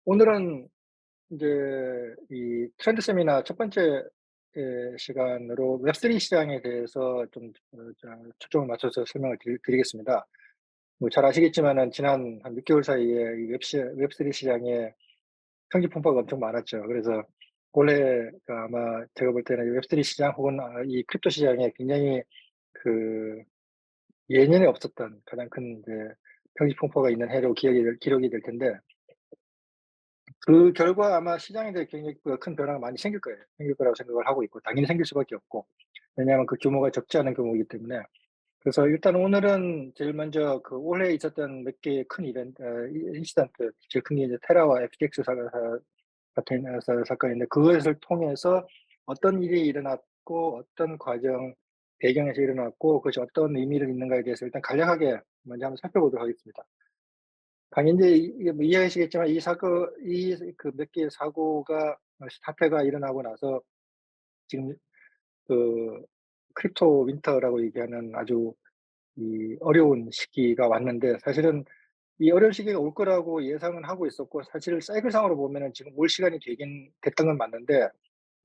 오늘은 이제 이 트렌드 세미나 첫 번째 시간으로 웹3 시장에 대해서 좀 초점을 맞춰서 설명을 드리겠습니다. 뭐 잘 아시겠지만은 지난 한 6 개월 사이에 이 웹3 시장에 평지 풍파가 엄청 많았죠. 그래서 올해가 아마 제가 볼 때는 웹3 시장 혹은 이 크립토 시장에 굉장히 그 예년에 없었던 가장 큰 이제 평지 풍파가 있는 해로 기록이 될 텐데, 그 결과 아마 시장에 대해 굉장히 큰 변화가 많이 생길 거예요. 생길 거라고 생각을 하고 있고, 당연히 생길 수밖에 없고. 왜냐하면 그 규모가 적지 않은 규모이기 때문에. 그래서 일단 오늘은 제일 먼저 그 올해 있었던 몇 개의 큰 인시던트, 제일 큰 게 이제 테라와 FTX 같은 사건인데, 그것을 통해서 어떤 일이 일어났고, 어떤 과정, 배경에서 일어났고, 그것이 어떤 의미를 있는가에 대해서 일단 간략하게 먼저 한번 살펴보도록 하겠습니다. 당연히 이게 뭐 이해하시겠지만 이 그 몇 개의 사고가 사태가 일어나고 나서 지금 그 크립토 윈터라고 얘기하는 아주 이 어려운 시기가 왔는데, 사실은 이 어려운 시기가 올 거라고 예상은 하고 있었고, 사실 사이클상으로 보면은 지금 올 시간이 되긴 됐던 건 맞는데,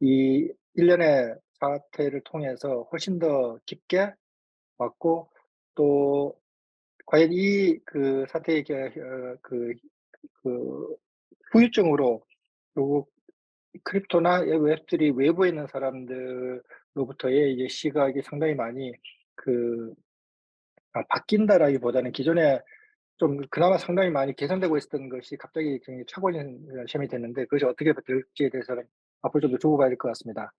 이 일련의 사태를 통해서 훨씬 더 깊게 왔고, 또 과연 이 그 사태의 그 후유증으로 결국 크립토나 웹3 외부에 있는 사람들로부터의 이제 시각이 상당히 많이 그 바뀐다라기보다는 기존에 좀 그나마 상당히 많이 개선되고 있었던 것이 갑자기 굉장히 착 올리는 셈이 됐는데, 그것이 어떻게 될지에 대해서는 앞으로 좀 더 두고 봐야 될 것 같습니다.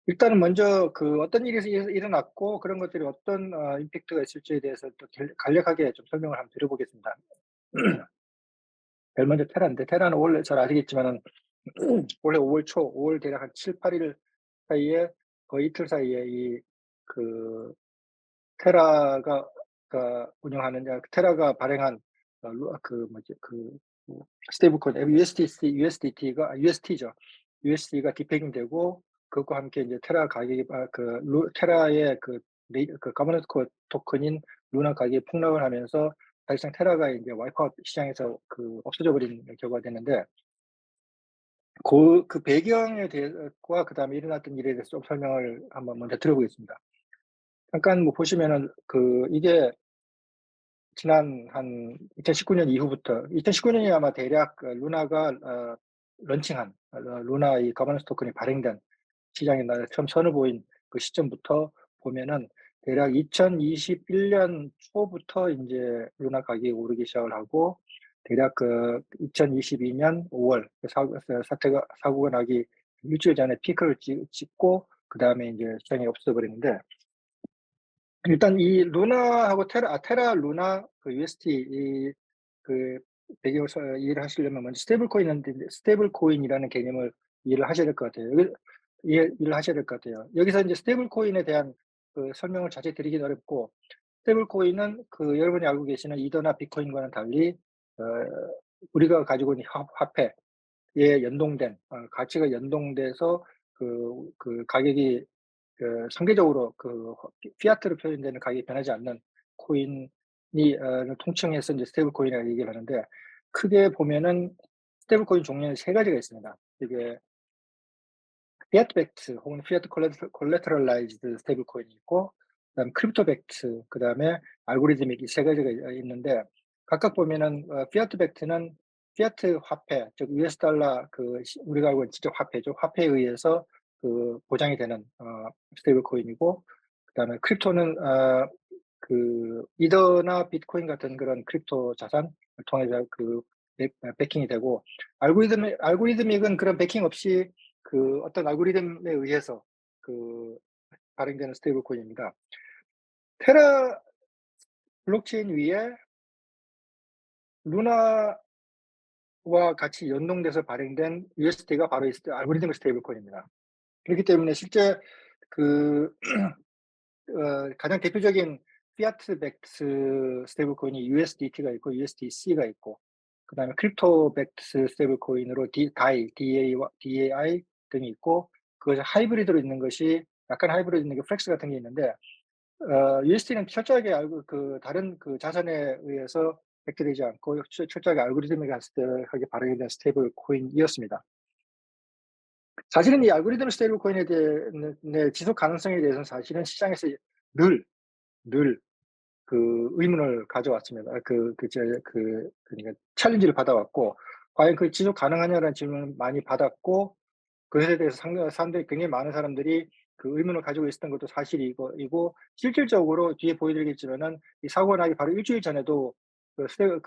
일단은 먼저 그 어떤 일이 일어났고 그런 것들이 어떤 임팩트가 있을지에 대해서 또 간략하게 좀 설명을 한번 드려 보겠습니다. 제일 먼저 테라인데, 테라는 원래 잘 아시겠지만은 올해 5월 초, 5월 대략 한 7-8일 사이에, 거의 이틀 사이에 그 테라가 운영하는 테라가 발행한 그 뭐지 스테이블 코인 USDT가 디페깅되고, 그것과 함께 이제 테라 가격이 테라의 거버넌스 코어 토큰인 루나 가격이 폭락을 하면서 사실상 테라가 이제 와이프아웃 시장에서 없어져 버린 결과가 됐는데, 그 배경에 대해서과 그다음에 일어났던 일에 대해서 좀 설명을 한번 먼저 드려보겠습니다. 잠깐 뭐 보시면은 이게 지난 한 2019년 이후부터, 2019년이 아마 대략 루나가 런칭한 루나 이 거버넌스 토큰이 발행된 시장에 처음 선을 보인 그 시점부터 보면은 대략 2021년 초부터 인제 루나 가격이 오르기 시작을 하고, 대략 2022년 5월 사고가 나기 일주일 전에 피크를 찍고, 그다음에 인제 시장이 없어져 버렸는데, 일단 이 루나하고 테라 루나 UST 그 배경을 이해를 하시려면 먼저 스테이블 코인이라는 개념을 이해를 하셔야 될 것 같아요. 이해를 하셔야 될 것 같아요. 여기서 이제 스테이블 코인에 대한 설명을 자세히 드리긴 어렵고, 스테이블 코인은 여러분이 알고 계시는 이더나 비트코인과는 달리 어 우리가 가지고 있는 화폐에 연동된 가치가 연동돼서 가격이 상대적으로 피아트로 표현되는 가격이 변하지 않는 코인이 를 통칭해서 이제 스테이블 코인이라고 얘기를 하는데, 크게 보면은 스테이블 코인 종류는 세 가지가 있습니다. 이게 피아트 백스 혹은 피아트 콜레터럴라이즈드 스테이블 코인이 있고, 그다음에 크립토 백스, 그다음에 알고리즘믹, 이 세 가지가 있는데, 각각 보면은 피아트 백스는 피아트 화폐, 즉 US 달러, 우리가 알고 있는 진짜 화폐죠. 화폐에 의해서 보장이 되는 스테이블 코인이고, 그다음에 크립토는 이더나 비트코인 같은 그런 크립토 자산을 통해서 베이킹이 되고, 알고리즘믹은 그런 베이킹 없이 어떤 알고리즘에 의해서 그 발행되는 스테이블 코인입니다. 테라 블록체인 위에 루나와 같이 연동돼서 발행된 USD가 바로 이 알고리즘 스테이블 코인입니다. 그렇기 때문에 실제 그 가장 대표적인 피아트 백스 스테이블 코인이 USDT가 있고 USDC가 있고, 그다음에 크립토 백스 스테이블 코인으로 DAI 등이 있고, 그것이 하이브리드로 있는 것이, 약간 하이브리드 있는 게 플렉스 같은 게 있는데, USD는 철저하게 알고 다른 자산에 의해서 획득되지 않고 철저하게 알고리즘에 하게 발행이 된 스테이블 코인이었습니다. 사실은 이 알고리즘 스테이블 코인에 대한 지속 가능성에 대해서는 사실은 시장에서 늘 의문을 가져왔습니다. 그러니까 챌린지를 받아왔고, 과연 그 지속 가능하냐라는 질문을 많이 받았고, 그것에 대해서 사람들이 굉장히 많은 사람들이 그 의문을 가지고 있었던 것도 사실이고, 실질적으로 뒤에 보여드리겠지만은 이 사고가 나기 바로 일주일 전에도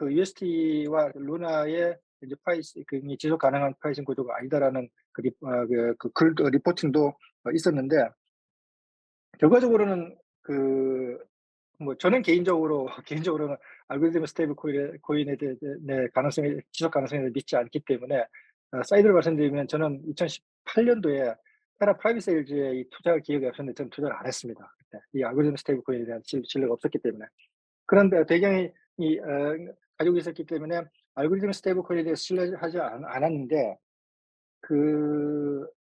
USD와 루나의 이제 프라이스 지속 가능한 프라이싱 구조가 아니다라는 리포팅도 있었는데, 결과적으로는 저는 개인적으로는 알고리즘 스테이블 코인에 대해 지속 가능성에 대해 믿지 않기 때문에, 사이드를 말씀드리면 저는 2018년도에 테라 프라이빗 세일즈에 투자할 기회가 없었는데 저는 투자를 안 했습니다. 그때 이 알고리즘 스테이블 코인에 대한 진료가 없었기 때문에. 그런데 배경이 가지고 있었기 때문에 알고리즘 스테이블 코인에 대해서 신뢰하지 않았는데,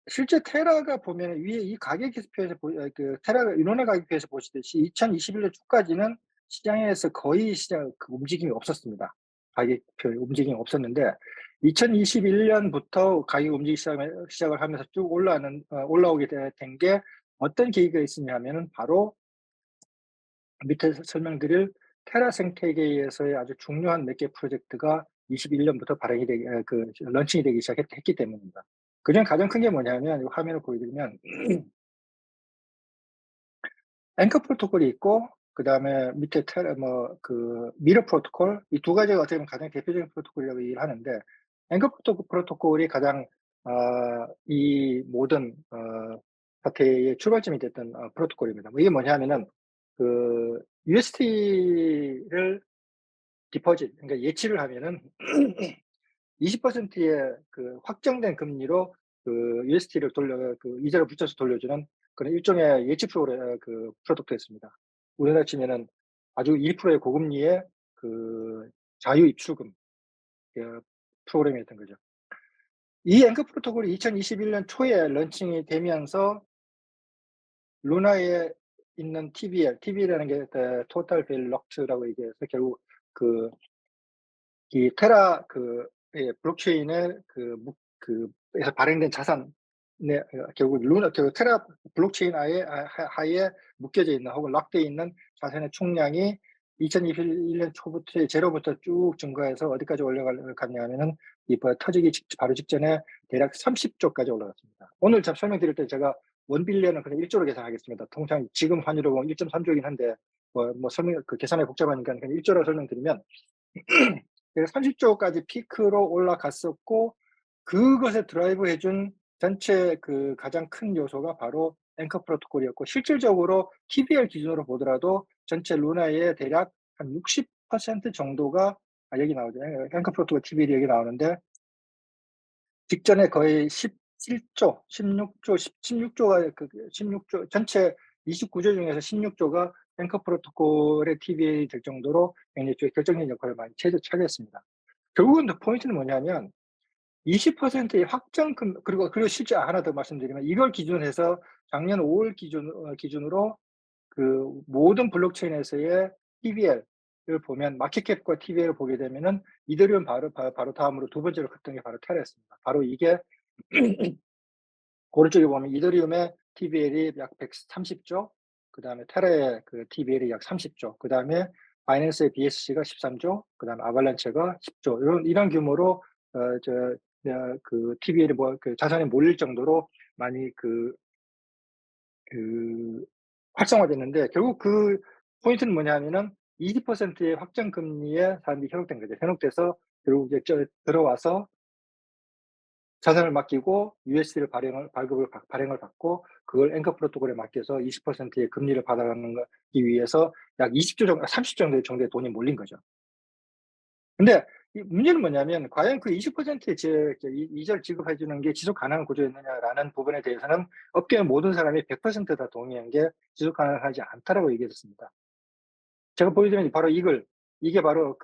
실제 테라가 보면은 위에 이 가격 기술표에서 테라가 유론화 가격표에서 보시듯이 2021년 초까지는 시장에서 거의 움직임이 없었습니다. 가격표 움직임이 없었는데, 2021년부터 가격이 움직이기 시작을 하면서 쭉 올라오게 된 게 어떤 계기가 있었냐면은 바로 밑에 설명드릴 테라 생태계에서의 아주 중요한 몇 개 프로젝트가 21년부터 런칭이 되기 시작했기 때문입니다. 그중 가장 큰 게 뭐냐면, 이 화면을 보여드리면, 앵커 프로토콜이 있고, 그 다음에 밑에 미러 프로토콜, 이 두 가지가 어떻게 보면 가장 대표적인 프로토콜이라고 얘기를 하는데, 앵커 프로토콜이 가장, 이 모든, 사태의 출발점이 됐던, 프로토콜입니다. 이게 뭐냐면은, USD를 그러니까 예치를 하면은 20%의 확정된 금리로 USD를 이자를 붙여서 돌려주는 그런 일종의 예치 프로덕트였습니다. 우리나라 치면은 아주 1%의 고금리의 자유 입출금 프로그램이었던 거죠. 이 앵커 프로토콜이 2021년 초에 런칭이 되면서 루나에 있는 TVL이라는 게 토탈 밸류 럭트라고 얘기해서 결국 이 테라 블록체인의 에서 발행된 자산에 결국 테라 블록체인 하에 묶여져 있는 혹은 락되어 있는 자산의 총량이 2021년 초부터 제로부터 쭉 증가해서 어디까지 올라갔냐면은 터지기 바로 직전에 대략 30조까지 올라갔습니다. 오늘 설명드릴 때 제가 1빌리언은 그냥 1조로 계산하겠습니다. 통상 지금 환율로 보면 1.3조이긴 한데 계산이 복잡하니까 그냥 1조로 설명드리면, 30조까지 피크로 올라갔었고, 그것에 드라이브 해준 전체 가장 큰 요소가 바로 앵커 프로토콜이었고, 실질적으로 TVL 기준으로 보더라도 전체 루나의 대략 한 60% 정도가 여기 나오죠. 앵커 프로토콜 TVL이 여기 나오는데, 직전에 거의 16조 전체 29조 중에서 16조가 앵커 프로토콜의 TVL이 될 정도로 굉장히 결정적인 역할을 많이 차지했습니다. 결국은 포인트는 뭐냐면 20%의 확정금, 그리고 실제 하나 더 말씀드리면, 이걸 기준으로 해서 작년 5월 기준으로 모든 블록체인에서의 TVL을 보면, 마켓캡과 TVL을 보게 되면은 이더리움 바로 다음으로 두 번째로 컸던 게 바로 테라였습니다. 바로 이게 오른쪽에 보면 이더리움의 TVL이 약 130조, 그 다음에 테라의 TVL이 약 30조, 그 다음에 바이낸스의 BSC가 13조, 그 다음에 아발란체가 10조, 이런 규모로 TVL이 자산이 몰릴 정도로 많이 활성화됐는데, 결국 포인트는 뭐냐면은 20%의 확정 금리에 사람들이 현혹된 거죠. 현혹돼서 결국 이제 들어와서 자산을 맡기고 USD를 발행을 받고, 그걸 앵커 프로토콜에 맡겨서 20%의 금리를 받아가는 기 위해서 약 20조 정도, 30조 정도의 돈이 몰린 거죠. 근데 이 문제는 뭐냐면, 과연 20%의 이자를 지급해 주는 게 지속 가능한 구조였느냐라는 부분에 대해서는 업계의 모든 사람이 100% 다 동의한 게 지속 가능하지 않다라고 얘기했습니다. 제가 보여드리면 바로 이게 바로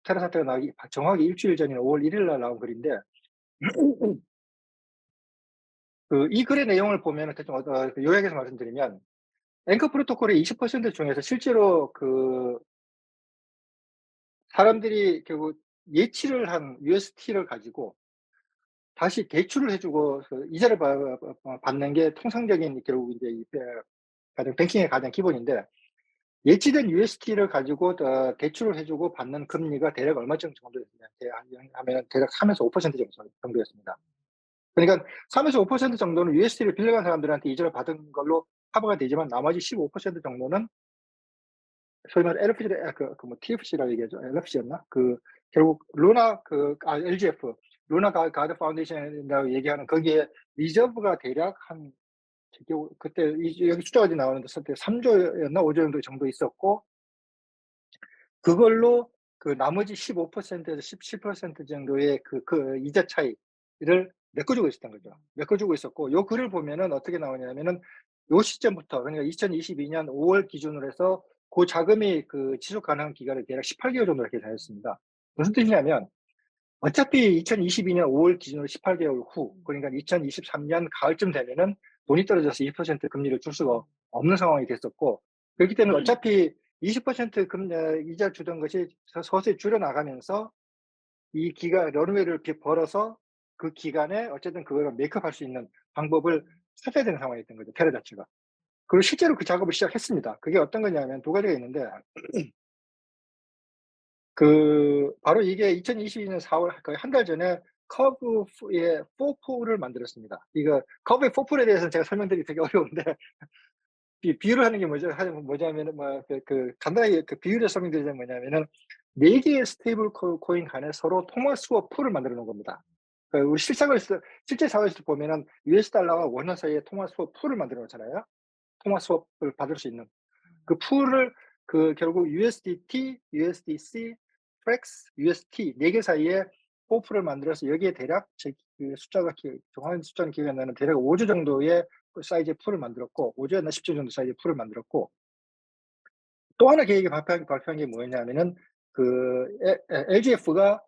테라 사태가 나기 정확히 일주일 전인 5월 1일 날 나온 글인데, 이 글의 내용을 보면 대충 요약해서 말씀드리면, 앵커 프로토콜의 20% 중에서 실제로 사람들이 결국 예치를 한 UST를 가지고 다시 대출을 해 주고 그 이자를 받는 게 통상적인 결국 인제 이 가장 뱅킹의 가장 기본인데, 예치된 UST를 가지고 대출을 해 주고 받는 금리가 대략 얼마 정도였냐 하면은 대략 3에서 5% 정도였습니다. 그러니까 3에서 5% 정도는 UST를 빌려간 사람들한테 이자를 받은 걸로 커버가 되지만, 나머지 15% 정도는 소위 말해 LFC를 뭐 TFC라고 얘기하죠. LFC였나? 결국 LGF 루나 가드 파운데이션이라고 얘기하는 거기에 리저브가 대략 한 그때 여기 숫자가 나오는데 3조였나 5조 정도 있었고, 그걸로 그 나머지 15%에서 17% 정도의 이자 차이를 메꿔주고 있었던 거죠. 메꿔주고 있었고, 요 글을 보면은 어떻게 나오냐면은 요 시점부터, 그러니까 2022년 5월 기준으로 해서 그 자금이 지속 가능한 기간을 대략 18개월 정도 이렇게 되었습니다. 무슨 뜻이냐면, 어차피 2022년 5월 기준으로 18개월 후, 그러니까 2023년 가을쯤 되면은 돈이 떨어져서 2% 금리를 줄 수가 없는 상황이 됐었고, 그렇기 때문에 어차피 20% 이자 주던 것이 서서히 줄여나가면서 이 런웨이를 벌어서 그 기간에 어쨌든 그거를 메이크업할 수 있는 방법을 찾아야 되는 상황이었던 거죠, 테라 자체가. 그리고 실제로 그 작업을 시작했습니다. 그게 어떤 거냐면 두 가지가 있는데, 바로 이게 2022년 4월 거의 한 달 전에 커브의 4풀을 만들었습니다. 이거 커브의 4풀에 대해서는 제가 설명드리기 되게 어려운데, 비유를 하는 게 뭐냐면은 간단하게 비유를 설명드리자면 뭐냐면은, 4개의 스테이블 코인 간에 서로 통화 스왑 풀을 만들어 놓은 겁니다. 우리 실제 사회에서 보면은 US 달러와 원화 사이에 통화 스왑 풀을 만들어 놓잖아요. 통화 스왑을 받을 수 있는. 그 풀을 결국 USDT, USDC, FREX, UST 4개 사이에 포프를 만들어서 여기에 대략 숫자가 정확한 숫자는 기억이 안 나는 대략 5조 정도의 사이즈의 풀을 만들었고, 5조였나 10조 정도 사이즈의 풀을 만들었고, 또 하나 계획이 발표한 게 뭐였냐면은 LGF가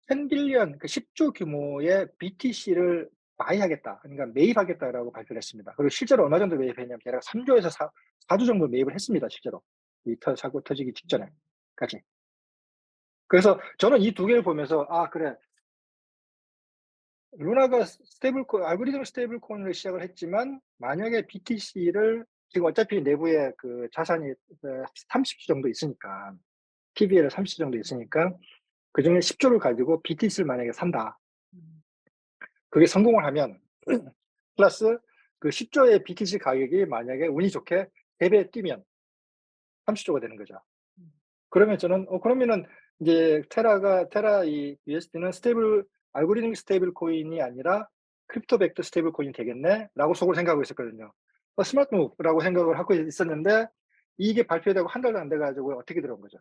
10빌리언 10조 규모의 BTC를 바이하겠다. 그러니까 매입하겠다라고 발표를 했습니다. 그리고 실제로 얼마 정도 매입했냐면 대략 3조에서 4조 정도 매입을 했습니다, 실제로. 이 사고 터지기 직전에까지. 그래서 저는 이 두 개를 보면서, 그래. 루나가 알고리즘 스테이블 코인으로 시작을 했지만, 만약에 BTC를 지금 어차피 내부에 자산이 30조 정도 있으니까, TVL 30조 정도 있으니까 그중에 10조를 가지고 BTC를 만약에 산다. 그게 성공을 하면 플러스 10조의 BTC 가격이 만약에 운이 좋게 3배 뛰면 30조가 되는 거죠. 그러면 저는 그러면은 이제 테라 이 USD는 알고리즘 스테이블 코인이 아니라 크립토 백드 스테이블 코인이 되겠네라고 속으로 생각하고 있었거든요. 스마트 무브라고 생각을 하고 있었는데, 이게 발표되고 한 달도 안 돼 가지고 어떻게 들어온 거죠.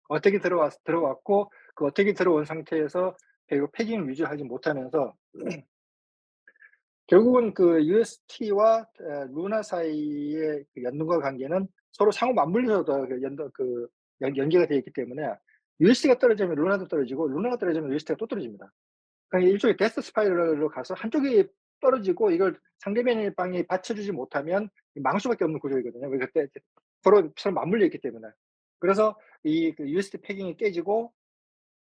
어떻게 들어왔고, 어떻게 들어온 상태에서 결국 패깅을 유지하지 못하면서 결국은 UST와 루나 사이의 연동과 관계는 서로 상호 맞물려서 연계가 되어 있기 때문에, UST가 떨어지면 루나도 떨어지고, 루나가 떨어지면 UST가 또 떨어집니다. 그러니까 일종의 데스 스파이럴로 가서 한쪽이 떨어지고 이걸 상대방이 받쳐주지 못하면 망할 수밖에 없는 구조이거든요. 그때 서로 맞물려 있기 때문에. 그래서 UST 패깅이 깨지고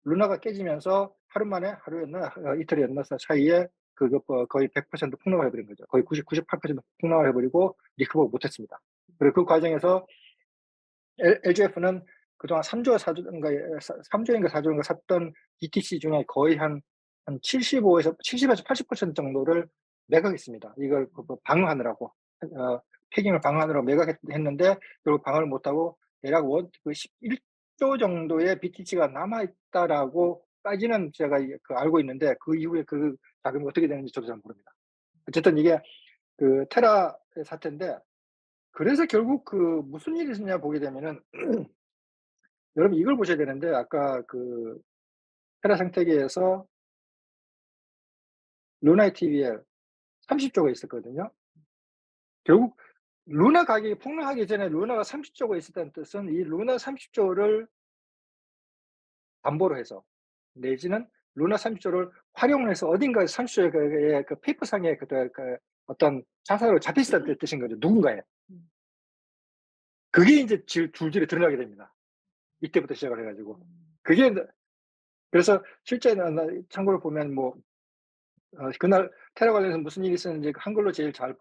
루나가 깨지면서 하루였나 이틀이었나 사이에 거의 100% 폭락을 해버린 거죠. 거의 98% 폭락을 해버리고 리커버 못했습니다. 그리고 그 과정에서 LGF는 그동안 3조, 4조인가 4조인가 샀던 BTC 중에 거의 한 70에서 80% 정도를 매각했습니다. 이걸 방어하느라고, 패깅을 방어하느라고 매각했는데, 결국 방어를 못하고 대략 11조 정도의 BTC가 남아있다라고까지는 제가 알고 있는데, 그 이후에 그 자금이 어떻게 되는지 저도 잘 모릅니다. 어쨌든 이게 테라 사태인데, 그래서 결국 무슨 일이 있었냐 보게 되면은 여러분 이걸 보셔야 되는데, 아까 테라 생태계에서 루나 TVL 30조가 있었거든요. 결국 루나 가격이 폭락하기 전에 루나가 30조가 있었다는 뜻은, 이 루나 30조를 담보로 해서, 내지는 루나 30조를 활용을 해서 어딘가에 30조의 페이퍼상에 어떤 자산으로 잡혀 있었다는 뜻인 거죠, 누군가에. 그게 이제 줄줄이 드러나게 됩니다. 이때부터 시작을 해가지고. 그게 그래서 실제는 참고로 보면 뭐 그날 테러 관련해서 무슨 일이 있었는지 한글로 제일 잘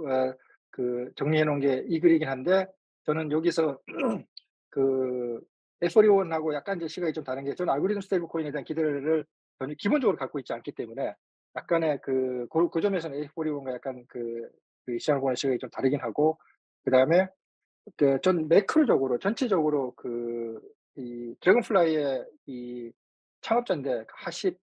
정리해 놓은 게 이 글이긴 한데, 저는 여기서 그 에서리온하고 약간 이제 시각이 좀 다른 게, 저는 알고리즘 스테이블 코인에 대한 기대를 전혀 기본적으로 갖고 있지 않기 때문에 약간의 그 점에서는 에서리온과 약간 시장을 보는 시각이 좀 다르긴 하고, 그다음에 전 매크로적으로 전체적으로 이 드래곤플라이의 이 창업자인데 하십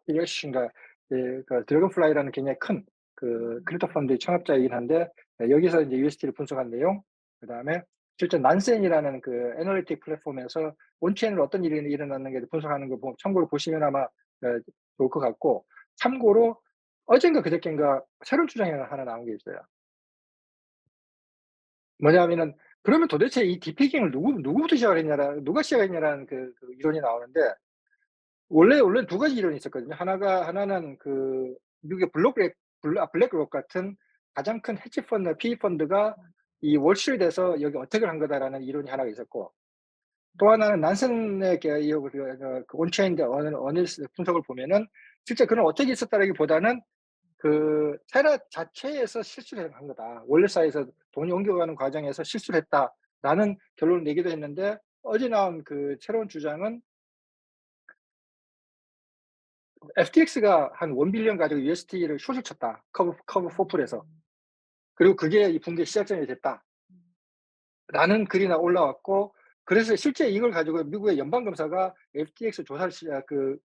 히로시인가, 예, 그 드래곤플라이라는 굉장히 큰 크립토 펀드의 창업자이긴 한데, 여기서 이제 USD를 분석한 내용, 그다음에 실제 난센이라는 애널리틱 플랫폼에서 온체인으로 어떤 일이 일어났는지 분석하는 거 참고로 보시면 아마 좋을 것 같고, 참고로 어젠가 그저께인가 새로운 주장이 하나 나온 게 있어요. 뭐냐면은, 그러면 도대체 이 디피깅을 누구부터 시작을 했냐라 누가 시작했냐라는 이론이 나오는데, 원래 두 가지 이론이 있었거든요. 하나는 미국의 블랙록 같은 가장 큰 헤지 펀드, PE 펀드가 이 월스트리트에서 여기 어택을 한 거다라는 이론이 하나가 있었고, 또 하나는 난센의 온체인의 어니스 분석을 보면은 실제 그런 어택이 있었다라기보다는 테라 자체에서 실수를 한 거다. 원래사에서 돈이 옮겨가는 과정에서 실수를 했다라는 결론을 내기도 했는데, 어제 나온 새로운 주장은 FTX가 한 1 빌리언 가지고 USD를 숏을 쳤다. 커브 4풀에서. 그리고 그게 이 붕괴 시작점이 됐다라는 글이 올라왔고, 그래서 실제 이걸 가지고 미국의 연방 검사가 FTX 조사를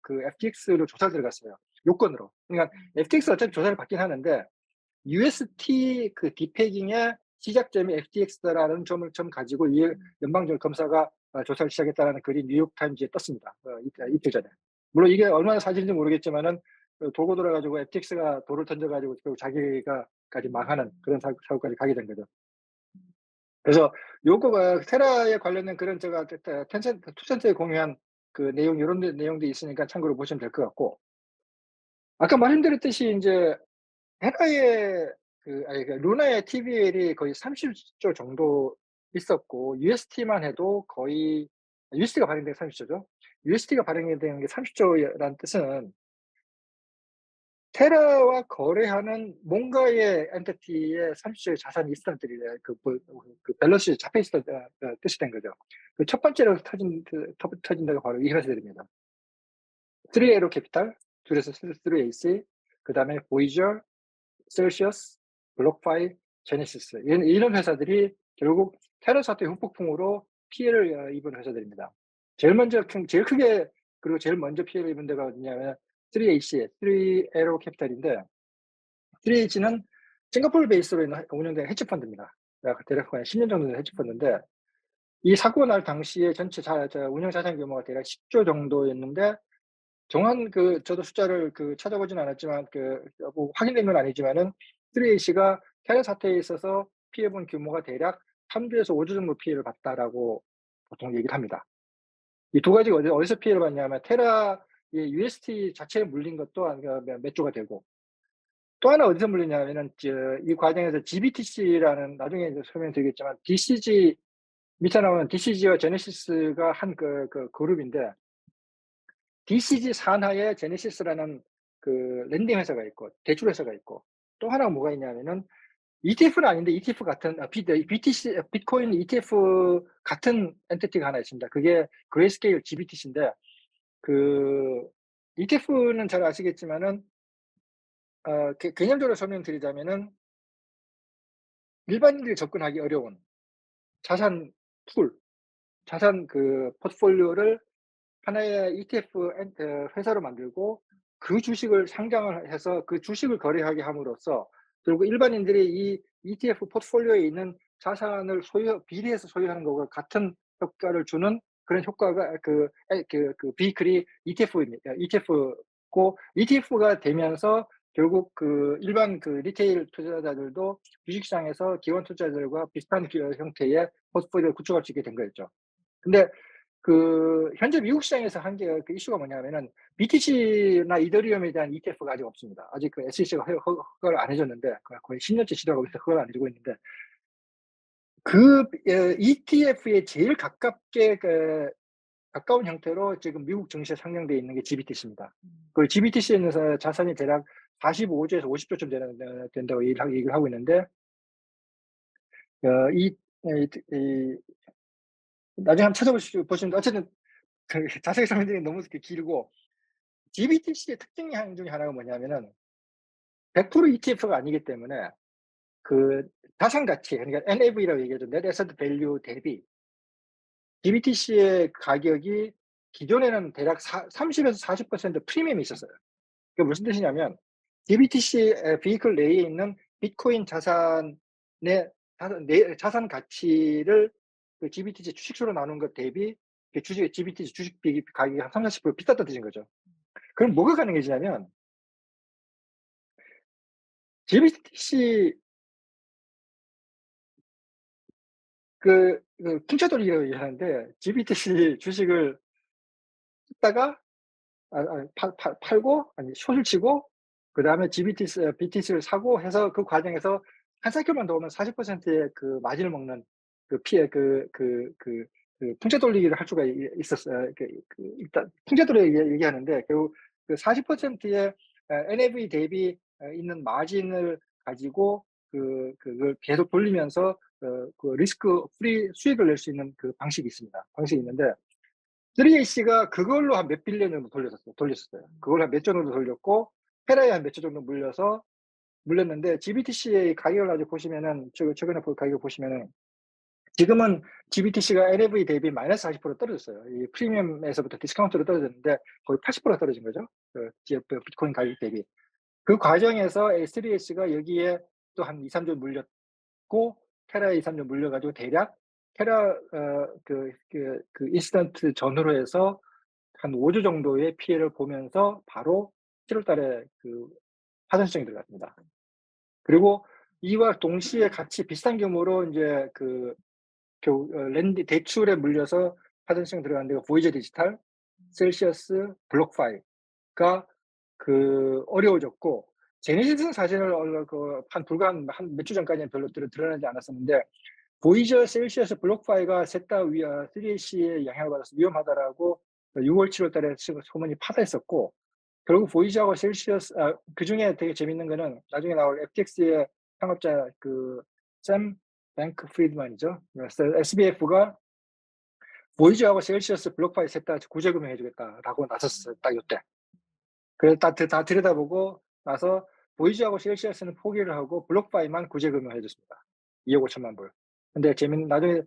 FTX로 조사를 들어갔어요. 요건으로. 그러니까 FTX가 어차피 조사를 받긴 하는데, UST 디패깅의 시작점이 FTX다라는 점을 가지고 이 연방 검사가 조사를 시작했다라는 글이 뉴욕타임즈에 떴습니다. 이틀 전에. 물론 이게 얼마나 사실인지 모르겠지만은 돌고 돌아가지고 FTX가 돌을 던져가지고 결국 자기가까지 망하는 그런 사고까지 가게 된 거죠. 그래서 요거가 테라에 관련된 그런 제가 텐센트, 투센트에 공유한 내용, 이런 내용도 있으니까 참고로 보시면 될 것 같고, 아까 말씀드렸듯이 이제 테라의 루나의 TVL이 거의 30조 정도 있었고, UST만 해도 거의, UST가 발행된 게 30조죠. UST가 발행된 게 30조라는 뜻은 테라와 거래하는 뭔가의 엔티티에 30조의 자산이 있었던 뜻이래요. 밸런스에 잡혀 있었던 뜻이 된 거죠. 첫 번째로 터진 데가 바로 이 회사들입니다. 3A로 캐피탈, 줄여서 3AC, 그 다음에 보이저, 셀시어스, 블록파이, 제네시스, 이런 회사들이 결국 테러 사태 후폭풍으로 피해를 입은 회사들입니다. 제일 크게, 그리고 제일 먼저 피해를 입은 데가 어디냐면 3AC, 3에로 캐피탈인데, 3H는 싱가포르 베이스로 운영된 헤지펀드입니다. 대략 10년 정도 된 헤지펀드인데, 이 사고 날 당시에 전체 운영 자산 규모가 대략 10조 정도였는데, 정확한 저도 숫자를 찾아보진 않았지만 뭐 확인된 건 아니지만은 3A가 테러 사태에 있어서 피해본 규모가 대략 3조에서 5조 정도 피해를 봤다라고 보통 얘기를 합니다. 이 두 가지가 어디서 피해를 봤냐면, 테라의 UST 자체에 물린 것도 몇 조가 되고, 또 하나 어디서 물리냐면은 이 과정에서 GBTC라는, 나중에 이제 설명드리겠지만 DCG, 밑에 나오는 DCG와 제네시스가 한 그룹인데, DCG 산하에 제네시스라는 랜딩 회사가 있고 대출 회사가 있고, 또 하나가 뭐가 있냐면은 ETF는 아닌데 ETF 같은 BTC 비트코인 ETF 같은 엔티티가 하나 있습니다. 그게 그레이스케일 GBTC인데, ETF는 잘 아시겠지만은 개념적으로 설명드리자면은 일반인들이 접근하기 어려운 자산 풀, 자산 포트폴리오를 하나의 ETF 회사로 만들고, 그 주식을 상장을 해서 그 주식을 거래하게 함으로써 결국 일반인들이 이 ETF 포트폴리오에 있는 자산을 비례해서 소유하는 것과 같은 효과를 주는 그런 효과가 비클이 ETF입니다. ETF고, ETF가 되면서 결국 일반 리테일 투자자들도 주식시장에서 기관 투자자들과 비슷한 형태의 포트폴리오를 구축할 수 있게 된 거였죠. 근데 현재 미국 시장에서 한 게 이슈가 뭐냐면은 BTC나 이더리움에 대한 ETF가 아직 없습니다. 아직 SEC가 허가를 안 해줬는데, 거의 10년째 시도하고 있어 허가를 안 해주고 있는데, ETF에 제일 가깝게 가까운 형태로 지금 미국 증시에 상장돼 있는 게 GBTC입니다. 음. 그 GBTC에 있는 자산이 대략 45조에서 50조쯤 된다고 얘기를 하고 있는데, 이, 이 나중에 한번 보시면 어쨌든 그 자세히 설명드리기 너무 길고, GBTC의 특징 중에 하나가 뭐냐면은 100% ETF가 아니기 때문에 그 자산 가치, 그러니까 NAV라고 얘기하죠. Net Asset Value 대비 GBTC의 가격이 기존에는 대략 30에서 40% 프리미엄이 있었어요. 그게 무슨 뜻이냐면 GBTC 비이클 내에 있는 비트코인 자산의 자산 가치를 그 GBTC 주식수로 나눈 것 대비 그 GBTC 주식 가격이 한 30-40% 비쌌다는 뜻인 거죠. 그럼 뭐가 가능해지냐면 GBTC 풍차돌이라고 얘기하는데, GBTC 주식을 샀다가 팔고, 아니 숏을 치고, 그다음에 BTC를 사고 해서 그 과정에서 한 사이클만 더 오면 40%의 그 마진을 먹는 그 피해 풍차 돌리기를 할 수가 있었어요. 일단 풍차 돌리기 얘기하는데, 결국 그 40%의 NAV 대비 있는 마진을 가지고 그걸 계속 돌리면서 그 리스크 프리 수익을 낼 수 있는 그 방식이 있는데, 3A씨가 그걸로 한 몇 빌리언 정도 돌렸었어요. 그걸 한 몇 조 정도 돌렸고, 테라에 한 몇 조 정도 물렸는데, GBTC의 가격을 아주 보시면은, 최근에 가격 보시면은, 지금은 GBTC가 NAV 대비 마이너스 40% 떨어졌어요. 이 프리미엄에서부터 디스카운트로 떨어졌는데, 거의 80% 떨어진 거죠. 비트코인 가격 대비. 그 과정에서 3A씨가 여기에 또 한 2-3조 물렸고, 테라에 2-3조 물려가지고, 대략 테라, 인스턴트 전후로 해서 한 5조 정도의 피해를 보면서 바로 7월 달에 파산 신청이 들어갔습니다. 그리고 이와 동시에 같이 비슷한 규모로 이제 대출에 물려서 파산 신청 들어간 데가 보이저 디지털, 셀시어스, 블록파이가 어려워졌고, 제네시스는 사실은 불과 한 몇 주 전까지는 별로 드러나지 않았었는데, 보이저, 셀시어스, 블록파이가 셋 다 3A씨의 영향을 받아서 위험하다라고 6월, 7월 달에 소문이 파다했었고, 결국 보이저하고 셀시어스, 그중에 되게 재밌는 거는 나중에 나올 FTX의 창업자 샘 뱅크 프리드만이죠. SBF가 보이저하고 셀시어스, 블록파이 셋 다 구제 금융해 주겠다라고 나섰어요. 딱 요때. 그래서 다 들여다보고 나서 보이저하고 셀시어스는 포기를 하고 블록파이만 구제 금융해 줬습니다. 2억 5천만 불. 근데 나중에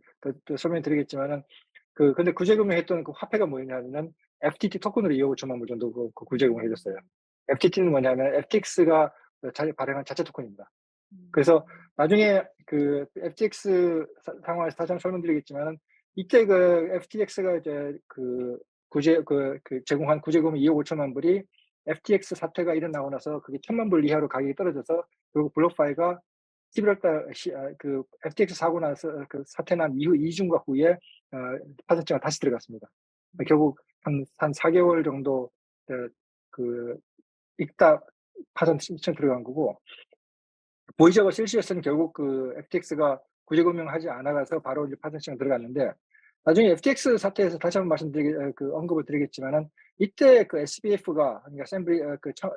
또 설명드리겠지만은, 근데 구제 금융했던 그 화폐가 뭐였냐면은 FTT 토큰으로 2억 5천만 불 정도 구제 금융해 줬어요. FTT는 뭐냐면 FTX가 발행한 자체 토큰입니다. 그래서 나중에 FTX 상황에서 다시 한번 설명드리겠지만은, 이때 FTX가 이제 제공한 구제금 2억 5천만 불이 FTX 사태가 일어나고 나서 그게 1,000만 불 이하로 가격이 떨어져서, 결국 블록파이가 11월 달 FTX 사고 나서 사태 난 이후 2주인가 후에 파산 신청을 다시 들어갔습니다. 결국 한 4개월 정도 있다 파산 신청 들어간 거고, 보이저가 셀시어스는 결국 FTX가 구제 금융하지 않아가서 바로 이제 파산 신청 들어갔는데, 나중에 FTX 사태에서 다시 한번 언급을 드리겠지만은, 이때 SBF가, 그러니까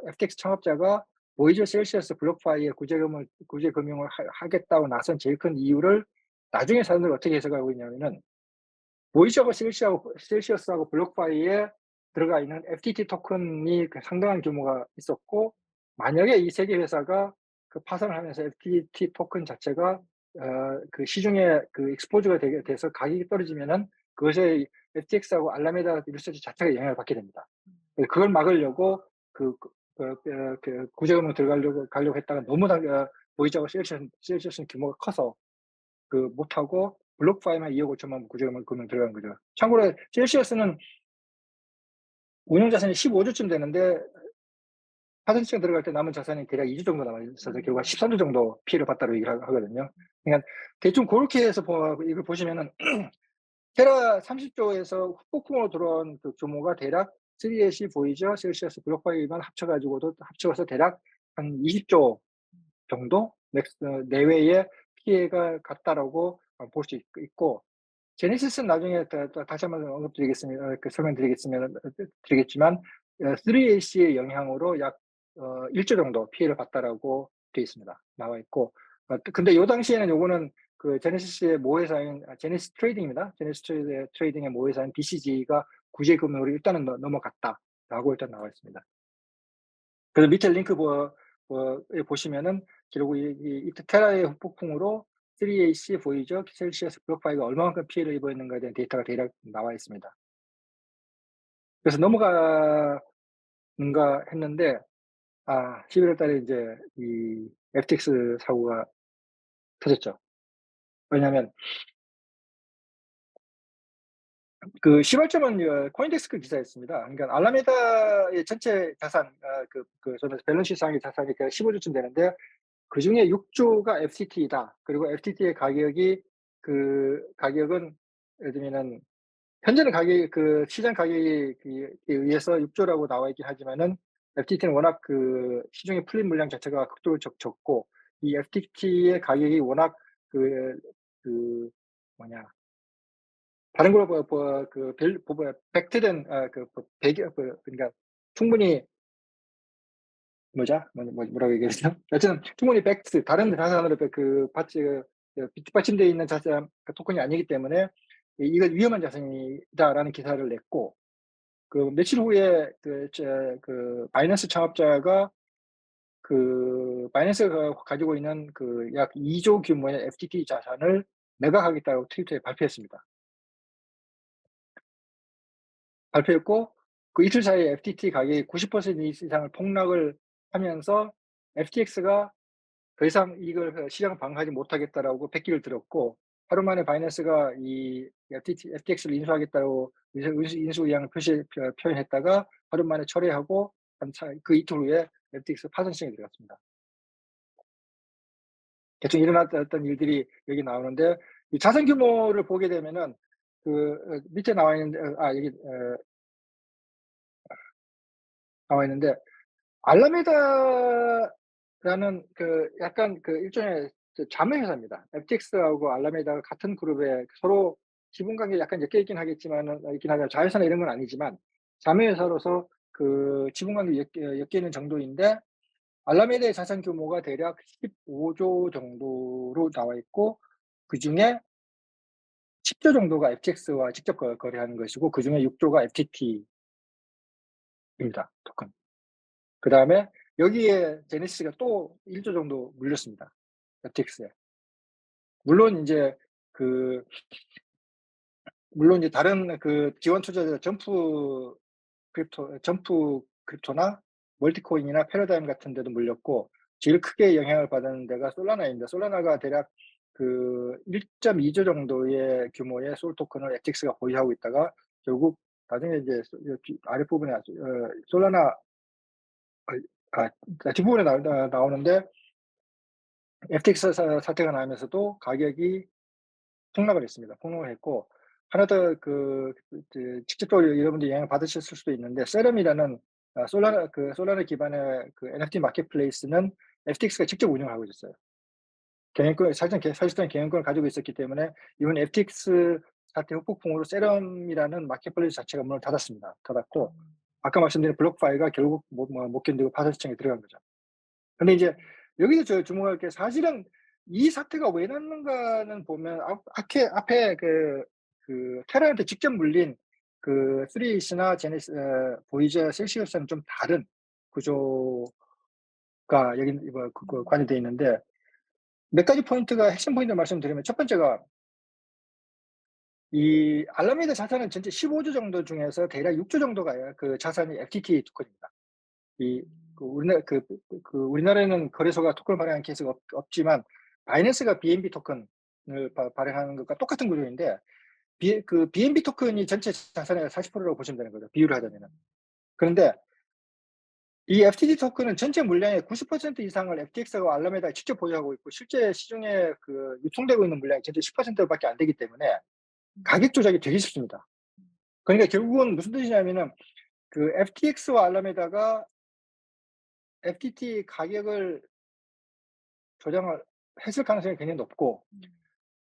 FTX 창업자가 보이저, 셀시어스, 블록파이에 구제 금융을 하겠다고 나선 제일 큰 이유를 나중에 사람들이 어떻게 해석하고 있냐면은, 보이저하고 셀시어스하고 블록파이에 들어가 있는 FTT 토큰이 상당한 규모가 있었고, 만약에 이 세 개 회사가 파산을 하면서 FTT 토큰 자체가 시중에 익스포즈가 돼서 가격이 떨어지면은, 그것에 FTX하고 알라메다 리서치 자체가 영향을 받게 됩니다. 그걸 막으려고 구제금융 가려고 했다가 너무 보이저하고 셀시어스는 규모가 커서 못하고 블록파이만 2억 5천만 구제금융 들어간 거죠. 참고로 셀시어스는 운용 자산이 15조쯤 되는데, 파산 신청 들어갈 때 남은 자산이 대략 2조 정도 남아 있어서 결국 13조 정도 피해를 봤다고 얘기를 하거든요. 그러니까 대충 그렇게 해서 이걸 보시면은 테라 30조에서 후폭풍으로 들어온 규모가 대략 3AC, 보이저, 셀시어스, 블록파이만 합쳐서 대략 한 20조 정도 내외의 피해가 갔다라고 볼 수 있고, 제네시스는 나중에 다시 한번 드리겠지만 3AC의 영향으로 약 1조 정도 피해를 봤다라고 돼 있습니다. 나와 있고 근데 요 당시에는 요거는 그 제네시스의 모회사인 제네시스 트레이딩입니다. 제네시스 트레이딩의 모회사인 BCG가 구제 금액으로 일단은 넘어갔다라고 일단 나와 있습니다. 그래서 밑에 링크 보시면은 결국 이 테라의 폭풍으로 3AC, 보이저, 셀시어스, 블록파이가 얼마만큼 피해를 입었는가에 대한 데이터가 대략 나와 있습니다. 그래서 넘어가는가 했는데 11월 달에 이제 이 FTX 사고가 터졌죠. 왜냐하면 그 시발점은 코인데스크 기사였습니다. 그러니까 알라메다의 전체 자산 저는 밸런스상의 자산이 15조쯤 되는데 그중에 6조가 FTT이다. 그리고 FTT의 가격은 예를 들면은 현재는 시장 가격에 의해서 6조라고 나와 있긴 하지만은 FTT는 워낙 시중에 풀린 물량 자체가 극도로 적고 이 FTT의 가격이 워낙 그 그 뭐냐 다른 걸로 팩트된 그러니까 충분히 뭐라고 얘기했죠? 어쨌든 충분히 다른 자산으로 뒷받침되어 있는 자산 토큰이 아니기 때문에 이건 위험한 자산이다라는 기사를 냈고 며칠 후에 바이낸스 창업자가 바이낸스가 가지고 있는 약 2조 규모의 FTT 자산을 매각하겠다고 트위터에 발표했습니다. 발표했고 이틀 사이에 FTT 가격이 90% 이상을 폭락을 하면서 FTX가 더 이상 이걸 시장 방어하지 못하겠다라고 패기를 들었고 하루 만에 바이낸스가 이 FTX를 인수하겠다고 인수 의향을 표현했다가 하루 만에 철회하고 그 이틀 후에 FTX 파산 시장에 들어갔습니다. 대충 일어났던 일들이 여기 나오는데 이 자산 규모를 보게 되면은 밑에 나와 있는데 여기 나와 있는데 알라메다라는 약간 일종의 자매 회사입니다. FTX하고 알라메다가 같은 그룹에 서로 지분 관계 약간 엮여 있긴 하겠지만은 자회사나 이런 건 아니지만 자매 회사로서 지분 관계 엮여 있는 정도인데 알라메다의 자산 규모가 대략 15조 정도로 나와 있고 그중에 10조 정도가 FTX와 직접 거래하는 것이고 그중에 6조가 FTT입니다. 토큰. 그다음에 여기에 제네시스가 또 1조 정도 물렸습니다. FTX에. 물론 인제 그 다른 지원 투자자 점프 크립토나 멀티코인이나 패러다임 같은 데도 물렸고 제일 크게 영향을 받은 데가 솔라나입니다. 솔라나가 대략 1.2조 정도의 규모의 솔 토큰을 FTX가 보유하고 있다가 결국 나중에 이제 여기 아랫부분에 솔라나 뒷부분에 나오는데 FTX 사태가 나면서도 가격이 폭락을 했습니다. 폭락을 했고 하나 더 직접적으로 여러분들이 영향을 받으셨을 수도 있는데 세럼이라는 솔라나 기반의 NFT 마켓플레이스는 FTX가 직접 운영을 하고 있었어요. 사실상 경영권을 가지고 있었기 때문에 이번 FTX 사태 후폭풍으로 세럼이라는 마켓플레이스 자체가 문을 닫았고 아까 말씀드린 블록파이가 결국 못 견디고 파산 시장에 들어간 거죠. 근데 이제 여기서 주목할 게 사실은 이 사태가 왜 났는가는 보면 앞에 테라한테 직접 물린 3A나 보이저, 셀시우스는 좀 다른 구조가 여기 관여돼 있는데 몇 가지 핵심 포인트 말씀드리면 첫 번째가 이 알라메다 자산은 전체 15조 정도 중에서 대략 6조 정도가 자산이 FTT 토큰입니다. 우리나라에는 거래소가 토큰을 발행하는 케이스가 없지만 바이낸스가 BNB 토큰을 발행하는 것과 똑같은 구조인데 BNB 토큰이 전체 자산의 40%라고 보시면 되는 거죠. 비율을 하자면은. 그런데 이 FTT 토큰은 전체 물량의 90% 이상을 FTX와 알라메다가 직접 보유하고 있고 실제 시중에 유통되고 있는 물량이 전체 10%밖에 안 되기 때문에 가격 조작이 되게 쉽습니다. 그러니까 결국은 무슨 뜻이냐면은 FTX와 알라메다가 FTT 가격을 조정을 했을 가능성이 굉장히 높고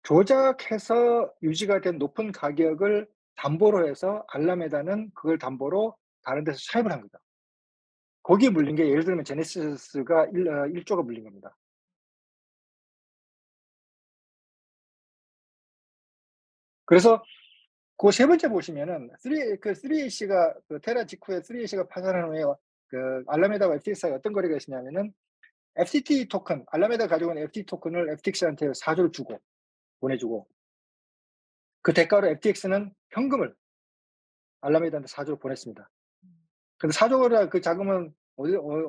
조작해서 유지가 된 높은 가격을 담보로 해서 알라메다는 그걸 담보로 다른 데서 차입을 한 거죠. 거기에 물린 게 예를 들면 제네시스가 1 조가 물린 겁니다. 그래서 그 세 번째 보시면은 3AC가 테라 직후에 3AC가 파산한 후에 알라메다와 FTX가 어떤 거래가 있었냐면은 FTT 토큰, 알라메다 가지고 있는 FTT 토큰을 FTX한테 4 조를 주고 보내주고, 그 대가로 FTX는 현금을 알라메다한테 4 조를 보냈습니다. 근데 4 조라 그 자금은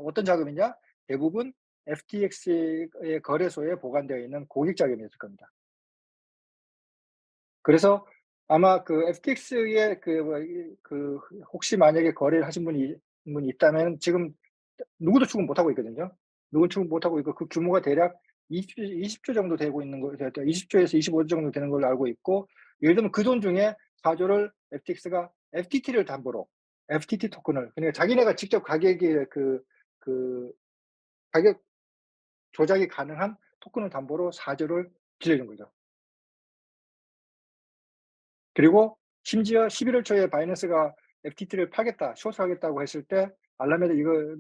어떤 자금이냐? 대부분 FTX의 거래소에 보관되어 있는 고객 자금이었을 겁니다. 그래서 아마 그 FTX에 혹시 만약에 거래를 하신 분이 있다면 지금 누구도 추궁 못 하고 있거든요. 누구도 추궁 못 하고 있고, 그 규모가 대략 20조 정도 되고 있는 거, 20조에서 25조 정도 되는 걸로 알고 있고, 예를 들면 그 돈 중에 4 조를 FTX가 FTT를 담보로, FTT 토큰을, 그러니까 자기네가 직접 가격이 그 가격 조작이 가능한 토큰을 담보로 4 조를 빌려준 거죠. 그리고 심지어 11월 초에 바이낸스가 FTT를 파겠다, 숏하겠다고 했을 때 알라메다 이걸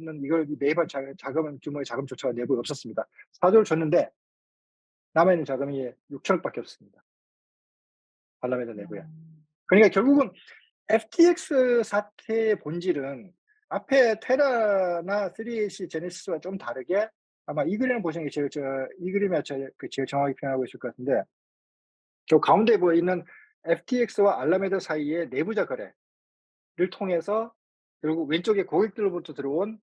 매입한 자금 규모의 자금조차가 내부에 없었습니다. 4 조를 줬는데 남아 있는 자금이 6천억 밖에 없습니다, 알라메다 내부에. 그러니까 결국은 FTX 사태의 본질은 앞에 테라나 3AC 제네시스와 좀 다르게, 아마 이 그림을 보시는 게 이 그림이 제일 정확히 표현하고 있을 것 같은데, 저 가운데 보여 있는 FTX와 알라메다 사이의 내부자 거래를 통해서 결국 왼쪽에 고객들로부터 들어온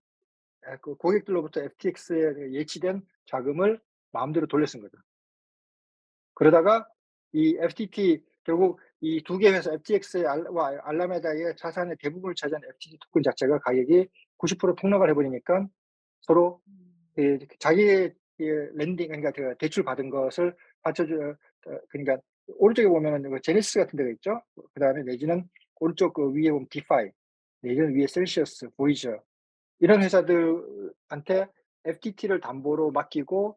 그 고객들로부터 FTX에 예치된 자금을 마음대로 돌려 쓴 거죠. 그러다가 이 FTT, 결국 이 두 개 회사 FTX와 알라메다의 자산의 대부분을 차지한 FTT 토큰 자체가 가격이 90% 폭락을 해 버리니까 서로 자기의 렌딩, 그러니까 대출 받은 것을 받쳐줘, 그러니까 오른쪽에 보면은 제네시스 같은 데가 있죠. 그다음에 내지는 오른쪽 위에 보면 디파이, 내지는 위에 셀시어스, 보이저, 이런 회사들한테 FTT를 담보로 맡기고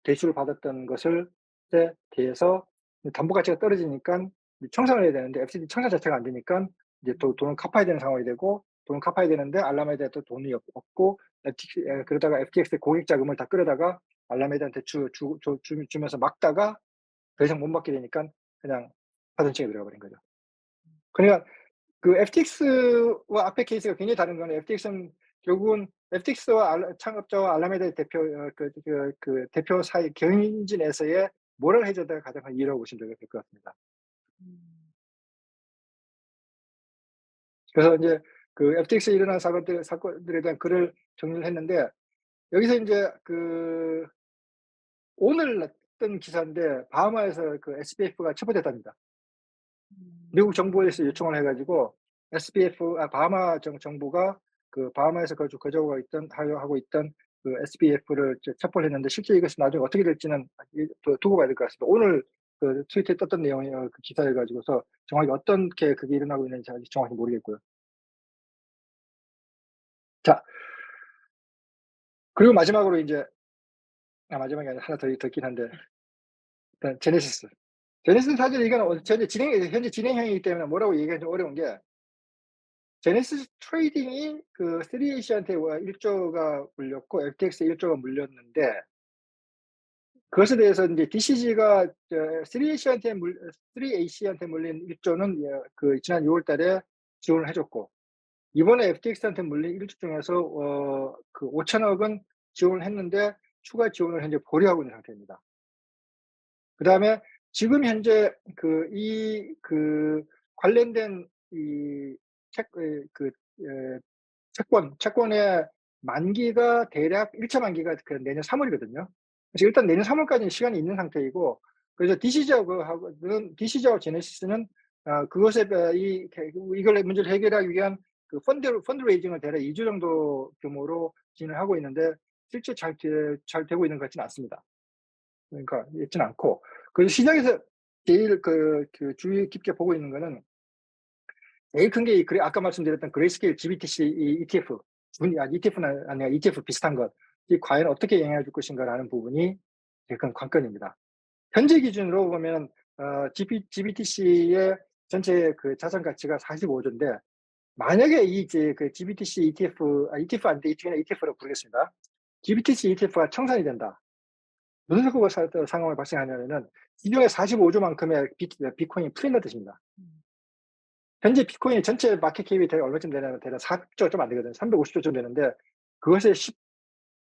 대출을 받았던 것을 에 대해서 담보 가치가 떨어지니까 청산을 해야 되는데 FTT 청산 자체가 안 되니까 이제 또 돈을 갚아야 되는 상황이 되고, 돈을 갚아야 되는데 알라메다에 또 돈이 없고, 그러다가 FTX의 고객 자금을 다 끌어다가 알라메다한테 주면서 막다가 더 이상 못 막게 되니까 그냥 파산층에 들어가 버린 거죠. 그러니까 그 FTX와 앞에 케이스가 굉장히 다른 거는, FTX는 결국은 FTX와 창업자와 알라메다의 대표 대표 사이 경진에서의 모럴 해저드가 가장 큰 이유라고 보시면 될 것 같습니다. 그래서 인제 그 FTX에 일어난 사건들에 대한 글을 정리를 했는데, 여기서 인제 오늘 났던 기사인데 바하마에서 SBF가 체포됐답니다. 미국 정부에서 요청을 해 가지고 바하마 정부가 바하마에서 거주하고 있던 하고 있던 SBF를 체포를 했는데, 실제 이것이 나중에 어떻게 될지는 두고 봐야 될 것 같습니다. 오늘 트위터에 떴던 내용이 그 기사여 가지고서 정확히 어떻게 그게 일어나고 있는지 아직 정확히 모르겠고요. 자, 그리고 마지막으로 인제, 마지막이 아니라 하나 더 있긴 한데, 일단 제네시스. 제네시스 사실 이거는 현재 진행형이기 때문에 뭐라고 얘기하기 좀 어려운 게, 제네시스 트레이딩이 3AC한테 1 조가 물렸고 FTX에 1 조가 물렸는데, 그것에 대해서 인제 DCG가 3AC한테 물린 1 조는 지난 6월 달에 지원을 해 줬고, 이번에 FTX한테 물린 1조 중에서 5천억은 지원을 했는데 추가 지원을 현재 보류하고 있는 상태입니다. 그다음에 지금 현재 관련된 이 채 그 채권의 만기가 대략 1차 만기가 내년 3 월이거든요. 그래서 일단 내년 3 월까지는 시간이 있는 상태이고, 그래서 DCG하고 제네시스는 그것에 이걸 문제를 해결하기 위한 펀드레이징을 대략 2조 정도 규모로 진행하고 있는데, 실제 잘 되고 있는 것 같지는 않습니다. 그러니까 있지는 않고, 그래서 시장에서 제일 주의 깊게 보고 있는 거는, 제일 큰 게 아까 말씀드렸던 그레이스케일 GBTC ETF, ETF는 아니라 ETF 비슷한 것, 이 과연 어떻게 영향을 줄 것인가라는 부분이 제일 큰 관건입니다. 현재 기준으로 보면 GBTC의 전체 그 자산 가치가 45 조인데, 만약에 이 이제 그 GBTC ETF, ETF 아닌데 이 중에 ETF라고 부르겠습니다. GBTC ETF가 청산이 된다. 무슨 사고가 상황이 발생하냐면은 기존의 45 조만큼의 비트코인이 풀린다는 뜻입니다. 현재 비트코인이 전체 마켓 캡이 대략 얼마쯤 되냐면 대략 4조 좀 안 되거든요. 350조 좀 되는데, 그것의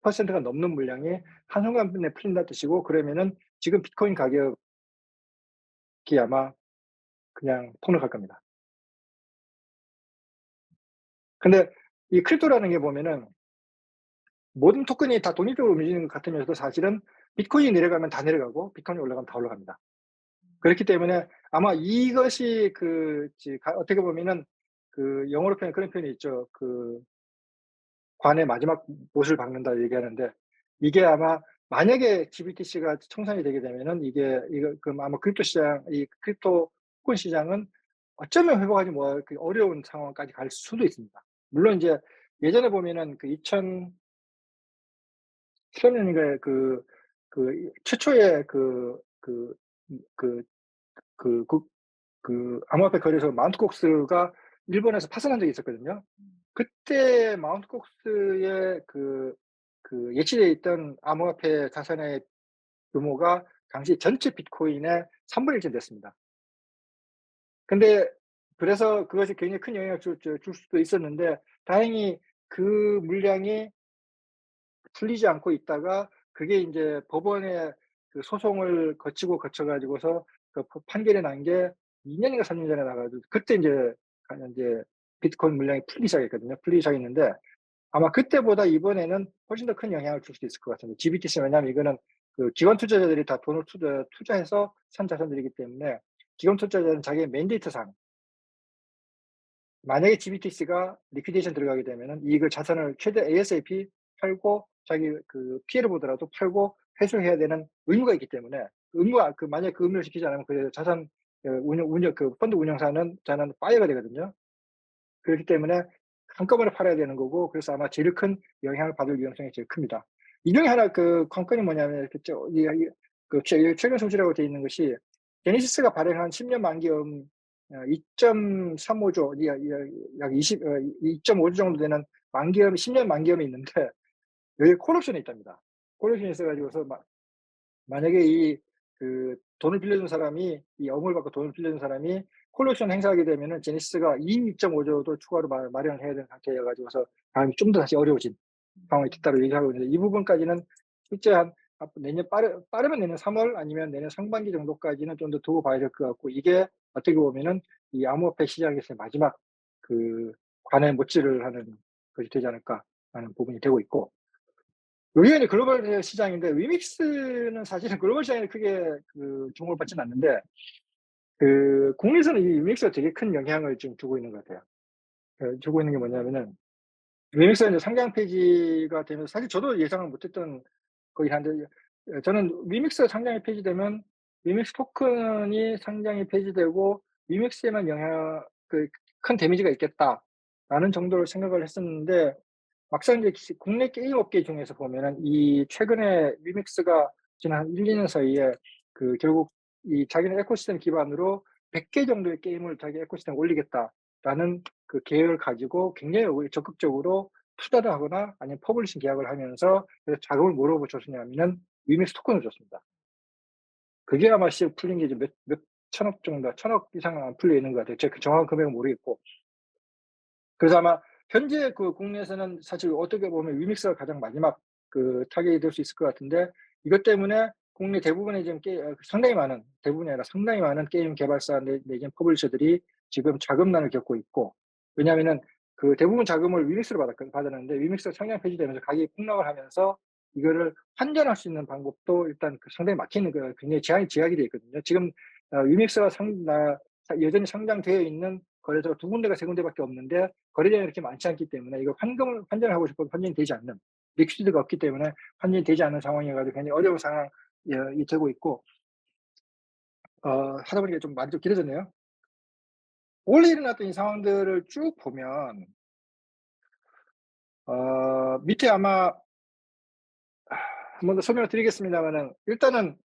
10%가 넘는 물량이 한순간에 풀린다는 뜻이고, 그러면은 지금 비트코인 가격이 아마 그냥 폭락할 겁니다. 근데 이 크립토라는 게 보면은 모든 토큰이 다 독립적으로 움직이는 것 같으면서도 사실은 비트코인이 내려가면 다 내려가고 비트코인이 올라가면 다 올라갑니다. 그렇기 때문에 아마 이것이 어떻게 보면은 그 영어로 표현 그런 표현이 있죠. 그 관의 마지막 못을 박는다 얘기하는데, 이게 아마 만약에 GBTC가 청산이 되게 되면은 이거 그럼 아마 크립토 시장, 이 크립토 토큰 시장은 어쩌면 회복하기 그 어려운 상황까지 갈 수도 있습니다. 물론 이제 예전에 보면은 그 2007년인가에 최초의 그 그 그 암호화폐 거래소 마운트 콕스가 일본에서 파산한 적이 있었거든요. 그때 마운트 콕스의 예치되어 있던 암호화폐 자산의 규모가 당시 전체 비트코인의 3분의 1쯤 됐습니다. 근데 그래서 그것이 굉장히 큰 영향을 줄 수도 있었는데, 다행히 그 물량이 풀리지 않고 있다가 그게 인제 법원의 그 소송을 거쳐 가지고서 그 판결이 난 게 2 년인가 3년 전에 나 가지고, 그때 인제 비트코인 물량이 풀리기 시작했거든요. 풀리기 시작했는데, 아마 그때보다 이번에는 훨씬 더 큰 영향을 줄 수도 있을 것 같습니다. GBTC, 왜냐하면 이거는 그 기관 투자자들이 다 돈을 투자해서 산 자산들이기 때문에, 기관 투자자는 자기의 맨데이트상 만약에 GBTC가 리퀴데이션 들어가게 되면은 이거 자산을 최대 ASAP 팔고 자기 그 피해를 보더라도 팔고 회수해야 되는 의무가 있기 때문에, 만약에 그 의무를 지키지 않으면 그 자산 그 펀드 운영사는 저는 파이어가 되거든요. 그렇기 때문에 한꺼번에 팔아야 되는 거고, 그래서 아마 제일 큰 영향을 받을 위험성이 제일 큽니다. 이 중에 하나 그 관건이 뭐냐면, 이렇게 최근 소식이라고 되어 있는 것이, 제네시스가 발행한 10년 만기금 2.35 조, 약 2.5조 정도 되는 만기금, 10년 만기금이 있는데, 여기에 콜옵션이 있답니다. 콜옵션이 있어 가지고서 만약에 돈을 빌려준 사람이, 이 업무를 받고 돈을 빌려준 사람이 콜옵션 행사하게 되면은 제네시스가 이익 2.5 조도 추가로 마련을 해야 되는 상태여 가지고서 다음이 좀 더 다시 어려워진 상황이 됐다고 얘기하고 있는데, 이 부분까지는 실제 내년 빠르면 내년 3월 아니면 내년 상반기 정도까지는 좀 더 두고 봐야 될 것 같고, 이게 어떻게 보면은 이 암호화폐 시장에서의 마지막 그 관의 못질을 하는 것이 되지 않을까 하는 부분이 되고 있고, 여기가 이제 글로벌 시장인데, 위믹스는 사실은 글로벌 시장에 크게 주목을 받지는 않는데, 국내에서는 이 위믹스가 되게 큰 영향을 지금 주고 있는 것 같아요. 주고 있는 게 뭐냐면은, 위믹스가 이제 상장 폐지가 되면서, 사실 저도 예상을 못 했던 거긴 한데, 저는 위믹스가 상장이 폐지되면 위믹스 토큰이 상장이 폐지되고 위믹스에만 큰 데미지가 있겠다라는 정도로 생각을 했었는데, 막상 이제 국내 게임 업계 중에서 보면은 이 최근에 위믹스가 지난 한 1-2년 사이에 결국 이 자기네 에코시스템 기반으로 100개 정도의 게임을 자기 에코시스템에 올리겠다라는 계획을 가지고 굉장히 적극적으로 투자를 하거나 아니면 퍼블리싱 계약을 하면서, 그래서 자금을 뭐로 줬느냐면은 위믹스 토큰을 줬습니다. 그게 아마 풀린 게 이제 몇 천억 정도, 천억 이상은 안 풀려 있는 것 같아요. 제가 그 정확한 금액은 모르겠고. 그래서 아마 현재 국내에서는 사실 어떻게 보면 위믹스가 가장 마지막 타겟이 될 수 있을 것 같은데, 이것 때문에 국내 대부분의 지금 상당히 많은, 대부분이 아니라 상당히 많은 게임 개발사 내지는 퍼블리셔들이 지금 자금난을 겪고 있고, 왜냐하면은 대부분 자금을 위믹스로 받았는데, 위믹스가 상장 폐지되면서 가격이 폭락을 하면서 이거를 환전할 수 있는 방법도 일단 상당히 막히는, 굉장히 제약이 되어 있거든요. 지금 위믹스가 여전히 상장되어 있는 거래소가 2군데가 3군데밖에 없는데, 거래량이 그렇게 많지 않기 때문에 이거 환전을 하고 싶어도 환전이 되지 않는, 리퀴디티가 없기 때문에 환전이 되지 않는 상황이어 가지고 굉장히 어려운 상황이 되고 있고, 하다 보니까 좀 말이 좀 길어졌네요. 올해 일어났던 이 상황들을 쭉 보면 밑에 아마 한 번 더 설명을 드리겠습니다마는, 일단은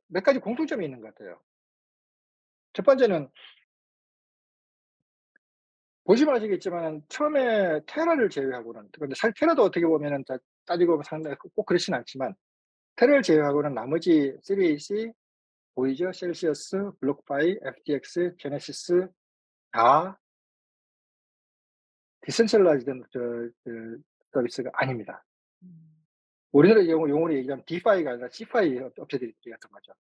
몇 가지 공통점이 있는 것 같아요. 첫 번째는 보시면 아시겠지만 처음에 테라를 제외하고는, 근데 사실 테라도 어떻게 보면은 따지고 보면 상당히 꼭 그렇진 않지만, 테라를 제외하고는 나머지 3AC, 보이저, 셀시어스, 블록파이, FTX, 제네시스 다 디센tralized 서비스가 아닙니다. 음. 우리나라 용어로 얘기하면 디파이가 아니라 시파이 업체들이 같은 거죠.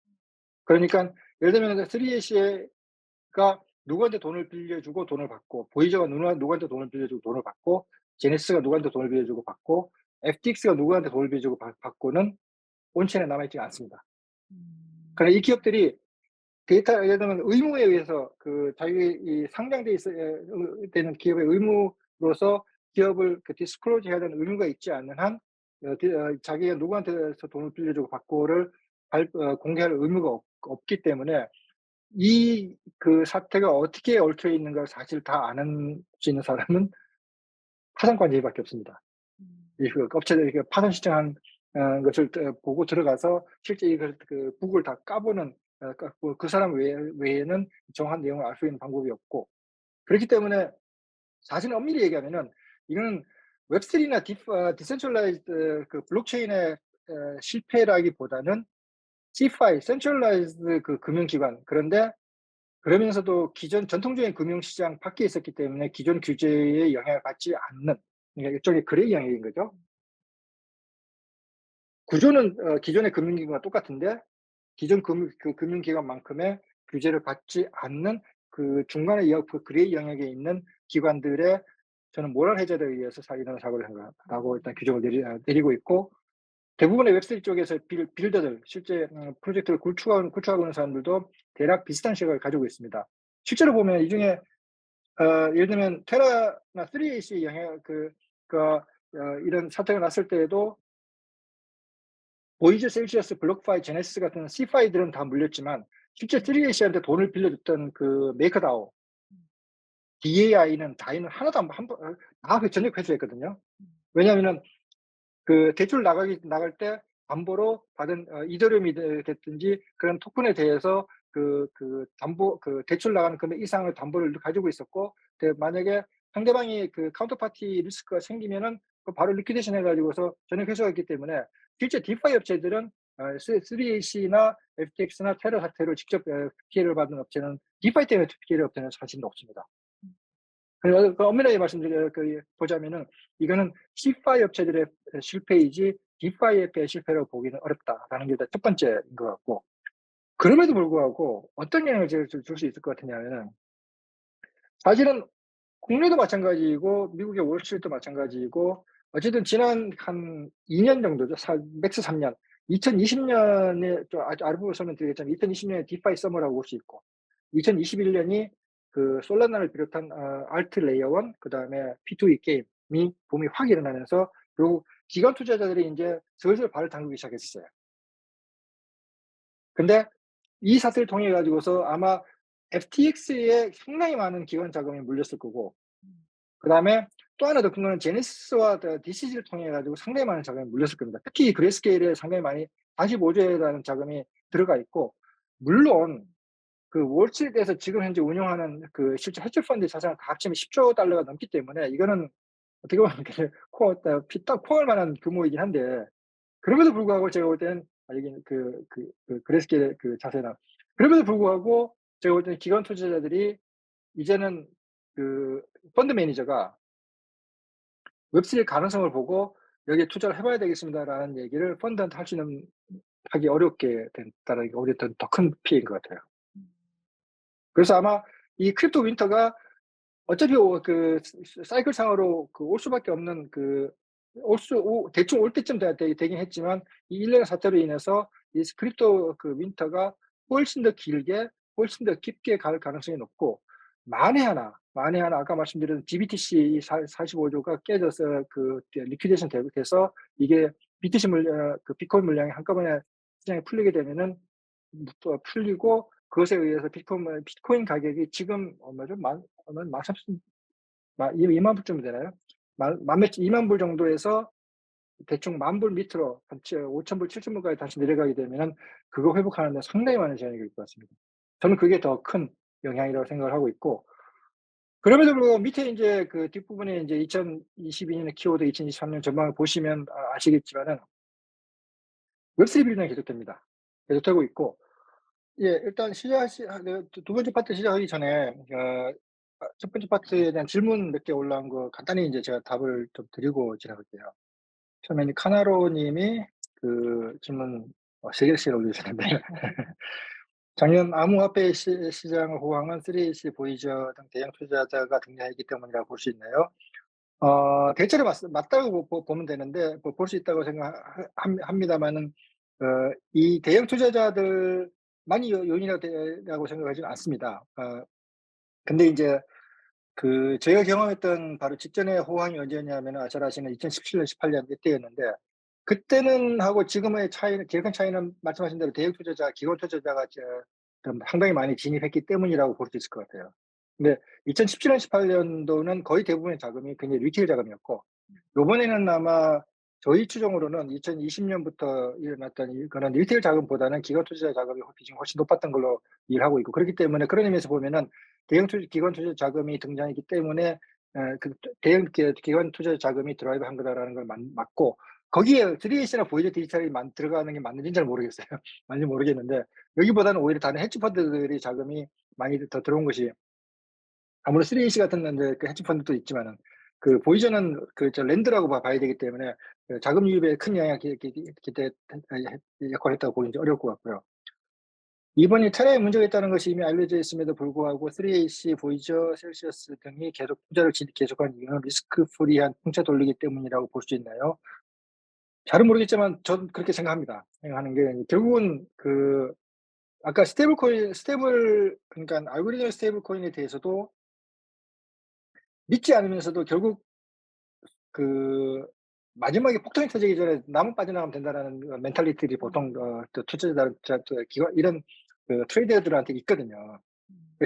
그러니까 예를 들면 3AC가 누구한테 돈을 빌려주고 돈을 받고, 보이저가 누구한테 돈을 빌려주고 돈을 받고, 제네시스가 누구한테 돈을 빌려주고 받고, FTX가 누구한테 돈을 빌려주고 받고는 온체인에 남아있지가 않습니다. 음. 그러나 이 기업들이 데이터, 예를 들면 의무에 의해서 자기 이 상장돼 있어 되는 기업의 의무로서 기업을 디스클로즈 해야 되는 의무가 있지 않는 한 자기가 누구한테서 돈을 빌려주고 받고를 공개할 의무가 없기 때문에 이 사태가 어떻게 얽혀 있는가 사실 다 아는 수 있는 사람은 파산관제인밖에 없습니다. 음. 이 업체들이 파산 신청한 것을 보고 들어가서 실제 이걸 북을 다 까보는 그 사람 외에는 정확한 내용을 알 수 있는 방법이 없고, 그렇기 때문에 사실 엄밀히 얘기하면은 이거는 웹3나 디센tralized 블록체인의 실패라기보다는 CeFi, 센트럴라이즈드 금융기관, 그런데 그러면서도 기존 전통적인 금융시장 밖에 있었기 때문에 기존 규제에 영향을 받지 않는, 그러니까 일종의 그레이 영역인 거죠. 구조는 기존의 금융기관과 똑같은데 기존 금융기관만큼의 규제를 받지 않는 중간에 그레이 영역에 있는 기관들의, 저는 모럴 해저드에 의해서 이런 사고를 한 거라고 일단 규정을 내리고 있고, 대부분의 웹3 쪽에서 빌더들, 실제 프로젝트를 구축하고 있는 사람들도 대략 비슷한 시각을 가지고 있습니다. 실제로 보면 이 중에 예를 들면 테라나 3AC 영향 이런 사태가 났을 때에도 보이즈, 셀시어스, 블록파이, 제네시스 같은 C파이들은 다 물렸지만 실제 3AC한테 돈을 빌려줬던 메이커다오, DAI는 다이는 하나도 다 전액 회수했거든요. 왜냐하면은 대출 나갈 때 담보로 받은 이더리움이 됐든지 그런 토큰에 대해서 담보 대출 나가는 금액 이상의 담보를 가지고 있었고, 만약에 상대방이 카운터파티 리스크가 생기면은 바로 리퀴데이션 해가지고서 전액 회수했기 때문에 실제 디파이 업체들은 3AC나 FTX나 테러 사태로 직접 피해를 받은 업체는, 디파이 때문에 피해를 업체는 사실은 없습니다. 엄밀하게 보자면은 이거는 CeFi 업체들의 실패이지 디파이의 실패라고 보기는 어렵다라는 게 첫 번째인 것 같고, 그럼에도 불구하고 어떤 영향을 줄 수 있을 것 같으냐면은, 사실은 국내도 마찬가지이고 미국의 월스트리트도 마찬가지이고, 어쨌든 지난 한 2년 정도죠. 맥스 3년. 2020년에 좀 알아보고 설명드리겠지만 2020년에 디파이 서머라고 볼 수 있고, 2021년이 솔라나를 비롯한 알트 레이어 1, 그다음에 P2E 게임이 붐이 확 일어나면서 결국 기관 투자자들이 인제 슬슬 발을 담그기 시작했어요. 근데 이 사태를 통해 가지고서 아마 FTX에 상당히 많은 기관 자금이 물렸을 거고, 그다음에 또 하나 더 큰 거는 제네시스와 DCG를 통해 가지고 상당히 많은 자금이 물렸을 겁니다. 특히 그레이스케일에 상당히 많이 45조 조에 자금이 들어가 있고, 물론 월스트리트에서 지금 현재 운영하는 실제 헤지 펀드 자산을 다 합치면 10조 달러가 넘기 때문에 이거는 어떻게 보면 피딱 포할 만한 규모이긴 한데, 그럼에도 불구하고 제가 볼 때는 이게 그레이스케일의 자세나, 그럼에도 불구하고 제가 볼 때는 기관 투자자들이 이제는 펀드 매니저가 웹3의 가능성을 보고 "여기에 투자를 해 봐야 되겠습니다."라는 얘기를 펀드한테 하기 어렵게 됐다는 게 오히려 더 큰 피해인 것 같아요. 그래서 아마 이 크립토 윈터가 어차피 사이클상으로 올 수밖에 없는 대충 올 때쯤 되긴 했지만, 이 일련의 사태로 인해서 이 크립토 윈터가 훨씬 더 길게, 훨씬 더 깊게 갈 가능성이 높고, 만에 하나 아까 말씀드린 GBTC 이 45조 조가 깨져서 리퀴데이션 돼서 이게 BTC 비트코인 물량이 한꺼번에 시장에 풀리게 되면은 또 풀리고, 그것에 의해서 비트코인 가격이 지금 얼마죠? 얼마 13,000 2만 불 정도 되나요? 2만 불 정도에서 대충 10,000불 밑으로 한 5,000불, 7,000불까지 다시 내려가게 되면은 그거 회복하는 데 상당히 많은 제약이 될 것 같습니다. 저는 그게 더 큰 영향이라고 생각을 하고 있고, 그럼에도 불구하고 밑에 인제 그 뒷부분에 인제 2022 년의 키워드, 2023년 전망을 보시면 아시겠지만은 웹3 빌드는 계속됩니다. 계속되고 있고, 예, 일단 두 번째 파트 시작하기 전에 첫 번째 파트에 대한 질문 몇 개 올라온 거 간단히 인제 제가 답을 좀 드리고 지나갈게요. 처음에는 카나로 님이 그 질문 3 개씩 올리셨는데 작년 암호화폐 시장의 호황은 3AC, 보이저 등 대형 투자자가 등장했기 때문이라고 볼 수 있나요? 대체로 맞다고 보면 되는데, 뭐 볼 수 있다고 합니다마는 이 대형 투자자들만이 요인이라고 생각하지는 않습니다. 근데 인제 제가 경험했던 바로 직전의 호황이 언제였냐면은 잘 아시는 2017년, 18년 이때였는데, 그때는 하고 지금의 차이는, 제일 큰 차이는 말씀하신 대로 대형 투자자, 기관 투자자가 좀 상당히 많이 진입했기 때문이라고 볼 수 있을 것 같아요. 근데 2017년, 18년도는 거의 대부분의 자금이 굉장히 리테일 자금이었고, 요번에는 아마 저희 추정으로는 2020년부터 일어났던 그런 리테일 자금보다는 기관 투자자 자금이 지금 훨씬 높았던 걸로 이해를 하고 있고, 그렇기 때문에 그런 의미에서 보면은 기관 투자 자금이 등장했기 때문에 대형 기관 투자 자금이 드라이브한 거다라는 걸 맞고, 거기에 3A나 보이저 디지털이 들어가는 게 맞는지는 잘 모르겠어요. 맞는지 모르겠는데, 여기보다는 오히려 다른 헤지 펀드들이 자금이 많이 더 들어온 것이, 아무래도 3AC 같은 데그 헤지 펀드도 있지만은 보이저는 랜드라고 봐야 되기 때문에 자금 유입에 큰 영향을 기대 역할을 했다고 보기는 좀 어려울 것 같고요. 이번이 테라에 문제가 있다는 것이 이미 알려져 있음에도 불구하고 3AC, 보이저, 셀시어스 등이 계속 투자를 계속한 이유는 리스크 프리한 풍차 돌리기 때문이라고 볼 수 있나요? 잘은 모르겠지만 전 그렇게 생각하는 게, 결국은 아까 그러니까 알고리즘 스테이블 코인에 대해서도 믿지 않으면서도 결국 그 마지막에 폭탄이 터지기 전에 나만 빠져나가면 된다라는 멘탈리티들이 보통 투자자 기관 이런 트레이더들한테 있거든요.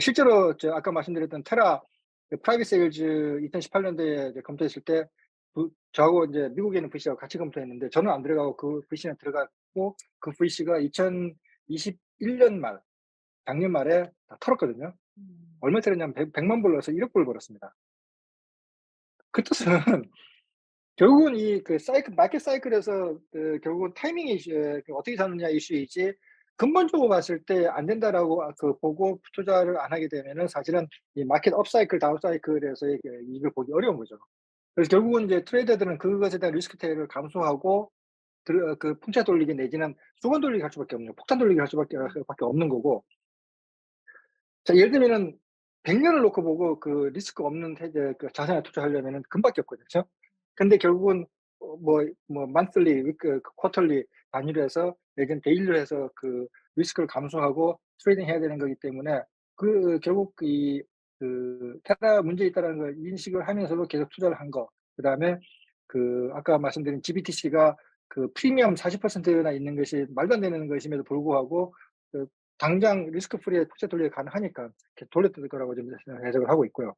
실제로 아까 말씀드렸던 테라 프라이빗 세일즈 2018년도에 이제 검토했을 때 저하고 이제 미국에 있는 VC하고 같이 검토했는데, 저는 안 들어가고 그 VC는 들어갔고, 그 VC가 2021년 말, 작년 말에 다 털었거든요. 얼마 털었냐면 100만 불 넣어서 1억 불 벌었습니다. 그 뜻은 결국은 마켓 사이클에서 결국은 타이밍이 어떻게 사느냐 이슈이지, 근본적으로 봤을 때 안 된다라고 보고 투자를 안 하게 되면은 사실은 이 마켓 업 사이클, 다운 사이클에서의 이익을 보기 어려운 거죠. 그래서 결국은 이제 트레이더들은 그것에 대한 리스크 테이크를 감수하고 풍차 돌리기 내지는 수건 돌리기 할 수밖에 없는, 폭탄 돌리기 할 수밖에 없는 거고, 자, 예를 들면은 100 년을 놓고 보고 리스크 없는 자산에 투자하려면은 금밖에 없거든요. 그죠? 근데 결국은 monthly, quarterly 단위로 해서 내지는 데일리로 해서 리스크를 감수하고 트레이딩 해야 되는 거기 때문에, 결국 테라 문제 있다라는 걸 인식을 하면서도 계속 투자를 한 거. 그다음에 아까 말씀드린 GBTC가 프리미엄 40%나 있는 것이 말도 안 되는 것임에도 불구하고 당장 리스크 프리에 투자 돌리기가 가능하니까 이렇게 돌렸을 거라고 좀 해석을 하고 있고요.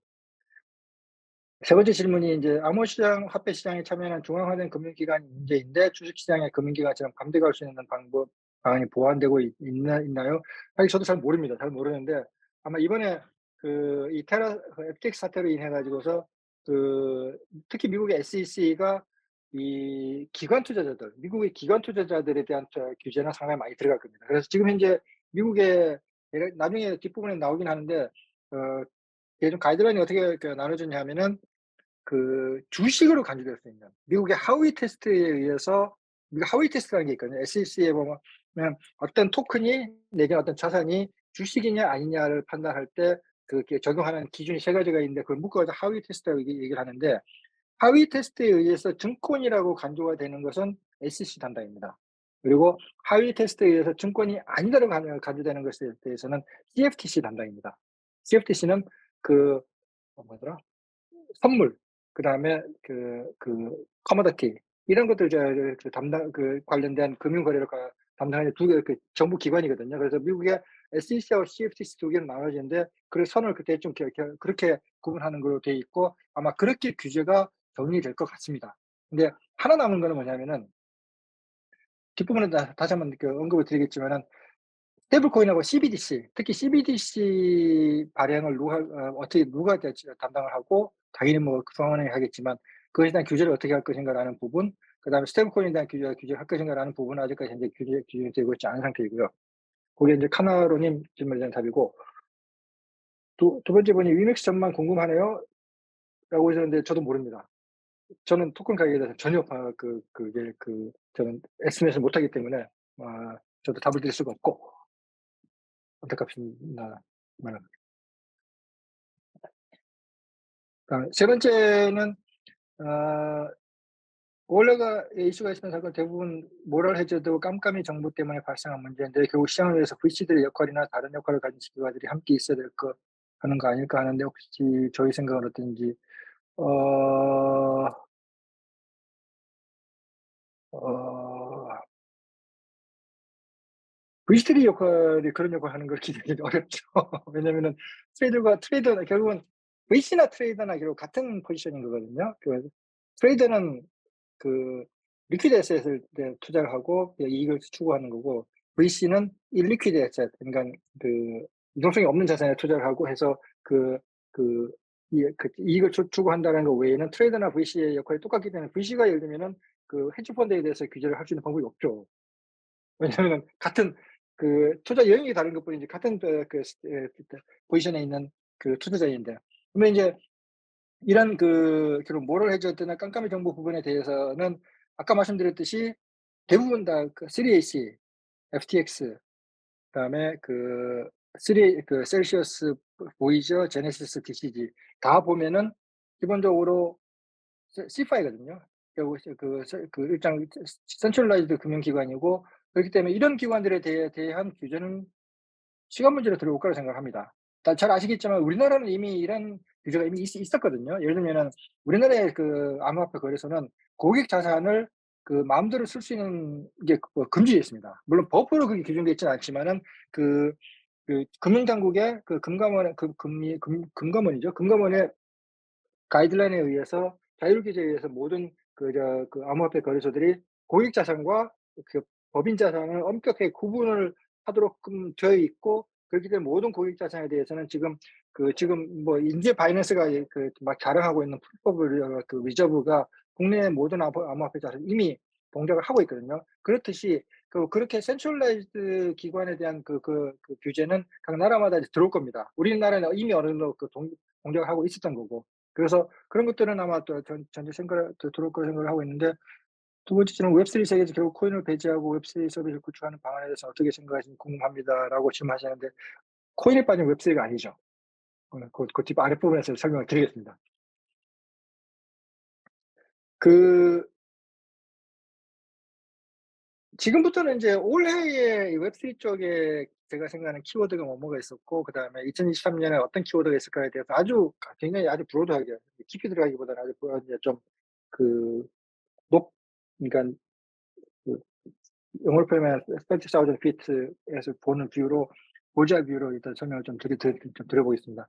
세 번째 질문이 인제 암호시장, 화폐시장에 참여하는 중앙화된 금융기관이 문제인데 주식시장의 금융기관처럼 감독할 수 있는 방안이 보완되고 있나요? 사실 저도 잘 모릅니다. 잘 모르는데, 아마 이번에 이 FTX 사태로 인해 가지고서 특히 미국의 SEC가 이 미국의 기관 투자자들에 대한 규제는 상당히 많이 들어갈 겁니다. 그래서 지금 현재 미국의, 나중에 뒷부분에 나오긴 하는데, 이게 좀 가이드라인이 어떻게 나눠졌냐 하면은 주식으로 간주될 수 있는 미국의 하위 테스트에 의해서, 미국 하위 테스트라는 게 있거든요. SEC에 보면 어떤 토큰이 내지는 어떤 자산이 주식이냐 아니냐를 판단할 때 그게 적용하는 기준이 세 가지가 있는데, 그걸 묶어서 하위 테스트라고 얘기를 하는데, 하위 테스트에 의해서 증권이라고 간주가 되는 것은 SEC 담당입니다. 그리고 하위 테스트에 의해서 증권이 아니다라고 간주되는 것에 대해서는 CFTC 담당입니다. CFTC는 뭐더라? 선물, 그다음에 커머더티, 이런 것들 담당 관련된 금융 거래를 담당하는 두 개 정부 기관이거든요. 그래서 미국의 SEC하고 CFTC 두 개로 나눠지는데, 그 선을 그때 좀 그렇게 구분하는 걸로 돼 있고, 아마 그렇게 규제가 정리될 것 같습니다. 근데 하나 남은 거는 뭐냐면은 뒷부분에 다시 한번 그 언급을 드리겠지만은 스테이블 코인하고 CBDC, 특히 CBDC 발행을 어떻게 누가 담당을 하고 당연히 뭐 중앙은행이 하겠지만 그것에 대한 규제를 어떻게 할 것인가라는 부분, 그다음에 스테이블 코인에 대한 규제를 할 것인가라는 부분은 아직까지 현재 규정이 되고 있지 않은 상태이고요. 그게 이제 카나로 님 질문에 대한 답이고, 두 번째 분이 "위맥스 전망 궁금하네요."라고 하셨는데 저도 모릅니다. 저는 토큰 가격에 대해서 전혀 저는 에스티메이션을 못하기 때문에 저도 답을 드릴 수가 없고 안타깝습니다. 네. 세 번째는 어 원래가 이슈가 있었던 사건 대부분 모럴 해저드 깜깜이 정부 때문에 발생한 문제인데 결국 시장을 위해서 VC들의 역할이나 다른 역할을 가진 기관들이 함께 있어야 될 거 하는 거 아닐까 하는데 혹시 저희 생각은 어떤지. 어 어 VC들의 역할이 그런 역할을 하는 걸 기대하기 어렵죠. 왜냐면은 트레이더는 결국은 VC나 트레이더나 결국 같은 포지션인 거거든요. 트레이더는 그 리퀴드 에셋을 투자를 하고 이익을 추구하는 거고, VC는 일리퀴드 에셋, 그러니까 그 유동성이 없는 자산에 투자를 하고 해서 그 이익을 추구한다는 거 외에는 트레이더나 VC의 역할이 똑같기 때문에 VC가 예를 들면은 헤지 펀드에 대해서 규제를 할 수 있는 방법이 없죠. 왜냐하면 같은 투자 영역이 다른 것뿐이지 같은 포지션에 있는 투자자인데. 그러면 인제 이런 결국 모럴 해저드나 깜깜이 정보 부분에 대해서는 아까 말씀드렸듯이 대부분 다3AC, FTX, 그다음에 셀시어스, 보이저, 제네시스, BCG 다 보면은 기본적으로 C5거든요. 결국 일장 센트럴라이즈드 금융기관이고, 그렇기 때문에 이런 기관들에 대한 규제는 시간 문제로 들어올 거라고 생각합니다. 잘 아시겠지만 우리나라는 이미 이런 규제가 이미 있었거든요. 예를 들면은 우리나라의 암호화폐 거래소는 고객 자산을 마음대로 쓸 수 있는 게 금지되어 있습니다. 물론 법으로 그게 규정되어 있지는 않지만은 그 금융당국의 금감원의 금감원이죠. 금감원의 가이드라인에 의해서 자율 규제에 의해서 모든 암호화폐 거래소들이 고객 자산과 그 법인 자산을 엄격하게 구분을 하도록 되어 있고, 그렇기 때문에 모든 고객 자산에 대해서는 지금 뭐 인제 바이낸스가 막 자랑하고 있는 풀법 리저브가 국내의 모든 암호화폐 자산을 이미 동작을 하고 있거든요. 그렇듯이 그렇게 센트럴라이즈드 기관에 대한 규제는 각 나라마다 이제 들어올 겁니다. 우리나라는 이미 어느 정도 동작을 하고 있었던 거고. 그래서 그런 것들은 아마 또 전제 들어올 거라 생각을 하고 있는데, 두 번째는 "웹3 세계에서 결국 코인을 배제하고 웹3 서비스를 구축하는 방안에 대해서 어떻게 생각하시는지 궁금합니다."라고 질문하셨는데, 코인에 빠진 웹3가 아니죠. 뒷 아랫부분에서 설명을 드리겠습니다. 그 지금부터는 인제 올해에 이 웹3 쪽에 제가 생각하는 키워드가 뭐가 있었고, 그다음에 2023 년에 어떤 키워드가 있을까에 대해서 굉장히 아주 브로드하게 깊이 들어가기보다는 아주 이제 좀 그 높 그러니까 그 영어로 표현하면 30,000 feet에서 보는 뷰로, 보자 뷰로 일단 설명을 좀 드려보겠습니다.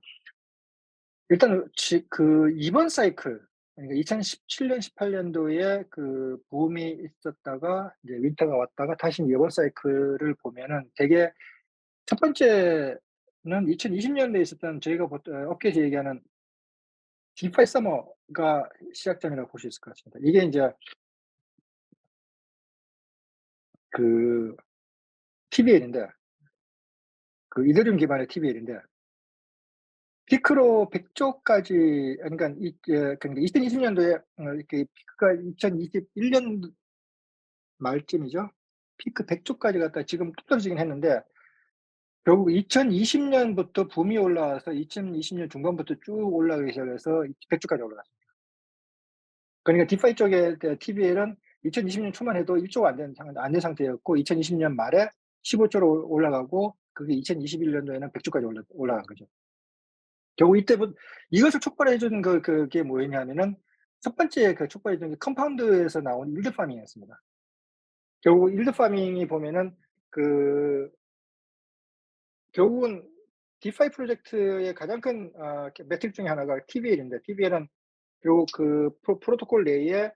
일단 이번 사이클, 그러니까 2017년, 18년도에 붐이 있었다가 이제 윈터가 왔다가 다시 이번 사이클을 보면은 되게 첫 번째는 2020년도에 있었던 저희가 업계에서 얘기하는 디파이 서머가 시작점이라고 볼 수 있을 것 같습니다. 이게 인제 그 TVL인데, 이더리움 기반의 TVL인데 피크로 100조까지, 그러니까 2020 년도에 이렇게 피크가 2021년 말쯤이죠. 피크 100조까지 갔다가 지금 뚝 떨어지긴 했는데 결국 2020 년부터 붐이 올라와서 2020년 중반부터 쭉 올라가기 시작해서 100조까지 올라갔습니다. 그러니까 디파이 쪽의 TVL은 2020년 초만 해도 1 조가 안 된 상태였고 2020년 말에 15조로 올라가고, 그게 2021 년도에는 100조까지 올라간 거죠. 결국 이것을 촉발해 준 그게 뭐였냐면은 첫 번째 촉발해 준 게 컴파운드에서 나온 일드 파밍이었습니다. 결국 일드 파밍이 보면은 그 결국은 디파이 프로젝트의 가장 큰 매트릭 중에 하나가 TVL인데, TVL은 결국 프로토콜 내에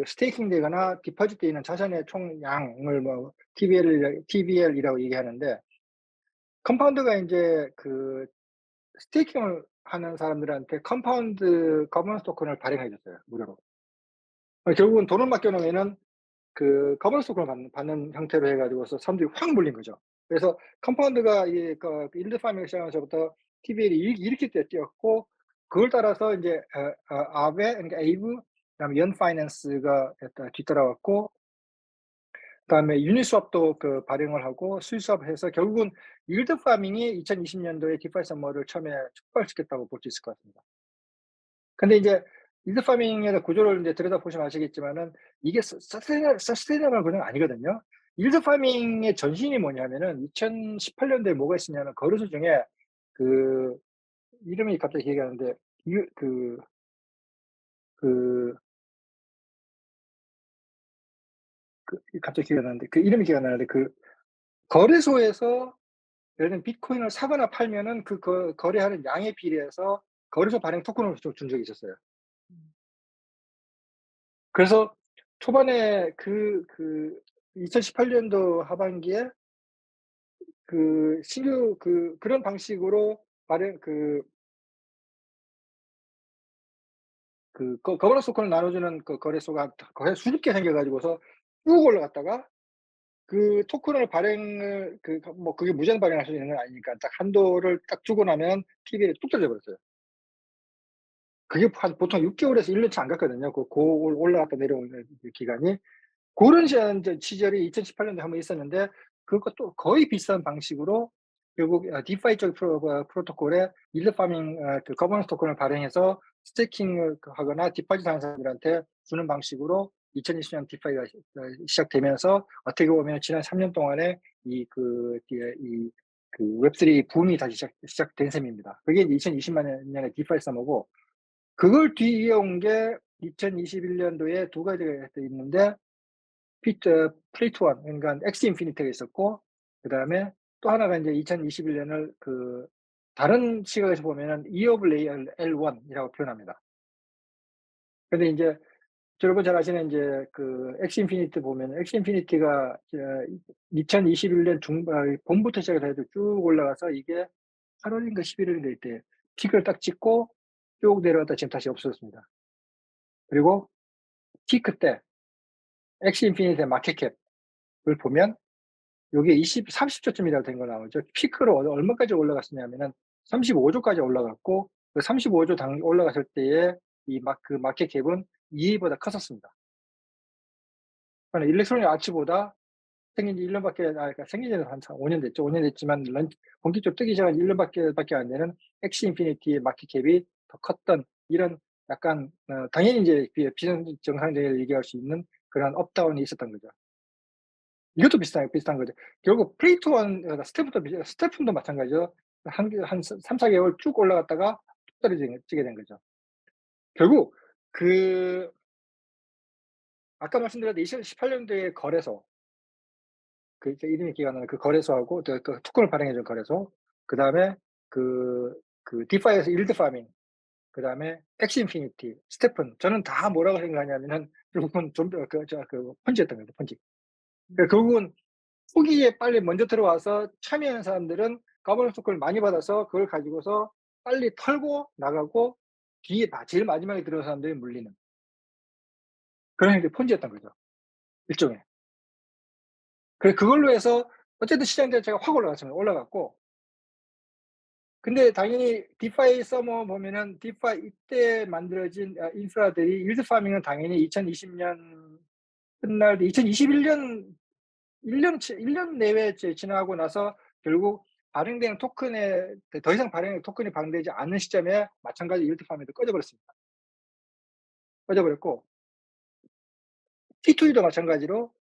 스테이킹 되거나 디포짓 되어 있는 자산의 총량을 뭐 TVL이라고 얘기하는데, 컴파운드가 인제 스테이킹을 하는 사람들한테 컴파운드 거버넌스 토큰을 발행해 줬어요, 무료로. 결국은 돈을 맡겨 놓으면은 거버넌스 토큰을 받는 형태로 해 가지고서 사람들이 확 몰린 거죠. 그래서 컴파운드가 이일드 파밍을 시작하면서부터 TVL이 일으킬 때 뛰었고, 그걸 따라서 인제 아베, 그러니까 에이브, 그다음에 연 파이낸스가 뒤따라왔고, 그다음에 유니스왑도 발행을 하고 스위스왑해서 결국은 일드 파밍이 2020 년도에 디파이 서머를 처음에 촉발시켰다고 볼 수 있을 것 같습니다. 근데 이제 일드 파밍의 구조를 인제 들여다보시면 아시겠지만은 이게 서스테이너블 구조는 아니거든요. 일드 파밍의 전신이 뭐냐면은 2018 년도에 뭐가 있었냐면 거래소 중에 그 이름이 갑자기 기억이 안 나는데, 유 그 갑자기 기억이 안 나는데, 이름이 기억이 안 나는데, 거래소에서 예를 들면 비트코인을 사거나 팔면은 거래하는 양에 비례해서 거래소 발행 토큰을 준 적이 있었어요. 그래서 초반에 2018 년도 하반기에 신규 그런 방식으로 발행 거버넌스 토큰을 나눠주는 거래소가 거의 수십 개 생겨 가지고서 쭉 올라갔다가, 토큰을 발행을 뭐 그게 무제한 발행할 수 있는 건 아니니까 딱 한도를 딱 주고 나면 TV에 뚝 떨어져 버렸어요. 그게 한 보통 6 개월에서 1 년치 안 갔거든요. 올라갔다 내려오는 기간이. 고런 시절이 2018 년도에 한번 있었는데, 그것도 거의 비슷한 방식으로 결국 디파이 쪽 프로토콜에 일드 파밍 거버넌스 토큰을 발행해서 스테이킹을 하거나 디파짓 하는 사람들한테 주는 방식으로 2020년 디파이가 시작되면서, 어떻게 보면 지난 3년 동안에 웹3 붐이 다시 시작된 셈입니다. 그게 이제 2020 년에 디파이 서머고, 그걸 뒤이어온 게 2021 년도에 두 가지가 있는데, 플레이트 원, 그러니까 엑스 인피니티가 있었고, 그다음에 또 하나가 인제 2021 년을 다른 시각에서 보면은 이어 오브 레이얼 L1 이라고 표현합니다. 근데 인제 여러분 잘 아시는 인제 엑스 인피니티 보면은, 엑스 인피니티가 2021년 봄부터 시작해서 해서 쭉 올라가서 이게 8 월인가 11 월인가 이때 피크를 딱 찍고 쭉 내려갔다가 지금 다시 없어졌습니다. 그리고 피크 때 엑스 인피니티의 마켓 캡을 보면 요게 30 조쯤이라고 된 거 나오죠. 피크로 얼마까지 올라갔었냐면은 35 조까지 올라갔고, 그 35조 올라갔을 때에 마켓 캡은 EA보다 컸었습니다. 그러니까 일렉트로닉 아츠보다 생긴 지 1 년밖에, 그러니까 생긴 지는 한 5년 됐죠. 5년 됐지만 본격적으로 뜨기 시작한 지 1 년밖에 안 되는 엑스 인피니티의 마켓 캡이 더 컸던, 이런 약간 당연히 인제 비정상적이라고 얘기할 수 있는 그런 업다운이 있었던 거죠. 이것도 비슷한 거죠. 결국 플레이트 원, 스태프도 마찬가지죠. 한 3-4 개월 쭉 올라갔다가 뚝 떨어지게 된 거죠. 결국 그 아까 말씀드렸던 2018 년도에 거래소, 제 이름이 기억 안 나는 거래소하고 토큰을 발행해 준 거래소, 그다음에 디파이에서 일드 파밍, 그다음에 엑스 인피니티, 스테픈, 저는 다 뭐라고 생각하냐면은 결국은 좀 더 펀치였던 거죠, 펀치. 결국은 후기에 빨리 먼저 들어와서 참여하는 사람들은 가버넌스 토큰을 많이 받아서 그걸 가지고서 빨리 털고 나가고, 뒤에 제일 마지막에 들어온 사람들이 물리는 그런 게 폰지였던 거죠, 일종의. 그걸로 해서 어쨌든 시장 자체가 확 올라갔습니다. 올라갔고, 근데 당연히 디파이 서머 보면은 디파이 이때 만들어진 인프라들이, 일드 파밍은 당연히 2020년 끝날 때 2021년 1년 내외 지나고 나서 결국 발행되는 토큰에 더 이상 토큰이 발행되지 않는 시점에 마찬가지로 일드 파밍도 꺼져 버렸습니다. 꺼져 버렸고, T2도 마찬가지로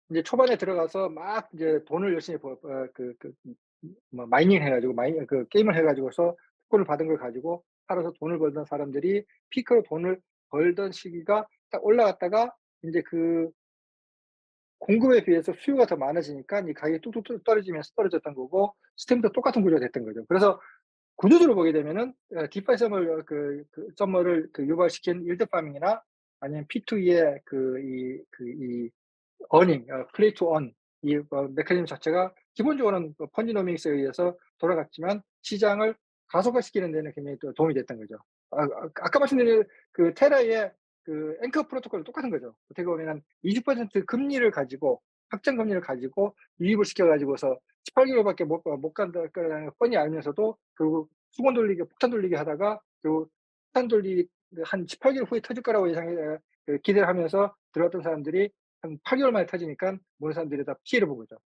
인제 초반에 들어가서 막 이제 돈을 열심히 버 어 뭐 마이닝 해 가지고, 게임을 해 가지고서 토큰을 받은 걸 가지고 팔아서 돈을 벌던 사람들이 피크로 돈을 벌던 시기가 딱 올라갔다가, 인제 공급에 비해서 수요가 더 많아지니까 이 가격이 뚝뚝뚝 떨어지면서 떨어졌던 거고, 스팀도 똑같은 구조가 됐던 거죠. 그래서 구조적으로 보게 되면은 디파이 서머를 유발시킨 일드 파밍이나 아니면 P2E의 이 어닝, 플레이 투 원 메커니즘 자체가 기본적으로는 펀디노믹스에 의해서 돌아갔지만 시장을 가속화시키는 데는 굉장히 또 도움이 됐던 거죠. 아까 말씀드린 그 테라의 그 앵커 프로토콜도 똑같은 거죠. 어떻게 보면은 20% 금리를 가지고 확정 금리를 가지고 유입을 시켜 가지고서 18개월밖에 못 간다는 걸 뻔히 알면서도 결국 수건 돌리기, 폭탄 돌리기 하다가 결국 폭탄 돌리기 한 18개월 후에 터질 거라고 기대를 하면서 들어왔던 사람들이 한 8개월 만에 터지니까 모든 사람들이 다 피해를 본 거죠.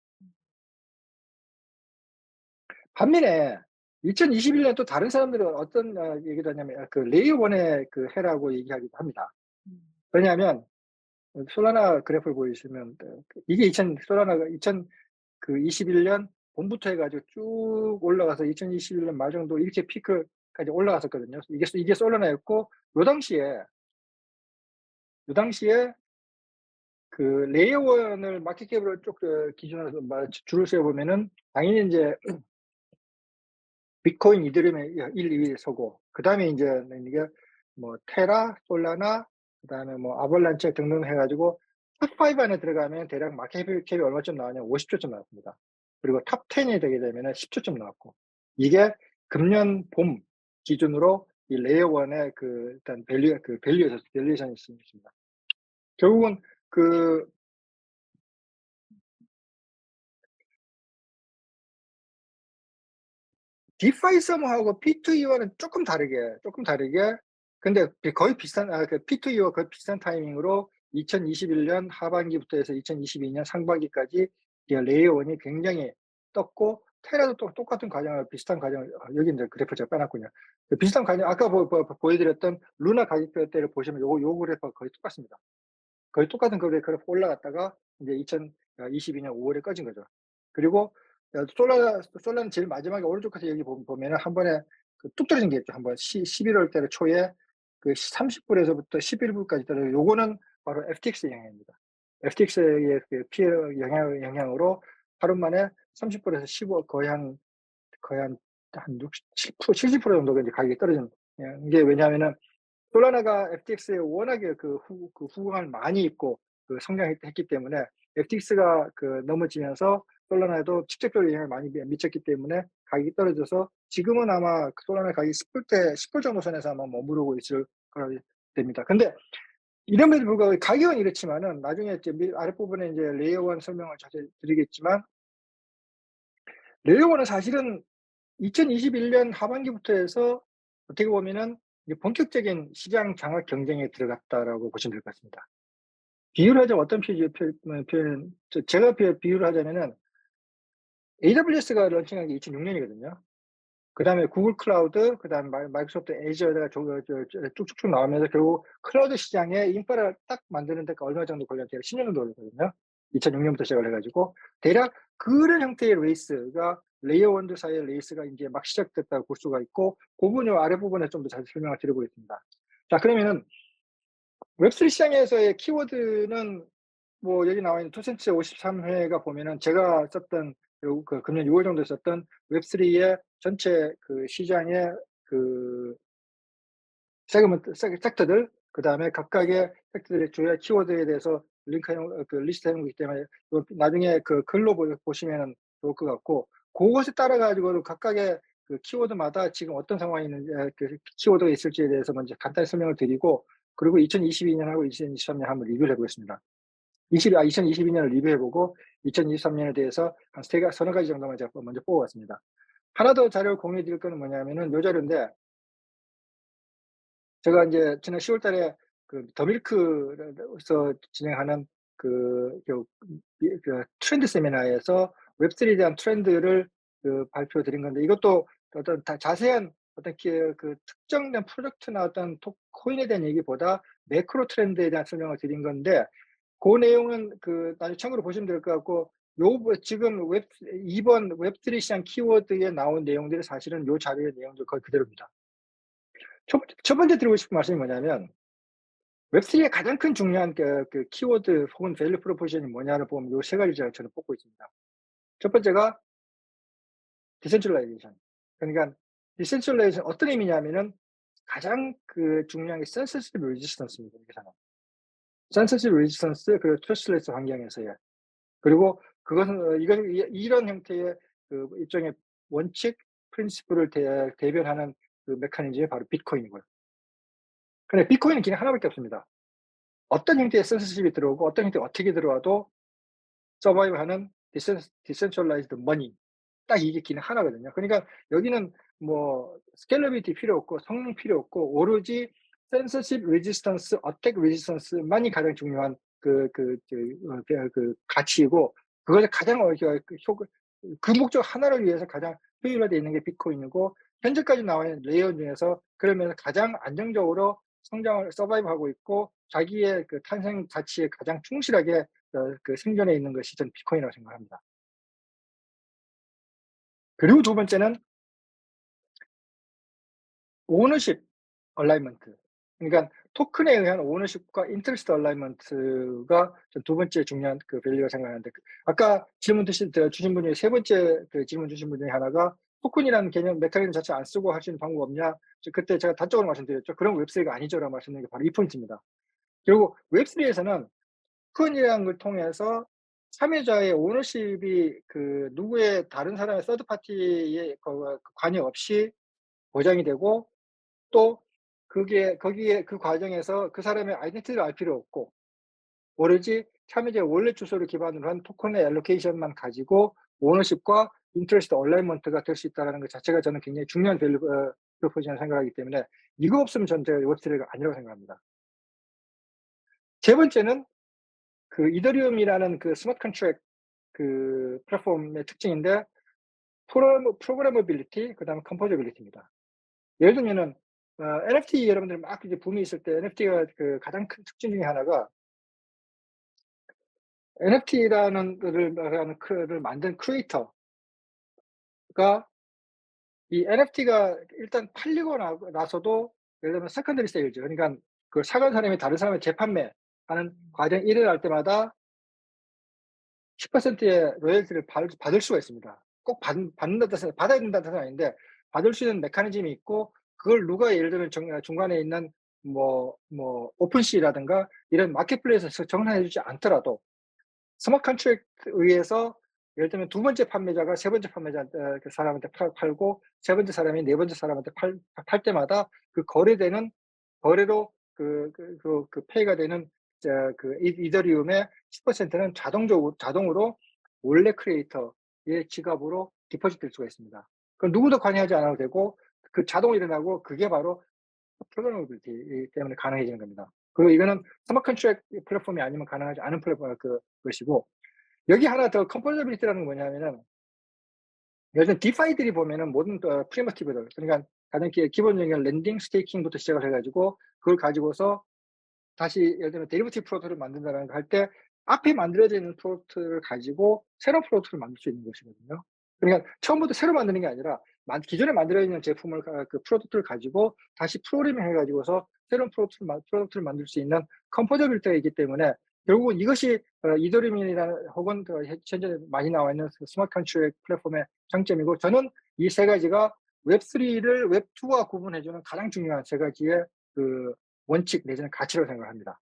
반면에 2021년 또 다른 사람들은 어떤 얘기를 하냐면 그 레이어 1의 그 해라고 얘기하기도 합니다. 왜냐하면 솔라나 그래프를 보이시면 이게 2000 솔라나가 2021년 봄부터 해 가지고 쭉 올라가서 2021년 말 정도 이렇게 피크까지 올라갔었거든요. 이게 솔라나였고 요 당시에 요 당시에 그 레이어 1을 마켓 캡으로 쭉 기준으로 줄을 세어 보면은 당연히 인제 비트코인, 이더리움에 1, 2위 서고 그다음에 인제는 이게 뭐 테라, 솔라나 그다음에 뭐 아발란체 등등 해 가지고 탑 5 안에 들어가면 대략 마켓 캡이 얼마쯤 나왔냐면 50 조쯤 나왔습니다. 그리고 탑 10이 되게 되면은 10 조쯤 나왔고 이게 금년 봄 기준으로 이 레이어 1의 그 일단 밸류에이션이 있습니다. 결국은 그 디파이 서머하고 P2E와는 쪼끔 다르게 근데 거의 비슷한 그 P2E와 거의 비슷한 타이밍으로 2021년 하반기부터 해서 2022년 상반기까지 이 레이어 1이 굉장히 떴고 테라도 또 똑같은 과정을 비슷한 과정을 여기 인제 그래프 제가 빼 놨군요. 그 비슷한 과정 아까 보여 드렸던 루나 가격대를 보시면 요 그래프가 거의 똑같습니다. 거의 똑같은 그래프 올라갔다가 이제 2022년 5 월에 꺼진 거죠. 그리고 솔라는 제일 마지막에 오른쪽 끝에 여기 보면은 한 번에 뚝 떨어진 게 있죠. 한번 11월 달 초에 그 30 불에서부터 11 불까지 떨어져 요거는 바로 FTX 영향입니다. FTX의 그 피해 영향으로 하루 만에 30 불에서 15 거의 한 60 70% 정도가 이제 가격이 떨어진 이게 왜냐하면은 솔라나가 FTX에 워낙에 후광을 많이 입고 성장했기 때문에 FTX가 넘어지면서 솔라나에도 직접적으로 영향을 많이 미쳤기 때문에 가격이 떨어져서 지금은 아마 솔라나 가격이 10 불 정도 선에서 아마 머무르고 있을 거라 됩니다. 근데 이럼에도 불구하고 가격은 이렇지만은 나중에 이제 아랫부분에 이제 레이어 1 설명을 자세히 드리겠지만 레이어 1은 사실은 2021년 하반기부터 해서 어떻게 보면은 이제 본격적인 시장 장악 경쟁에 들어갔다라고 보시면 될 것 같습니다. 비유를 하자면 어떤 표현 제가 비유를 하자면은 AWS가 런칭한 게 2006년이거든요. 그다음에 구글 클라우드, 그다음에 마이크로소프트 애저가 쭉쭉쭉 나오면서 결국 클라우드 시장에 인프라를 딱 만드는 데가 얼마 정도 걸렸대요. 10년 정도 걸렸거든요. 2006년부터 시작을 해 가지고 대략 그런 형태의 레이스가 레이어 1들 사이의 레이스가 인제 막 시작됐다고 볼 수가 있고 그 부분 요 아랫부분에 좀 더 자세히 설명을 드려 보겠습니다. 자 그러면은 웹3 시장에서의 키워드는 뭐 여기 나와 있는 토센트 53 회가 보면은 제가 썼던 금년 6월 정도에 썼던 웹3의 전체 시장의 그 섹터들 그다음에 각각의 섹터들의 주요 키워드에 대해서 리스트해 놓은 거기 때문에 나중에 글로 보시면은 좋을 것 같고 고것에 따라 가지고도 각각의 키워드마다 지금 어떤 상황이 있는지 키워드가 있을지에 대해서 먼저 간단히 설명을 드리고 그리고 2022년하고 2023년 한번 리뷰를 해 보겠습니다. 2022년을 리뷰해 보고 2023년에 대해서 한 서너 가지 정도만 제가 먼저 뽑아 봤습니다. 하나 더 자료를 공유해 드릴 거는 뭐냐면은 요 자료인데 제가 인제 지난 10월 달에 더밀크에서 진행하는 트렌드 세미나에서 웹3에 대한 트렌드를 발표해 드린 건데 이것도 어떤 자세한 어떤 특정된 프로젝트나 어떤 코인에 대한 얘기보다 매크로 트렌드에 대한 설명을 드린 건데 고 내용은 나중에 참고로 보시면 될 것 같고 지금 이번 웹3 시장 키워드에 나온 내용들이 사실은 요 자료의 내용들 거의 그대로입니다. 첫 번째 드리고 싶은 말씀이 뭐냐면 웹3의 가장 큰 중요한 키워드 혹은 밸류 프로포지션이 뭐냐를 보면 요 세 가지 제가 저는 뽑고 있습니다. 첫 번째가 디센트럴라이제이션. 그러니까 디센트럴라이제이션 어떤 의미냐면은 가장 중요한 게 센서티브 레지스턴스입니다, 여기서는. sensitive resistance 그리고 trustless 환경에서의. 그리고 그것은 이건 이런 형태의 그 일종의 원칙 프린시플을 대변하는 그 메커니즘이 바로 비트코인이고요. 근데 비트코인은 기능 하나밖에 없습니다. 어떤 형태의 censorship이 들어오고 어떤 형태의 어택이 들어와도 서바이브하는 디센트럴라이즈드 머니, 딱 이게 기능 하나거든요. 그러니까 여기는 뭐 스케일러비리티 필요 없고 성능 필요 없고 오로지 censorship resistance, attack resistance만이 가장 중요한 그 가치이고, 그것을 가장 그 목적 하나를 위해서 가장 효율화되어 있는 게 비트코인이고, 현재까지 나와 있는 레이어 중에서 그러면서 가장 안정적으로 성장을 서바이브하고 있고 자기의 그 탄생 가치에 가장 충실하게 그 생존해 있는 것이 저는 비트코인이라고 생각합니다. 그리고 두 번째는 오너십 얼라이먼트. 그러니까 토큰에 의한 오너십과 인터레스트 얼라이먼트가 전 두 번째 중요한 그 밸류라고 생각하는데, 아까 질문 주신 분 중에 세 번째 그 질문 주신 분 중에 하나가 토큰이라는 개념 메커니즘 자체 안 쓰고 할 수 있는 방법 없냐? 그때 제가 단적으로 말씀드렸죠. 그런 웹3가 아니죠라고 말씀드린 게 바로 이 포인트입니다. 결국 웹3에서는 토큰이라는 걸 통해서 참여자의 오너십이 그 누구의 다른 사람의 서드 파티의 관여 없이 보장이 되고, 또 그게 거기에 그 과정에서 그 사람의 아이덴티티를 알 필요 없고 오로지 참여자의 원래 주소를 기반으로 한 토큰의 알로케이션만 가지고 오너십과 인터레스트 얼라이먼트가 될 수 있다는 것 자체가 저는 굉장히 중요한 프로포지션을 생각하기 때문에 이거 없으면 저는 제가 웹3가 아니라고 생각합니다. 세 번째는 그 이더리움이라는 그 스마트 컨트랙트 그 플랫폼의 특징인데, 프로그래머빌리티 그다음에 컴포저빌리티입니다. 예를 들면은 NFT 여러분들 막 이제 붐이 있을 때 NFT가 그 가장 큰 특징 중에 하나가 NFT라는 거를 말하는 를 만든 크리에이터가 이 NFT가 일단 팔리고 나서도 예를 들면 세컨더리 세일즈, 그러니까 그걸 사간 사람이 다른 사람의 재판매하는 과정 일어날 때마다 10%의 로열티를 받을 수가 있습니다. 꼭 받는다는 뜻은 받아야 된다는 뜻은 아닌데 받을 수 있는 메커니즘이 있고, 그걸 누가 예를 들면 중간에 있는 오픈시라든가 이런 마켓플레이스에서 정산해 주지 않더라도 스마트 컨트랙트에 의해서 예를 들면 두 번째 판매자가 세 번째 판매자 그 사람한테 팔고 세 번째 사람이 네 번째 사람한테 팔 때마다 그 거래로 페이가 되는 그 이더리움의 10%는 자동으로 원래 크리에이터의 지갑으로 디포짓될 수가 있습니다. 그럼 누구도 관여하지 않아도 되고 그 자동으로 일어나고, 그게 바로 프로그래머빌리티 때문에 가능해지는 겁니다. 그리고 이거는 스마트 컨트랙트 플랫폼이 아니면 가능하지 않은 것이고, 여기 하나 더 컴포저빌리티라는 건 뭐냐면은 요즘 디파이들이 보면은 모든 프리미티브들, 그러니까 가장 기본적인 랜딩 스테이킹부터 시작을 해가지고 그걸 가지고서 다시 예를 들면 데리버티브 프로토를 만든다는 거 할 때 앞에 만들어져 있는 프로토를 가지고 새로운 프로토를 만들 수 있는 것이거든요. 그러니까 처음부터 새로 만드는 게 아니라 기존에 만들어 있는 제품을 그 프로토를 가지고 다시 프로그래밍 해가지고서 새로운 프로덕트를 만들 수 있는 컴포저빌리티가 있기 때문에 결국은 이것이 이더리움이라는 혹은 현재 많이 나와 있는 스마트 컨트랙트 플랫폼의 장점이고, 저는 이 세 가지가 웹3를 웹2와 구분해주는 가장 중요한 세 가지의 그 원칙 내지는 가치라고 생각합니다.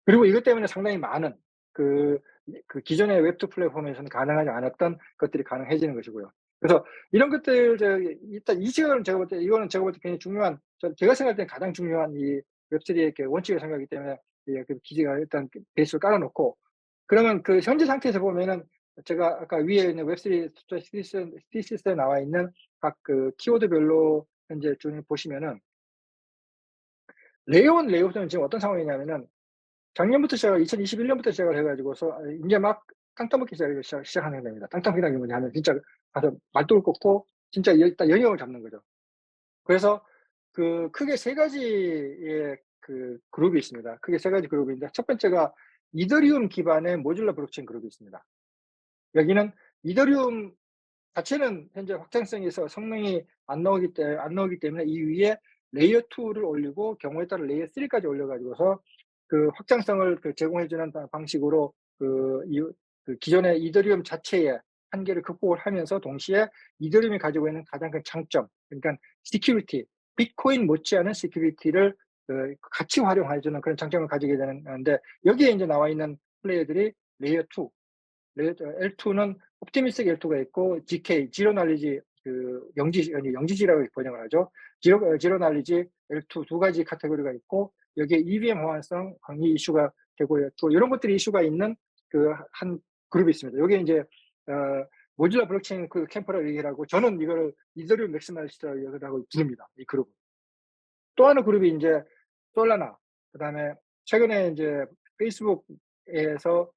그리고 이것 때문에 상당히 많은 기존의 웹2 플랫폼에서는 가능하지 않았던 것들이 가능해지는 것이고요. 그래서 이런 것들 일단 이 시각은 제가 볼 때 이거는 제가 볼 때 굉장히 중요한, 제가 생각할 때는 가장 중요한 이 웹3의 원칙을 생각하기 때문에 그 기지가 일단 베이스를 깔아 놓고, 그러면 그 현재 상태에서 보면은 제가 아까 위에 있는 웹3 시스템에 나와 있는 각 그 키워드별로 현재 쭉 보시면은 레이어 1, 레이어 2는 지금 어떤 상황이냐면은 작년부터 2021년부터 시작을 해 가지고서 인제 막 땅 따먹기 시작하는 겁니다. 땅 따먹기라는 게 뭐냐면 진짜 가서 말뚝을 꽂고 진짜 일단 영역을 잡는 거죠. 그래서 크게 세 가지의 그룹이 있습니다. 크게 세 가지 그룹인데, 첫 번째가 이더리움 기반의 모듈러 블록체인 그룹이 있습니다. 여기는 이더리움 자체는 현재 확장성이 있어 성능이 안 나오기 때문에 이 위에 레이어 2를 올리고 경우에 따라 레이어 3까지 올려 가지고서 그 확장성을 제공해 주는 방식으로 기존의 이더리움 자체의 한계를 극복을 하면서 동시에 이더리움이 가지고 있는 가장 큰 장점, 그러니까 시큐리티, 비트코인 못지않은 시큐리티를 같이 활용해 주는 그런 장점을 가지게 되는데, 여기에 인제 나와 있는 플레이어들이 레이어 2, L2는 옵티미스틱 L2가 있고, GK 지로 날리지, 영지지라고 번역을 하죠. 지로 날리지 L2 두 가지 카테고리가 있고, 여기에 EVM 호환성 이 이슈가 되고, 또 이런 것들이 이슈가 있는 한 그룹이 있습니다. 요게 인제 모듈라 블록체인 캠프라고 얘기를 하고, 저는 이거를 이더리움 맥시멀리스트라고 부릅니다, 이 그룹을. 또 하나 그룹이 인제 솔라나, 그다음에 최근에 인제 페이스북에서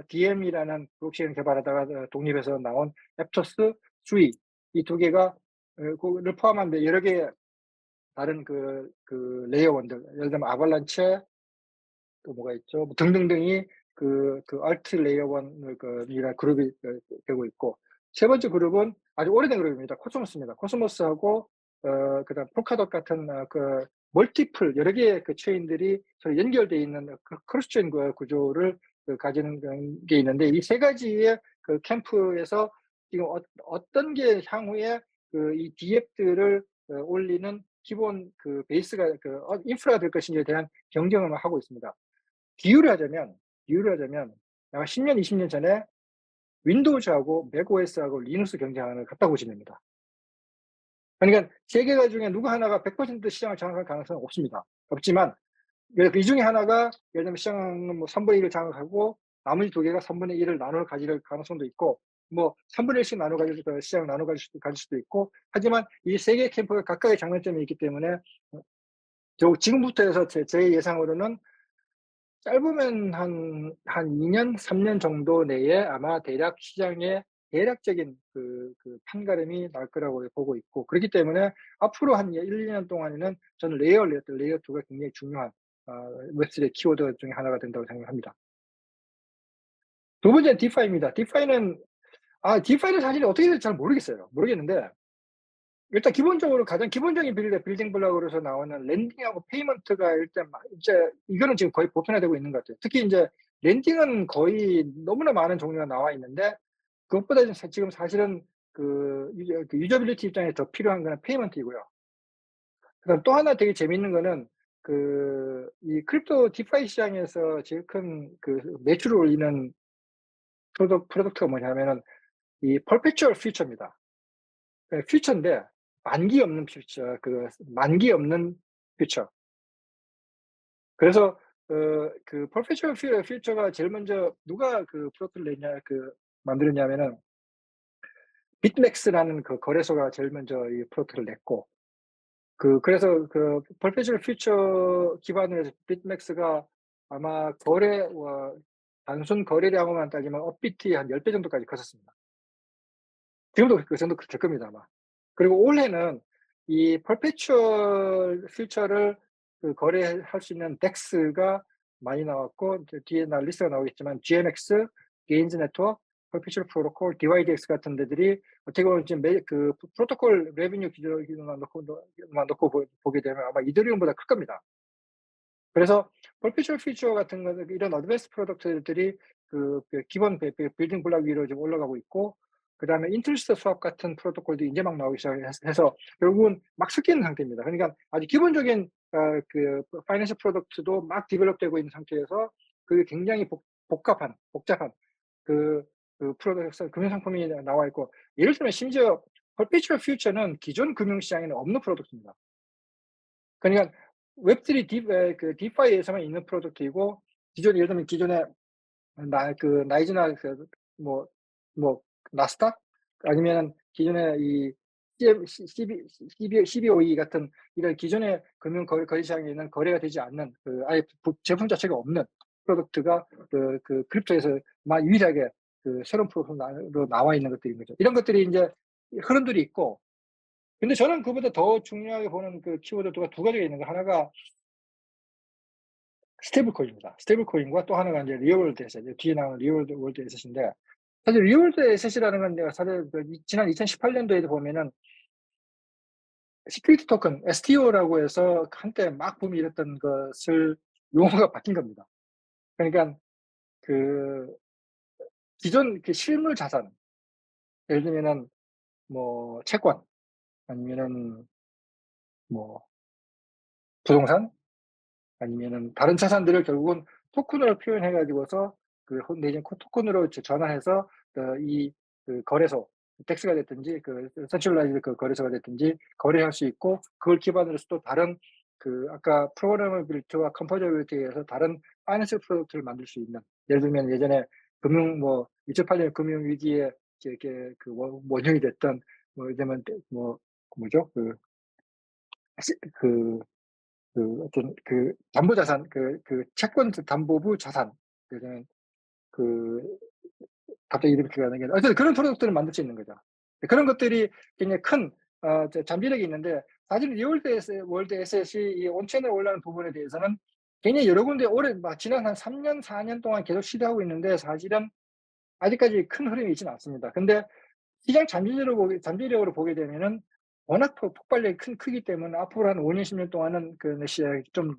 DM이라는 블록체인을 개발하다가 독립해서 나온 애프터스, 수이, 이 두 개가 그거를 포함한 여러 개의 다른 레이어 원들, 예를 들면 아발란체, 또 뭐가 있죠? 뭐 등등등이 알트 레이어 원을 이란 그룹이 되고 있고, 세 번째 그룹은 아주 오래된 그룹입니다. 코스모스입니다. 코스모스하고 그다음 폴카돗 같은 멀티플 여러 개의 체인들이 서로 연결되어 있는 크로스 체인 구조를 가지는 그런 게 있는데, 이 세 가지의 캠프에서 지금 어떤 게 향후에 이 DApp들을 올리는 기본 베이스가 인프라가 될 것인지에 대한 경쟁을 하고 있습니다. 비유를 하자면 아마 10 년, 20년 전에 윈도우즈하고 맥OS하고 리눅스 경쟁하는 걸 갖다 보시면 됩니다. 그러니까 세 개가 중에 누구 하나가 100% 시장을 장악할 가능성은 없습니다. 없지만 이 중에 하나가 예를 들면 시장은 뭐 3분의 1을 장악하고 나머지 두 개가 3분의 1을 나눌 가질 가능성도 있고, 뭐 3분의 1씩 나눠 가질 시장을 나눠 가질 수도 있고, 하지만 이 세 개의 캠프가 각각의 장단점이 있기 때문에 지금부터 해서 제 예상으로는 짧으면 한 2 년, 3년 정도 내에 아마 대략 시장의 대략적인 판가름이 날 거라고 보고 있고, 그렇기 때문에 앞으로 한 1-2년 동안에는 저는 레이어 2가 굉장히 중요한 웹3의 키워드 중에 하나가 된다고 생각합니다. 두 번째는 디파이입니다. 디파이는 사실 어떻게 될지 잘 모르겠어요. 모르겠는데, 일단 기본적으로 가장 기본적인 빌딩 블록으로서 나오는 랜딩하고 페이먼트가 일단 이제 이거는 지금 거의 보편화되고 있는 것 같아요. 특히 인제 랜딩은 거의 너무나 많은 종류가 나와 있는데, 그것보다 지금 사실은 유저빌리티 입장에서 더 필요한 거는 페이먼트이고요. 그다음 또 하나 되게 재밌는 거는 이 크립토 디파이 시장에서 제일 큰 매출을 올리는 프로덕트가 뭐냐면은 이 perpetual future입니다. 퓨처인데 만기 없는 퓨처. 그래서 perpetual future가 제일 먼저 누가 프로토를 만들었냐면은 빅맥스라는 거래소가 제일 먼저 이 프로토를 냈고, 그래서 perpetual future 기반으로 해서 빅맥스가 아마 단순 거래량으로만 따지면 업비트의 한 10배 정도까지 컸었습니다. 지금도 그 정도 될 겁니다, 아마. 그리고 올해는 이 perpetual future를 거래할 수 있는 덱스가 많이 나왔고, 이제 뒤에 리스트가 나오겠지만 GMX, 게인즈 네트워크, perpetual protocol, DYDX 같은 데들이 어떻게 보면 지금 프로토콜 레비뉴 기준만 놓고 보게 되면 아마 이더리움보다 클 겁니다. 그래서 perpetual future 같은 거는 이런 어드밴스드 프로덕트들이 기본 빌딩 블록 위로 좀 올라가고 있고, 그다음에 인터리스트 스왑 같은 프로토콜도 인제 막 나오기 시작해서 결국은 막 섞이는 상태입니다. 그러니까 아주 기본적인 파이낸셜 프로덕트도 막 디벨롭되고 있는 상태에서 그게 굉장히 복잡한 그 프로덕트 금융 상품이 나와 있고, 예를 들면 심지어 perpetual future는 기존 금융 시장에는 없는 프로덕트입니다. 그러니까 웹3 디파이에서만 있는 프로덕트이고, 예를 들면 기존에 나이즈나 뭐 뭐 나스닥, 아니면은 기존에 이 CBOE 같은 이런 기존의 금융 거래 시장에 있는 거래가 되지 않는 아예 제품 자체가 없는 프로덕트가 크립토에서만 유일하게 새로운 프로덕트로 나와 있는 것들인 거죠. 이런 것들이 인제 흐름들이 있고, 근데 저는 그보다 더 중요하게 보는 키워드가 두 가지가 있는 거, 하나가 스테이블 코인입니다. 스테이블 코인과 또 하나가 인제 리얼 월드 에셋, 뒤에 나오는 리얼 월드 에셋인데, 사실 리얼 월드 에셋이라는 건 내가 사실 지난 2018 년도에도 보면은 시큐리티 토큰 STO라고 해서 한때 막 붐이 일었던 것을 용어가 바뀐 겁니다. 그러니깐 그 기존 실물 자산, 예를 들면은 뭐 채권, 아니면은 뭐 부동산 아니면은 다른 자산들을 결국은 토큰으로 표현해 가지고서 그 내지는 토큰으로 전환해서 이 거래소 덱스가 됐든지 센트럴라이즈드 거래소가 됐든지 거래할 수 있고, 그걸 기반으로 해서 또 다른 아까 프로그래머빌리티와 컴포저빌리티에 의해서 다른 파이낸셜 프로덕트를 만들 수 있는, 예를 들면 예전에 2008년 금융 위기에 이렇게 원흉이 됐던 예를 들면 뭐죠? 시 그 어떤 담보자산 채권 담보부 자산, 그러니까 그 갑자기 이름이 기억이 안 나게, 어쨌든 그런 프로덕트를 만들 수 있는 거죠. 그런 것들이 굉장히 큰 잠재력이 있는데, 사실 월드 에셋이 이 온체인에 올라가는 부분에 대해서는 굉장히 여러 군데 오래 지난 한 3 년, 4년 동안 계속 시도하고 있는데, 사실은 아직까지 큰 흐름이 있지는 않습니다. 근데 시장 잠재력으로 보게 되면은 워낙 폭발력이 크기 때문에 앞으로 한 5년, 10년 동안은 좀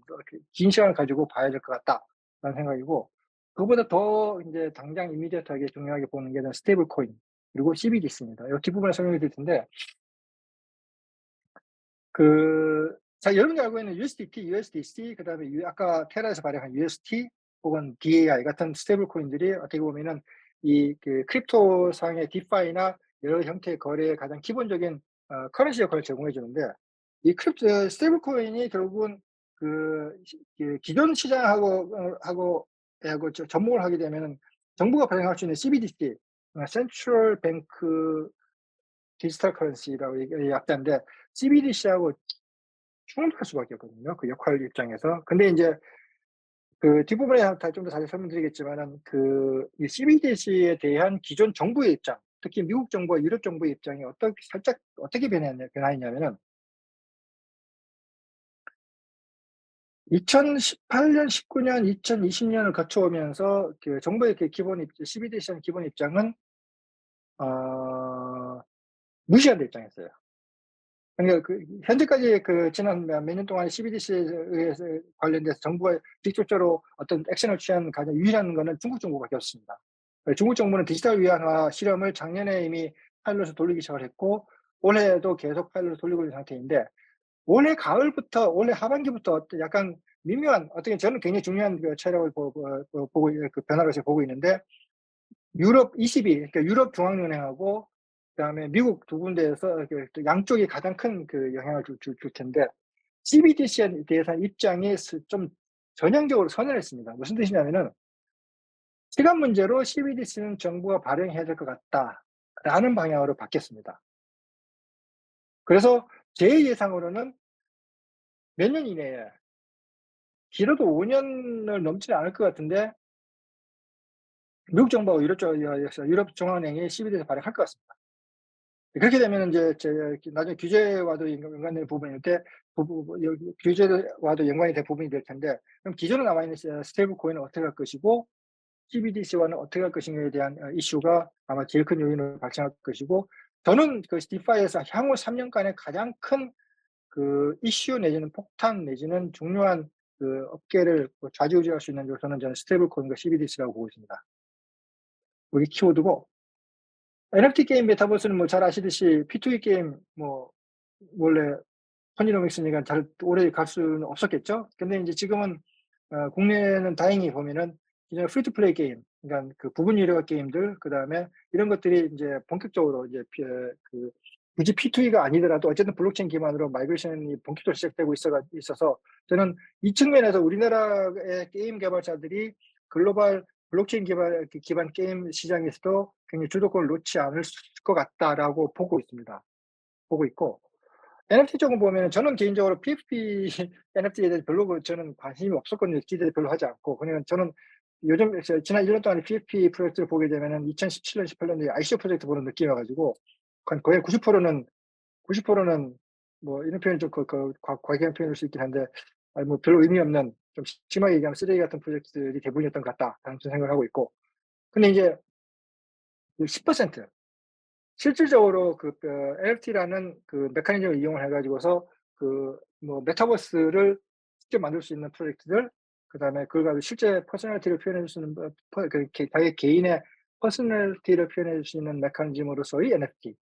긴 시간을 가지고 봐야 될 것 같다라는 생각이고, 그거보다 더 인제 당장 이미디어트하게 중요하게 보는 게 스테이블 코인 그리고 CBDC입니다. 요 뒷부분에 설명을 드릴 텐데, 자, 여러분이 알고 있는 USDT, USDC, 그다음에 아까 테라에서 발행한 UST 혹은 DAI 같은 스테이블 코인들이 어떻게 보면은 이 크립토 상의 디파이나 여러 형태의 거래의 가장 기본적인 커런시 역할을 제공해 주는데, 이 스테이블 코인이 결국은 기존 시장하고 접목을 하게 되면은 정부가 발행할 수 있는 CBDC, 센트럴 뱅크 디지털 커런시라고 이게 약자인데, CBDC하고 충돌할 수밖에 없거든요, 그 역할 입장에서. 근데 인제 뒷부분에 좀 더 자세히 설명드리겠지만은 이 CBDC에 대한 기존 정부의 입장, 특히 미국 정부와 유럽 정부의 입장이 어떻게 변화했냐면은 2018 년, 19 년, 2020 년을 거쳐오면서 정부의 CBDC의 기본 입장은 어 무시한다 입장이었어요. 그러니까 현재까지 지난 몇 년 동안 CBDC에 의해서 관련돼서 정부가 직접적으로 어떤 액션을 취한 가장 유일한 거는 중국 정부밖에 없습니다. 중국 정부는 디지털 위안화 실험을 작년에 이미 파일럿을 돌리기 시작을 했고, 올해도 계속 파일럿을 돌리고 있는 상태인데, 올해 하반기부터 약간 미묘한, 어떻게 저는 굉장히 중요한 차이라고 보고 변화를 제가 보고 있는데, 유럽 22, 그러니까 유럽 중앙은행하고 그다음에 미국 두 군데에서 또 양쪽이 가장 큰 영향을 줄 텐데, CBDC에 대해서는 입장이 좀 전향적으로 선회했습니다. 무슨 뜻이냐면은 시간 문제로 CBDC는 정부가 발행해야 될 것 같다라는 방향으로 바뀌었습니다. 그래서 제 예상으로는 몇 년 이내에, 길어도 5 년을 넘지는 않을 것 같은데, 미국 정부하고 유럽 중앙은행이 CBDC 발행할 것 같습니다. 그렇게 되면은 인제 나중에 규제와도 연관되는 부분일 때 여기 규제와도 연관이 된 부분이 될 텐데, 그럼 기존에 남아 있는 스테이블 코인은 어떻게 할 것이고 CBDC와는 어떻게 할 것인가에 대한 이슈가 아마 제일 큰 요인으로 발생할 것이고, 저는 디파이에서 향후 3 년간의 가장 큰 이슈 내지는 폭탄 내지는 중요한 업계를 좌지우지할 수 있는 요소는 저는 스테이블 코인과 CBDC라고 보고 있습니다. 우리 키워드고, NFT 게임 메타버스는 잘 아시듯이 P2E 게임 원래 토니노믹스니까 잘 오래 갈 수는 없었겠죠. 근데 인제 지금은 국내에는 다행히 보면은 기존에 프리 투 플레이 게임, 그러니까 부분 유료 게임들, 그다음에 이런 것들이 인제 본격적으로 이제 굳이 P2E가 아니더라도 어쨌든 블록체인 기반으로 마이그레이션이 본격적으로 시작되고 있어서, 저는 이 측면에서 우리나라의 게임 개발자들이 글로벌 블록체인 기반 게임 시장에서도 굉장히 주도권을 놓지 않을 것 같다라고 보고 있고, NFT 쪽은 보면은 저는 개인적으로 PFP NFT에 대해서 별로 저는 관심이 없었거든요. 기대도 별로 하지 않고. 그냥 저는 요즘 지난 1년 동안 PFP 프로젝트를 보게 되면은 2017년, 18 년도에 ICO 프로젝트 보는 느낌이어 가지고 거의 90%는 이런 표현이 좀 과격한 표현일 수 있긴 한데, 별로 의미 없는, 좀 심하게 얘기하면 쓰레기 같은 프로젝트들이 대부분이었던 것 같다라는 생각을 하고 있고. 근데 이제 10% 실질적으로 NFT라는 메커니즘을 이용을 해 가지고서 메타버스를 직접 만들 수 있는 프로젝트들, 그다음에 그걸 가지고 실제 퍼스널리티를 표현해 줄 수 있는 자기 개인의 퍼스널리티를 표현해 줄 수 있는 메커니즘으로서의 NFT.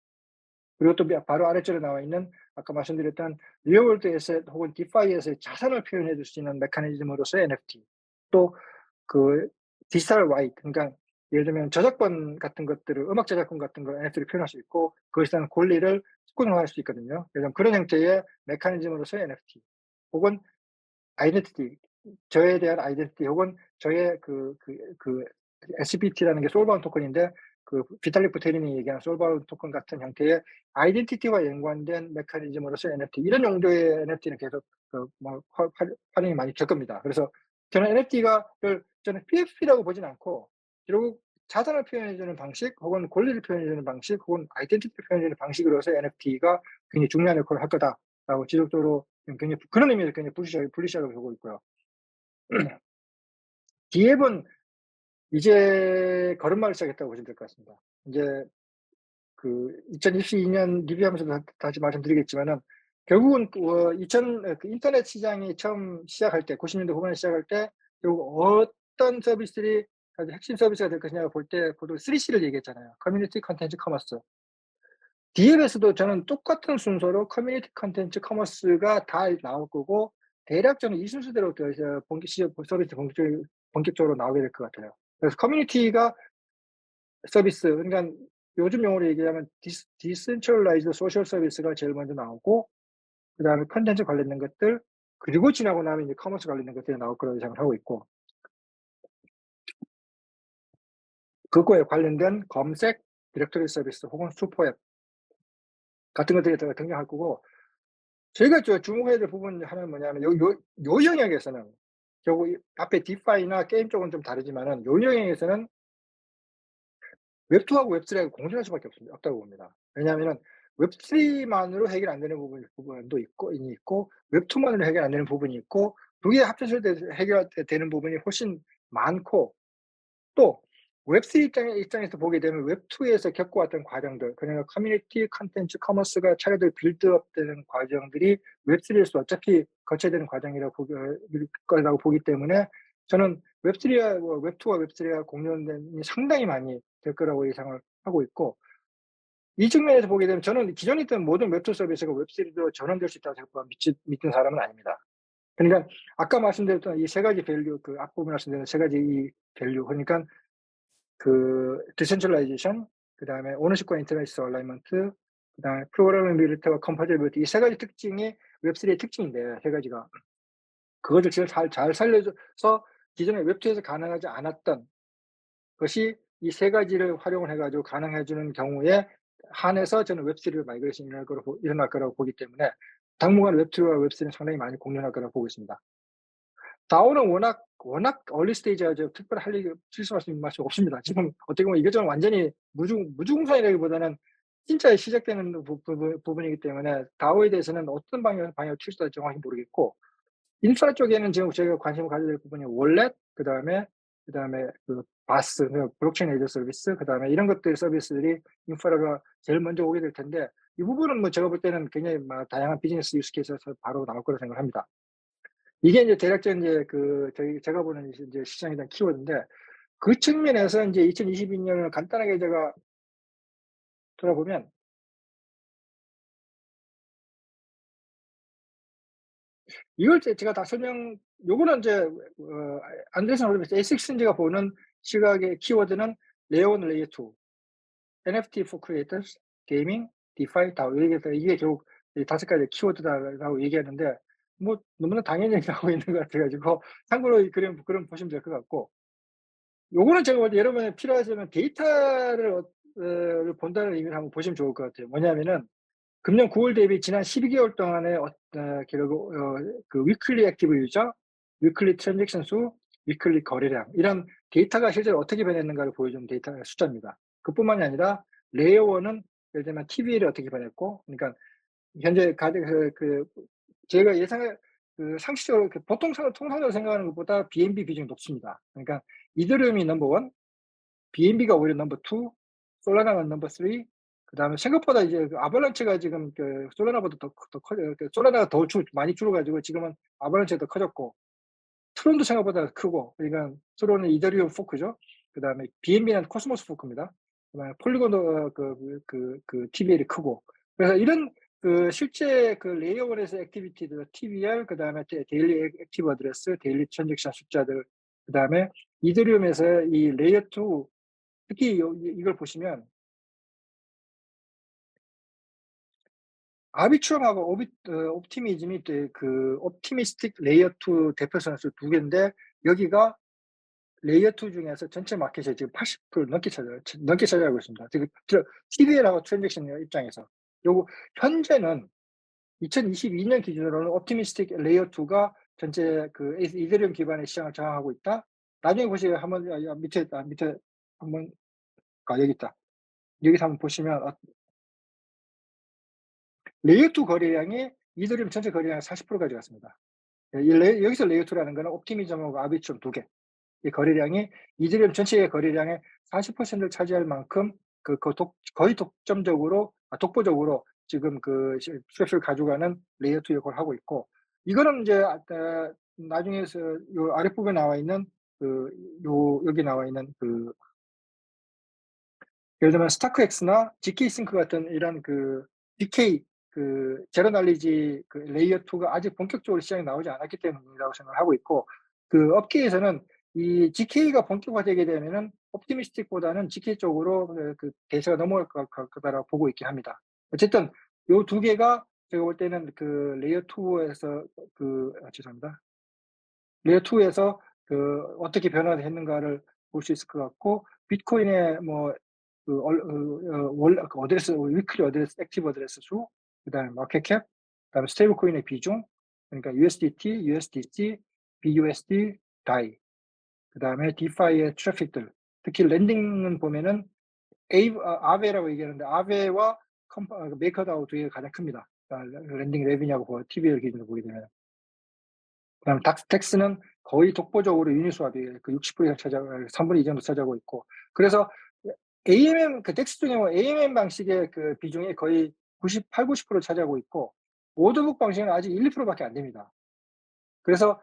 그리고 또 바로 아래쪽에 나와 있는 아까 말씀드렸던 리얼월드 에셋 혹은 디파이에서의 자산을 표현해 줄 수 있는 메커니즘으로서의 NFT. 또 그 디지털 라이트, 그러니까 예를 들면 저작권 같은 것들을, 음악 저작권 같은 걸 NFT로 표현할 수 있고 그것에 대한 권리를 수권화할 수 있거든요. 그래서 그런 형태의 메커니즘으로서의 NFT 혹은 아이덴티티, 저에 대한 아이덴티티 혹은 저의 SBT라는 게 소울바운드 토큰인데 그 비탈릭 부테린이 얘기하는 소울바운드 토큰 같은 형태의 아이덴티티와 연관된 메커니즘으로서 NFT, 이런 용도의 NFT는 계속 활용이 많이 될 겁니다. 그래서 저는 NFT가를 저는 PFP라고 보진 않고 결국 자산을 표현해 주는 방식 혹은 권리를 표현해 주는 방식 혹은 아이덴티티를 표현해 주는 방식으로서 NFT가 굉장히 중요한 역할을 할 거다라고 지속적으로 굉장히 그런 의미에서 굉장히 불리시하게 보고 있고요. 디앱은 이제 걸음마를 시작했다고 보시면 될 것 같습니다. 이제 2022년 리뷰하면서도 다시 말씀드리겠지만은 결국은 인터넷 시장이 처음 시작할 때, 90년대 후반에 시작할 때 결국 어떤 서비스들이 아주 핵심 서비스가 될 것이냐고 볼 때 보통 3C를 얘기했잖아요. 커뮤니티, 컨텐츠, 커머스. 디앱에서도 저는 똑같은 순서로 커뮤니티, 컨텐츠, 커머스가 다 나올 거고 대략 저는 이 순서대로 이제 서비스 본격적으로 나오게 될 것 같아요. 그래서 커뮤니티가 서비스, 그러니까 요즘 용어로 얘기하면 디센트럴라이즈드 소셜 서비스가 제일 먼저 나오고 그다음에 컨텐츠 관련된 것들, 그리고 지나고 나면 이제 커머스 관련된 것들이 나올 거라고 예상을 하고 있고, 그거에 관련된 검색, 디렉토리 서비스 혹은 슈퍼앱 같은 것들이 등장할 거고, 저희가 주목해야 될 부분 하나는 뭐냐면 요 영역에서는 결국 앞에 디파이나 게임 쪽은 좀 다르지만은 요 영역에서는 웹2하고 웹3하고 공존할 수밖에 없다고 봅니다. 왜냐하면은 웹3만으로 해결 안 되는 부분도 있고 웹2만으로 해결 안 되는 부분이 있고 두 개 합쳐질 때 해결되는 부분이 훨씬 많고, 또 웹3 입장에서 보게 되면 웹2에서 겪어왔던 과정들, 그러니까 커뮤니티, 컨텐츠, 커머스가 차례대로 빌드업 되는 과정들이 웹3에서 어차피 거쳐야 되는 과정이라고 거라고 보기 때문에 저는 웹3와 웹2와 웹3가 공존됨이 상당히 많이 될 거라고 예상을 하고 있고, 이 측면에서 보게 되면 저는 기존에 있던 모든 웹2 서비스가 웹3로 전환될 수 있다고 믿는 사람은 아닙니다. 그러니까 아까 말씀드렸던 이 세 가지 밸류, 앞부분 말씀드린 세 가지 이 밸류, 그러니까 디센트럴라이제이션, 그다음에 오너십과 인터넷 얼라이먼트, 그다음에 프로그래머빌리티와 컴파티빌리티, 이 세 가지 특징이 웹3의 특징인데, 세 가지가 그것을 잘 살려줘서 기존에 웹2에서 가능하지 않았던 것이 이 세 가지를 활용을 해 가지고 가능해 주는 경우에 한해서 저는 웹3로 마이그레이션이 일어날 거라고 보기 때문에 당분간 웹2와 웹3는 상당히 많이 공존할 거라고 보고 있습니다. 다오는 워낙 얼리 스테이지라 특별히 할 얘기 실수할 수 있는 말씀이 없습니다. 지금 어떻게 보면 이것저것 완전히 무주공산이라기보다는 진짜 시작되는 부분이기 때문에 다오에 대해서는 어떤 방향으로 튈지도 정확히 모르겠고, 인프라 쪽에는 지금 저희가 관심을 가져야 될 부분이 월렛, 그다음에 바스, 블록체인 에이드 서비스, 그다음에 이런 것들 서비스들이 인프라가 제일 먼저 오게 될 텐데, 이 부분은 뭐 제가 볼 때는 굉장히 다양한 비즈니스 유스 케이스에서 바로 나올 거라고 생각합니다. 이게 이제 대략적인 제가 보는 이제 시장에 대한 키워드인데, 그 측면에서 이제 2022년을 간단하게 제가 돌아보면, 이걸 제가 다 요거는 이제 안드레슨 호르비츠 에식슨즈가 보는 시각의 키워드는 레이어 1, 레이어 2, NFT for creators, 게이밍, 디파이, 다오, 이게 결국 이 5가지 키워드다라고 얘기하는데, 뭐 너무나 당연히 나오고 있는 것 같아 가지고 참고로 그럼 보시면 될 것 같고, 요거는 제가 볼 때 여러분이 필요하시면 데이터를 본다는 의미를 한번 보시면 좋을 것 같아요. 뭐냐면은 금년 9월 대비 지난 12개월 동안의 결국 위클리 액티브 유저, 위클리 트랜잭션 수, 위클리 거래량, 이런 데이터가 실제로 어떻게 변했는가를 보여주는 데이터 숫자입니다. 그뿐만이 아니라 레이어 1은 예를 들면 TV를 어떻게 변했고, 그러니까 현재 제가 상식적으로 보통 통상적으로 생각하는 것보다 BNB 비중이 높습니다. 그러니까 이더리움이 넘버 1, BNB가 오히려 넘버 2, 솔라나가 넘버 3, 그다음에 생각보다 이제 아발란체가 지금 솔라나보다 더 커져요. 솔라나가 더 많이 줄어가지고 지금은 아발란체가 더 커졌고, 트론도 생각보다 크고, 그러니까 트론은 이더리움 포크죠. 그다음에 BNB는 코스모스 포크입니다. 그다음에 폴리곤도 TVL이 크고, 그래서 이런 실제 레이어 1에서 액티비티들 TVR 그다음에 데일리 액티브 어드레스, 데일리 트랜잭션 숫자들 그다음에 이더리움에서 이 레이어 2 특히 이걸 보시면 아비트럼하고 옵티미즘이 옵티미스틱 레이어 2 대표 선수 두 개인데 여기가 레이어 2 중에서 전체 마켓의 지금 80% 넘게 차지하고 있습니다. 지금 TVL하고 트랜잭션 입장에서. 요거 현재는 2022년 기준으로는 옵티미스틱 레이어 2가 전체 이더리움 기반의 시장을 장악하고 있다. 나중에 보시면 한번 밑에 한번 여기 있다. 여기서 한번 보시면 레이어 2 거래량이 이더리움 전체 거래량의 40% 가져갔습니다. 여기서 레이어 2라는 거는 옵티미즘하고 아비트럼 두 개. 이 거래량이 이더리움 전체의 거래량의 40%를 차지할 만큼 거의 독보적으로 지금 수혜수를 가져가는 레이어 2 역할을 하고 있고, 이거는 이제 나중에서 요 아랫부분에 나와 있는 여기 나와 있는 예를 들면 스타크엑스나 GK싱크 같은 이런 DK 제로 날리지 레이어 2가 아직 본격적으로 시장에 나오지 않았기 때문이라고 생각을 하고 있고, 업계에서는 이 GK가 본격화되게 되면은 옵티미스틱보다는 GK 쪽으로 대세가 넘어갈 거다라고 보고 있긴 합니다. 어쨌든 요 두 개가 제가 볼 때는 레이어 2에서 죄송합니다. 레이어 2에서 어떻게 변화했는가를 볼 수 있을 것 같고, 비트코인의 어드레스, 위클리 어드레스, 액티브 어드레스 수, 그다음에 마켓 캡, 그다음에 스테이블 코인의 비중, 그러니까 USDT, USDC, BUSD, DAI, 그다음에 디파이의 트래픽들, 특히 랜딩은 보면은 아베라고 얘기하는데 아베와 메이커다오 두 개가 가장 큽니다. 랜딩 레비냐고 TVL 기준으로 보게 되면. 그다음 텍스는 거의 독보적으로 유닛 수합이 60% 이상 차지하고 3분의 2 정도 차지하고 있고, 그래서 AMM 텍스 중에 AMM 방식의 비중이 거의 90% 차지하고 있고, 오더북 방식은 아직 1~2%밖에 안 됩니다. 그래서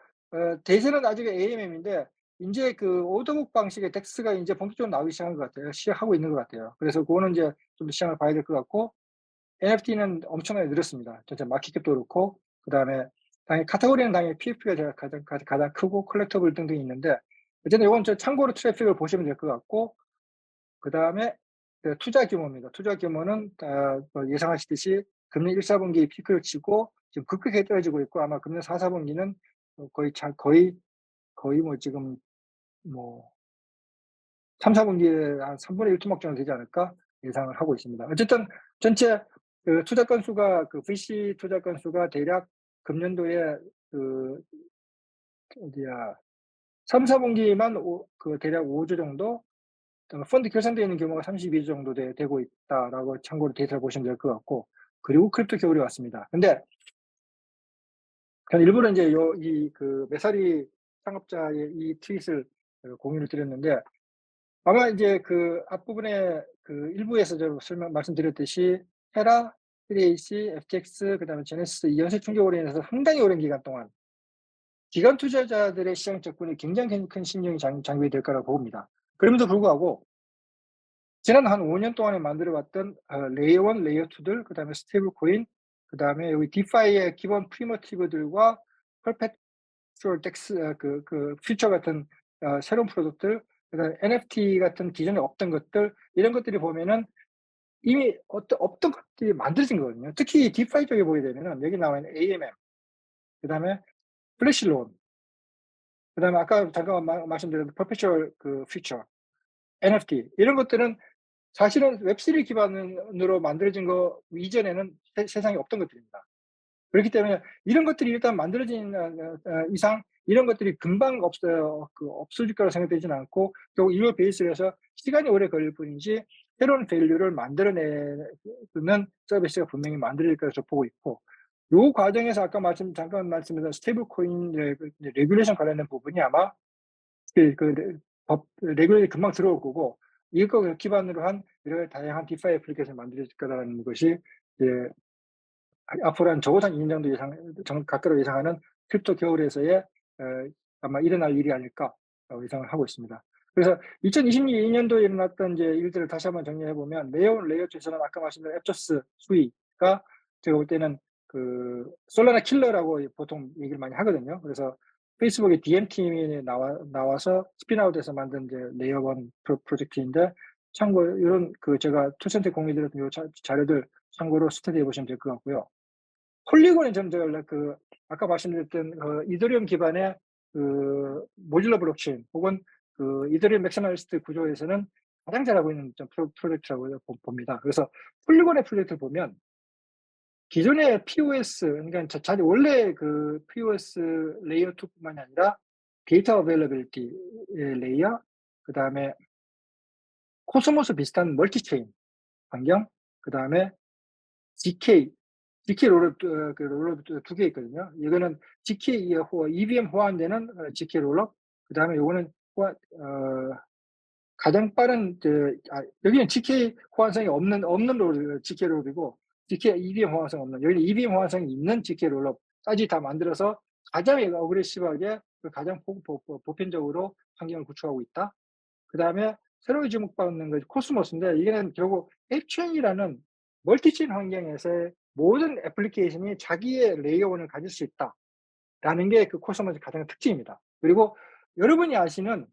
대세는 아직 AMM인데 인제 오더북 방식의 텍스가 인제 본격적으로 나오기 시작한 것 같아요. 시작하고 있는 것 같아요. 그래서 그거는 이제 좀 시장을 봐야 될 것 같고, NFT는 엄청나게 늘었습니다. 전체 마켓캡도 그렇고, 그다음에 당연히 카테고리는 당연히 PFP가 가장 크고 컬렉터블 등등이 있는데, 어쨌든 요건 참고로 트래픽을 보시면 될 것 같고, 그다음에 투자 규모입니다. 투자 규모는 예상하시듯이 금년 1, 4분기 피크를 치고 지금 급격하게 떨어지고 있고, 아마 금년 4, 4분기는 거의 지금 3, 4분기에 한 3분의 1 토막 정도 되지 않을까 예상을 하고 있습니다. 어쨌든 전체 투자 건수가 VC 투자 건수가 대략 금년도에 3, 4분기만 대략 5조 정도, 펀드 결산되어 있는 규모가 32조 정도 되고 있다라고 참고로 데이터를 보시면 될 것 같고, 그리고 크립토 겨울이 왔습니다. 근데 저는 일부러 이제 메사리 창업자의 이 트윗을 공유를 드렸는데, 아마 이제 앞부분에 일부에서 말씀드렸듯이 테라, 트레이시, FTX, 그다음에 제네시스 이 연쇄 충격으로 인해서 상당히 오랜 기간 동안 기관 투자자들의 시장 접근이 굉장히 큰 신경이 장벽이 될 거라고 봅니다. 그럼에도 불구하고 지난 한 5년 동안에 만들어 왔던 레이어 1, 레이어 2들, 그다음에 스테이블 코인, 그다음에 여기 디파이의 기본 프리머티브들과 퍼페추얼 덱스 퓨처 같은 새로운 프로덕트들, 그다음에 NFT 같은 기존에 없던 것들, 이런 것들이 보면은 이미 없던 것들이 만들어진 거거든요. 특히 디파이 쪽에 보게 되면은 여기 나와 있는 AMM, 그다음에 플래시론, 그다음에 아까 잠깐 말씀드린 퍼페추얼 퓨처, NFT 이런 것들은 사실은 웹3 기반으로 만들어진 거 이전에는 세상에 없던 것들입니다. 그렇기 때문에 이런 것들이 일단 만들어진 이상 이런 것들이 금방 없어질 거라고 생각되지는 않고, 결국 이걸 베이스로 해서 시간이 오래 걸릴 뿐이지 새로운 밸류를 만들어내는 서비스가 분명히 만들어질 거라고 보고 있고, 요 과정에서 아까 잠깐 말씀드린 스테이블 코인 레귤레이션 관련된 부분이 아마 레귤레이션이 금방 들어올 거고, 이거 기반으로 한 여러 다양한 디파이 애플리케이션을 만들어질 거라는 것이 이제 앞으로 한 적어도 한 2년 정도 가까이 예상하는 크립토 겨울에서의 아마 일어날 일이 아닐까라고 예상을 하고 있습니다. 그래서 2022년도에 일어났던 이제 일들을 다시 한번 정리해 보면, 레이어 2에서는 아까 말씀드린 앱저스 수위, 제가 볼 때는 솔라나 킬러라고 보통 얘기를 많이 하거든요. 그래서 페이스북의 DM 팀이 나와서 스핀아웃해서 만든 이제 레이어 1 프로젝트인데, 참고로 이런 제가 투센트 공유 드렸던 요 자료들 참고로 스터디해 보시면 될 것 같고요. 폴리곤이 좀 아까 말씀드렸던 이더리움 기반의 모듈러 블록체인 혹은 이더리움 맥시멀리스트 구조에서는 가장 잘하고 있는 좀 프로젝트라고 봅니다. 그래서 폴리곤의 프로젝트를 보면 기존의 POS, 그러니까 원래 POS 레이어 2뿐만이 아니라 데이터 어베일러빌리티의 레이어, 그다음에 코스모스 비슷한 멀티체인 환경, 그다음에 GK 롤러 두 개 있거든요. 이거는 GK EVM 호환되는 GK 롤러, 그다음에 요거는 가장 빠른 여기는 GK 호환성이 없는 롤 GK 롤이고, GK EVM 호환성 없는, 여기는 EVM 호환성이 있는 GK 롤러까지 다 만들어서 가장 어그레시브하게 가장 보편적으로 환경을 구축하고 있다. 그다음에 새로 주목받는 것이 코스모스인데, 이게는 결국 앱체인이라는 멀티체인 환경에서의 모든 애플리케이션이 자기의 레이어 1을 가질 수 있다라는 게 코스모스의 가장 특징입니다. 그리고 여러분이 아시는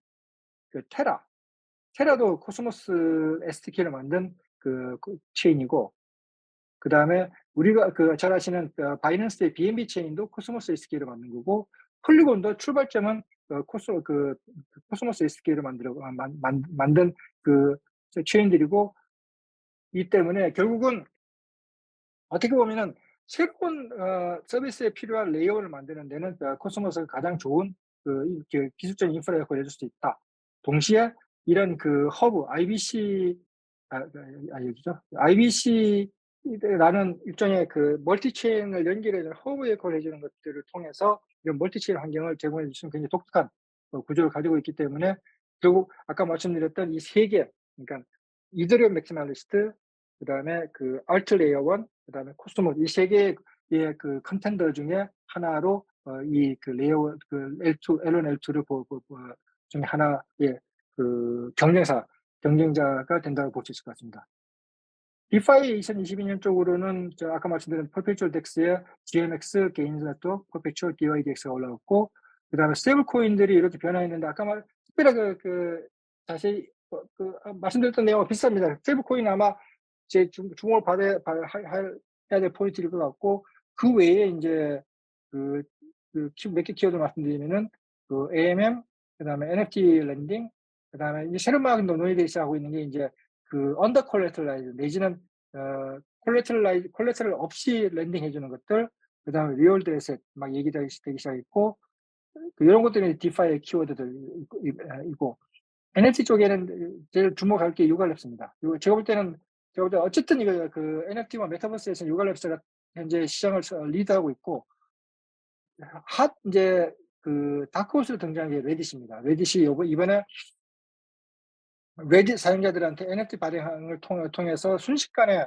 테라도 코스모스 SDK를 만든 체인이고, 그다음에 우리가 잘 아시는 바이낸스의 BNB 체인도 코스모스 SDK를 만든 거고, 폴리곤도 출발점은 코스모스 SDK를 만든 체인들이고, 이 때문에 결국은 어떻게 보면은 새로운 서비스에 필요한 레이어를 만드는 데는 코스모스가 가장 좋은 기술적인 인프라 역할을 해줄 수 있다. 동시에 이런 허브 여기죠. IBC라는 일종의 멀티체인을 연결해주는 허브 역할을 해주는 것들을 통해서 이런 멀티체인 환경을 제공해 줄 수 있는 굉장히 독특한 구조를 가지고 있기 때문에, 결국 아까 말씀드렸던 이 세 개, 그러니까 이더리움 맥시멀리스트, 그다음에 알트 레이어 1, 그다음에 코스모스, 이 세 개의 컨텐더 중에 하나로 이 레이어 L2, L1, L2를 중에 하나의 경쟁자가 된다고 볼 수 있을 것 같습니다. 디파이 2022년 쪽으로는 아까 말씀드린 퍼페추얼 덱스의 GMX 게인즈 네트워크, 퍼페추얼 DYDX가 올라왔고, 그다음에 스테이블 코인들이 이렇게 변화했는데, 아까 특별하게 자세히 말씀드렸던 내용과 비슷합니다. 스테이블 코인 아마 제 주목을 해야 될 포인트일 것 같고, 그 외에 이제 몇 개 키워드 말씀드리면은 AMM, 그다음에 NFT 랜딩, 그다음에 이제 새로운 논의되기 시작하고 있는 게 이제 언더 콜레터라이즈 내지는 콜레터럴 없이 랜딩 해주는 것들, 그다음에 리월드 에셋 막 얘기되기 시작했고, 이런 것들이 디파이의 키워드들이고, NFT 쪽에는 제일 주목할 게 유갈랩스입니다. 제가 볼 때는 어쨌든 이거 NFT와 메타버스에서 유갈랩스가 현재 시장을 리드하고 있고, 이제 다크호스로 등장한 게 레딧입니다. 레딧이 이번에 레딧 사용자들한테 NFT 발행을 통해서 순식간에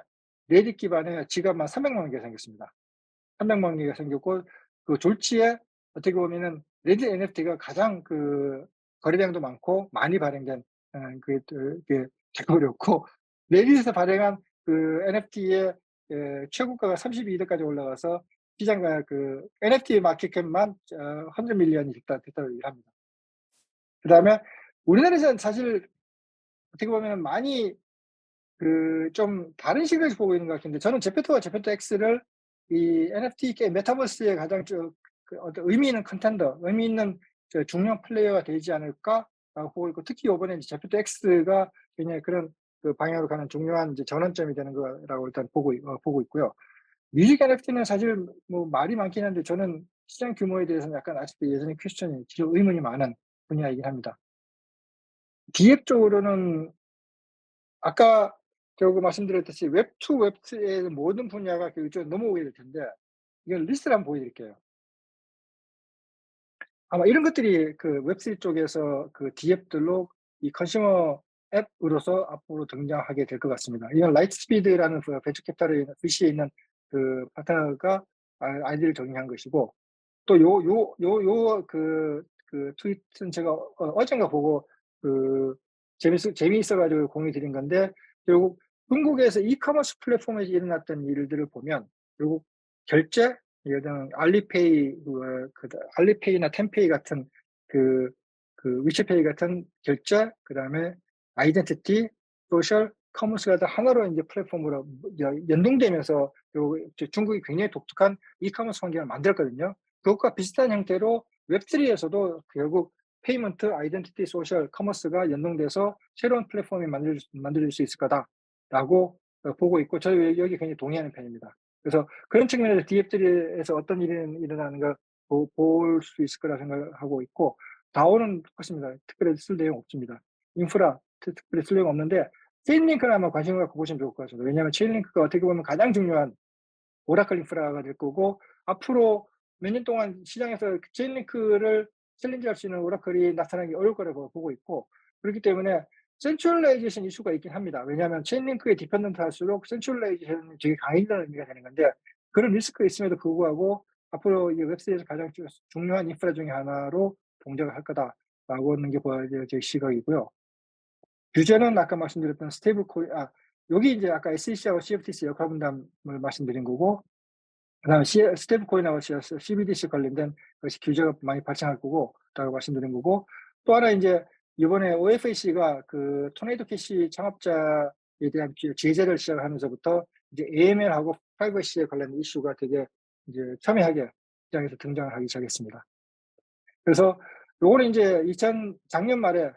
레딧 기반의 지갑만 300만 개가 생겼습니다. 300만 개가 생겼고, 졸지에 어떻게 보면은 레딧 NFT가 가장 거래량도 많고 많이 발행된 category였고, 레딧에서 발행한 NFT의 최고가가 32억까지 올라가서 시장가 NFT 마켓캡만 100 밀리언이 됐다고 얘기를 합니다. 그다음에 우리나라에서는 사실 어떻게 보면 많이 좀 다른 시각에서 보고 있는 것 같은데, 저는 제페토와 제페토 X를 이 NFT 메타버스의 가장 어떤 의미 있는 컨텐더, 의미 있는 중요한 플레이어가 되지 않을까라고 보고 있고, 특히 이번에 제페토 X가 굉장히 그런 방향으로 가는 중요한 이제 전환점이 되는 거라고 일단 보고 있고요. 뮤직 NFT는 사실 뭐 말이 많긴 한데, 저는 시장 규모에 대해서는 약간 아직도 여전히 의문이 많은 분야이긴 합니다. DF 쪽으로는 아까 말씀드렸듯이 웹2, 웹3의 모든 분야가 이쪽으로 넘어오게 될 텐데, 이건 리스트를 한번 보여드릴게요. 아마 이런 것들이 웹3 쪽에서 DF들로 이 컨슈머 앱으로서 앞으로 등장하게 될 것 같습니다. 이건 라이트스피드라는 벤처 캐피탈의 VC에 있는 파트너가 아이디를 정리한 것이고, 또 트윗은 제가 어젠가 보고 재미있어가지고 공유 드린 건데, 결국 중국에서 이커머스 플랫폼에서 일어났던 일들을 보면 결국 결제, 예를 들면 알리페이, 알리페이나 텐페이 같은 위챗페이 같은 결제, 그다음에 아이덴티티, 소셜, 커머스가 다 하나로 이제 플랫폼으로 연동되면서 중국이 굉장히 독특한 이커머스 환경을 만들었거든요. 그것과 비슷한 형태로 웹3에서도 결국 페이먼트, 아이덴티티, 소셜, 커머스가 연동돼서 새로운 플랫폼이 만들어질 수 있을 거다라고 보고 있고, 저희 여기 굉장히 동의하는 편입니다. 그래서 그런 측면에서 DF3에서 어떤 일이 일어나는가 볼 수 있을 거라 생각하고 있고, 다오는 똑같습니다. 특별히 쓸 내용 없습니다. 인프라 특별히 쓸 내용 없는데, 체인링크는 아마 관심을 갖고 보시면 좋을 것 같습니다. 왜냐하면 체인링크가 어떻게 보면 가장 중요한 오라클 인프라가 될 거고, 앞으로 몇 년 동안 시장에서 체인링크를 챌린지할 수 있는 오라클이 나타나기 어려울 거라고 보고 있고, 그렇기 때문에 센트럴라이제이션 이슈가 있긴 합니다. 왜냐하면 체인링크에 디펜던트 할수록 센트럴라이제이션이 되게 강해진다는 의미가 되는 건데, 그런 리스크가 있음에도 불구하고 앞으로 이 웹3에서 가장 중요한 인프라 중에 하나로 동작을 할 거다라고 하는 게 제 시각이고요. 규제는 아까 말씀드렸던 스테이블 코인, 여기 이제 아까 SEC하고 CFTC 역할 분담을 말씀드린 거고, 그다음에 스테이블 코인하고 CBDC 관련된 것이 규제가 많이 발생할 거고라고 말씀드린 거고, 또 하나 이제 이번에 OFAC가 그 토네이도 캐시 창업자에 대한 제재를 시작하면서부터 이제 AML하고 프라이버시에 관련된 이슈가 되게 이제 첨예하게 시장에서 등장을 하기 시작했습니다. 그래서 요거는 이제 작년 말에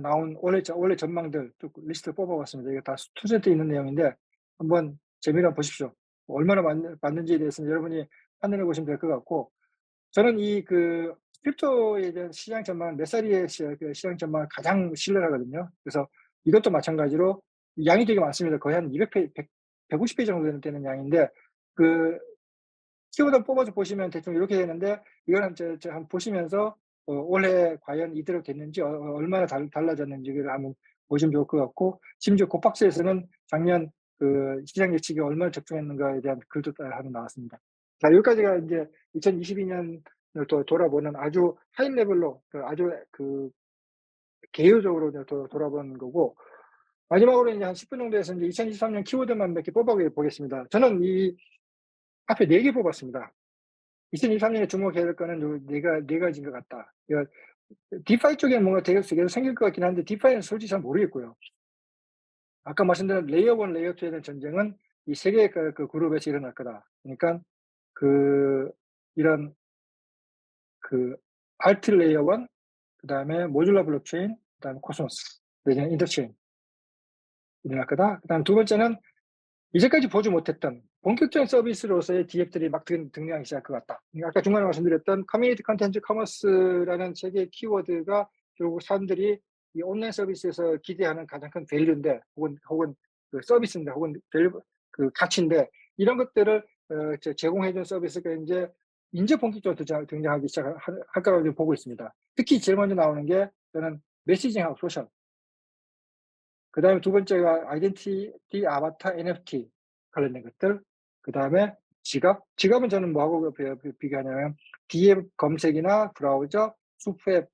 나온 원래 전망들 쭉 리스트 뽑아봤습니다. 이게 다 투세트 있는 내용인데 한번 재미로 보십시오. 얼마나 맞는지에 대해서는 여러분이 판단해 보시면 될 것 같고, 저는 이 크립토에 대한 시장 전망, 몇 살의 시장 전망을 가장 신뢰를 하거든요. 그래서 이것도 마찬가지로 양이 되게 많습니다. 거의 한 200페이지, 150페이지 정도 되는 양인데, 키워드 뽑아서 보시면 대충 이렇게 되는데, 이걸 한번 보시면서 올해 과연 이대로 됐는지, 얼마나 달라졌는지를 한번 보시면 좋을 것 같고, 심지어 고팍스에서는 작년 시장 예측이 얼마나 적중했는가에 대한 글도 하나 나왔습니다. 자, 여기까지가 이제 2022년을 돌아보는 아주 하이 레벨로, 아주 개요적으로 돌아보는 거고, 마지막으로 이제 한 10분 정도 해서 이제 2023년 키워드만 몇 개 뽑아보겠습니다. 저는 이 앞에 4개 뽑았습니다. 2023년에 주목해야 될 거는 네 가지인 것 같다. 디파이 쪽에 뭔가 계속 생길 것 같긴 한데, 디파이는 솔직히 잘 모르겠고요. 아까 말씀드린 레이어 1, 레이어 2에 대한 전쟁은 이 세 개의 그 그룹에서 일어날 거다. 그러니까 이런 알트 레이어 1, 그다음에 모듈러 블록체인, 그다음에 코스모스, 내지는 인터체인 일어날 거다. 그다음 두 번째는 이제까지 보지 못했던 본격적인 서비스로서의 DF들이 막 등장하기 시작할 것 같다. 아까 중간에 말씀드렸던 커뮤니티 컨텐츠 커머스라는 세 개의 키워드가 결국 사람들이 이 온라인 서비스에서 기대하는 가장 큰 밸류인데, 혹은 서비스인데, 혹은 가치인데, 이런 것들을 제공해준 서비스가 이제 본격적으로 등장하기 시작할 거라고 보고 있습니다. 특히 제일 먼저 나오는 게 저는 메시징하고 소셜. 그 다음에 두 번째가 아이덴티티, 아바타, NFT 관련된 것들. 그 다음에 지갑은 저는 뭐하고 비교하냐면 DM 검색이나 브라우저, 수프앱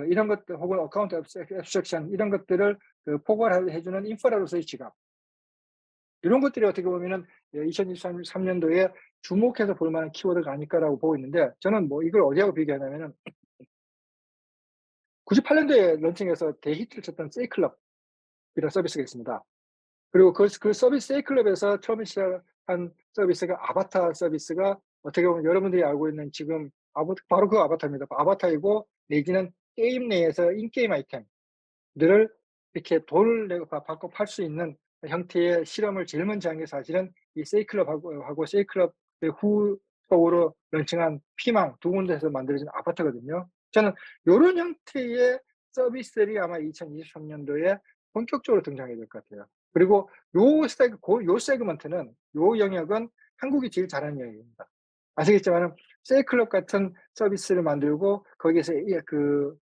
이런 것들, 혹은 어카운트 앱스트랙션 이런 것들을 포괄해주는 인프라로서의 지갑. 이런 것들이 어떻게 보면은 2023년도에 주목해서 볼 만한 키워드가 아닐까라고 보고 있는데, 저는 이걸 어디하고 비교하냐면은 98년도에 런칭해서 대히트를 쳤던 세이클럽 이런 서비스가 있습니다. 그리고 그 서비스 세이클럽에서 처음 시작한 서비스가 아바타 서비스가 어떻게 보면 여러분들이 알고 있는 지금 바로 그 아바타입니다. 아바타이고, 내지는 게임 내에서 인게임 아이템들을 이렇게 돈을 내고 받고 팔 수 있는 형태의 실험을 제일 먼저 한 게 사실은 이 세이클럽하고 세이클럽의 후속으로 런칭한 피망 두 군데에서 만들어진 아바타거든요. 저는 이런 형태의 서비스들이 아마 2023년도에 본격적으로 등장해야 될 것 같아요. 그리고 요 세그먼트는, 요 영역은 한국이 제일 잘하는 영역입니다. 아시겠지만 세이클럽 같은 서비스를 만들고 거기에서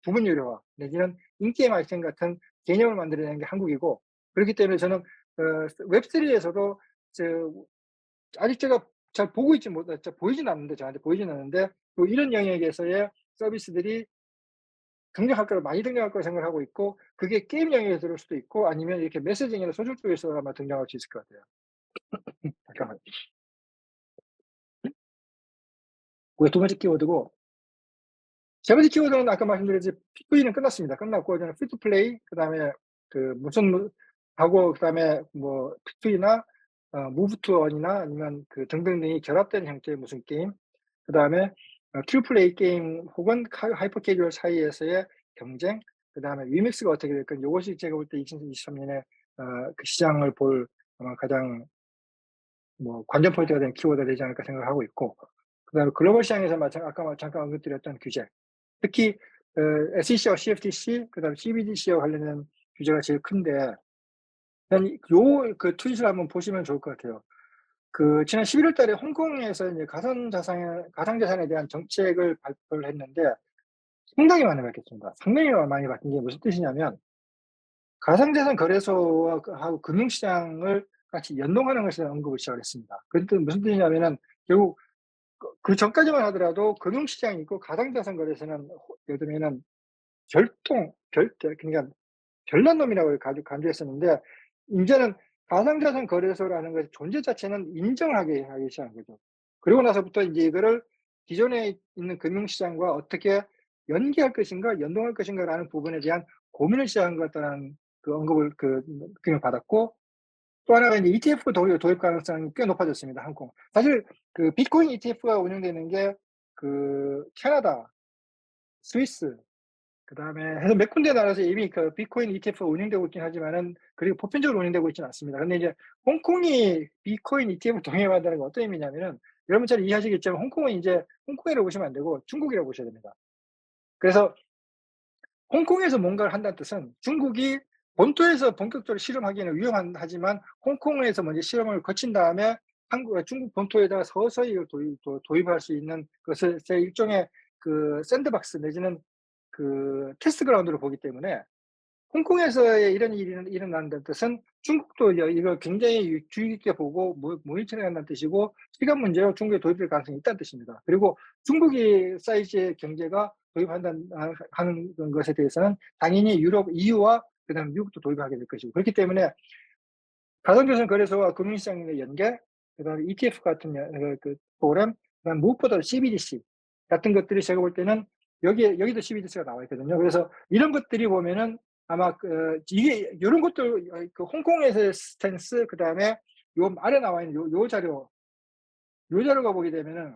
부분 유료화 내지는 인게임 아이템 같은 개념을 만들어내는 게 한국이고, 그렇기 때문에 저는 웹3에서도 아직 제가 잘 보이진 않는데, 저한테 보이진 않는데, 이런 영역에서의 서비스들이 등장할 거라 많이 등장할 거라 생각을 하고 있고 그게 게임 영역에 들어올 수도 있고 아니면 이렇게 메시징이나 소셜 쪽에서 아마 등장할 수 있을 것 같아요. 잠깐만요. 그게 두 번째 키워드고 세 번째 키워드는 아까 말씀드렸듯이 PV는 끝났습니다. 끝났고 이제는 프리 투 플레이 그다음에 그 무슨 하고 그다음에 뭐 PV나 무브 투 언이나 아니면 그 등등등이 결합된 형태의 무슨 게임 그다음에 큐 플레이 게임 혹은 하이퍼 캐주얼 사이에서의 경쟁 그다음에 리믹스가 어떻게 될까 요것이 제가 볼 때 2023년에 그 시장을 볼 아마 가장 뭐 관전 포인트가 되는 키워드가 되지 않을까 생각을 하고 있고 그다음에 글로벌 시장에서 아까 잠깐 언급드렸던 규제 특히 SEC와 CFTC 그다음에 CBDC와 관련된 규제가 제일 큰데 그 트윗을 한번 보시면 좋을 것 같아요. 그 지난 11월 달에 홍콩에서 이제 가상자산에 대한 정책을 발표를 했는데 상당히 많이 바뀌었습니다. 상당히 많이 바뀐 게 무슨 뜻이냐면 가상자산 거래소와 하고 금융시장을 같이 연동하는 것에 대한 언급을 시작을 했습니다. 그 뜻은 무슨 뜻이냐면은 결국 그 전까지만 하더라도 금융시장이 있고 가상자산 거래소는 예를 들면은 그러니까 별난 놈이라고 간주했었는데 인제는 가상자산 거래소라는 것의 존재 자체는 인정을 하기 시작한 거죠. 그러고 나서부터 인제 이거를 기존에 있는 금융시장과 어떻게 연계할 것인가 연동할 것인가라는 부분에 대한 고민을 시작한 것 같다는 그 언급을 느낌을 받았고 또 하나가 이제 ETF 도입 가능성이 꽤 높아졌습니다, 한국. 사실 그 비트코인 ETF가 운영되는 게 그 캐나다, 스위스 그다음에 해서 몇 군데 나라에서 이미 그 비트코인 ETF가 운영되고 있긴 하지만은 그리고 보편적으로 운영되고 있지는 않습니다. 근데 이제 홍콩이 비트코인 ETF를 동행한다는 건 어떤 의미냐면은 여러분 잘 이해하시겠지만 홍콩은 인제 홍콩이라고 보시면 안 되고 중국이라고 보셔야 됩니다. 그래서 홍콩에서 뭔가를 한다는 뜻은 중국이 본토에서 본격적으로 실험하기에는 하지만 홍콩에서 먼저 실험을 거친 다음에 중국 본토에다가 서서히 이걸 도입할 수 있는 것을 일종의 그 샌드박스 내지는 그 테스트 그라운드로 보기 때문에 홍콩에서의 이런 일이 일어난다는 뜻은 중국도 이걸 굉장히 주의 깊게 보고 모니터링 한다는 뜻이고 시간 문제로 중국에 도입될 가능성이 있다는 뜻입니다. 그리고 중국이 사이즈의 경제가 하는 것에 대해서는 당연히 유럽, EU와 그다음에 미국도 도입을 하게 될 것이고 그렇기 때문에 가상자산 거래소와 금융시장의 연계, 그다음에 ETF 같은 프로그램, 그다음 무엇보다도 CBDC 같은 것들이 제가 볼 때는 여기도 CBDC가 나와 있거든요. 그래서 이런 것들이 보면은 아마 이게 요런 것들 그 홍콩에서의 스탠스 그다음에 요 아래 나와 있는 요 자료가 보게 되면은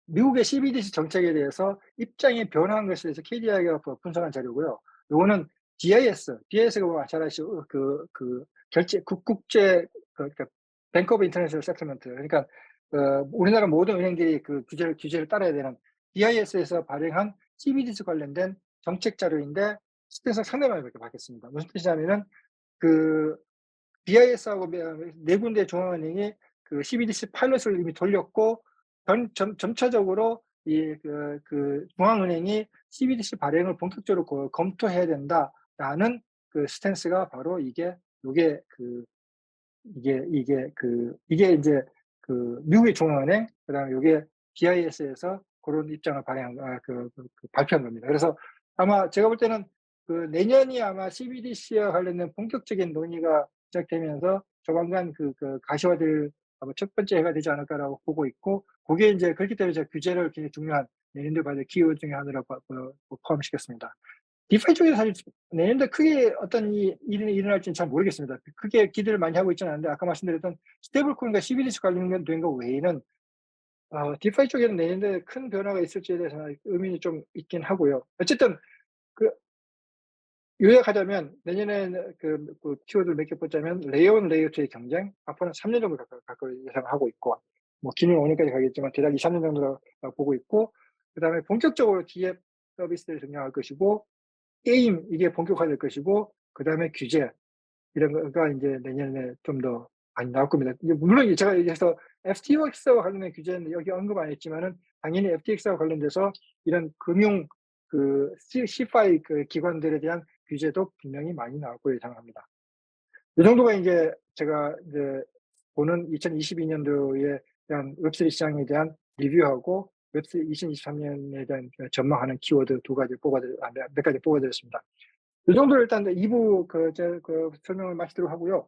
미국의 CBDC 정책에 대해서 입장이 변화한 것에 대해서 KDI가 분석한 자료고요. 요거는 BIS가 보면 잘 아시죠? 결제 국제 그러니까 뱅크 오브 인터내셔널 세틀먼트 그러니까 우리나라 모든 은행들이 그 규제를 따라야 되는 BIS에서 발행한 CBDC 관련된 정책 자료인데 스탠스가 상당히 많이 바뀌었습니다. 무슨 뜻이냐면은 그 BIS하고 네 군데 중앙은행이 그 CBDC 파일럿을 이미 돌렸고 점차적으로 중앙은행이 CBDC 발행을 본격적으로 검토해야 된다라는 그 스탠스가 바로 요게 이게 이제 그 미국의 중앙은행 그다음에 요게 BIS에서 그런 입장을 발표한 겁니다. 그래서 아마 제가 볼 때는 그 내년이 아마 CBDC와 관련된 본격적인 논의가 시작되면서 조만간 가시화될 아마 첫 번째 해가 되지 않을까라고 보고 있고 그게 이제 그렇기 때문에 제가 규제를 굉장히 중요한 내년도에 받을 키워드 중에 하나라고 포함시켰습니다. 디파이 쪽에서 사실 내년도에 크게 어떤 일이 일어날지는 잘 모르겠습니다. 크게 기대를 많이 하고 있지는 않은데 아까 말씀드렸던 스테이블 코인과 CBDC 관련된 거 외에는 디파이 쪽에는 내년도에 큰 변화가 있을지에 대해서는 의문이 좀 있긴 하고요. 어쨌든 그 요약하자면 내년에는 키워드를 몇 개 뽑자면 레이어 1, 레이어 2의 경쟁 앞으로는 3년 정도 가까이 예상하고 있고 뭐 기능 5년까지 가겠지만 대략 2-3년 정도로 보고 있고 그다음에 본격적으로 기업 서비스들이 등장할 것이고 게임 이게 본격화될 것이고 그다음에 규제 이런 거가 이제 내년에 좀 더 많이 나올 겁니다. 물론 제가 여기서 FTX와 관련된 규제는 여기 언급 안 했지만은 당연히 FTX와 관련돼서 이런 금융 CFI 기관들에 대한 규제도 분명히 많이 나올 거로 예상합니다. 이 정도가 이제 제가 이제 보는 2022년도에 대한 웹3 시장에 대한 리뷰하고 웹3 2023년에 대한 전망하는 키워드 두 가지 몇 가지 뽑아 드렸습니다. 이 정도로 일단 2부 설명을 마치도록 하고요.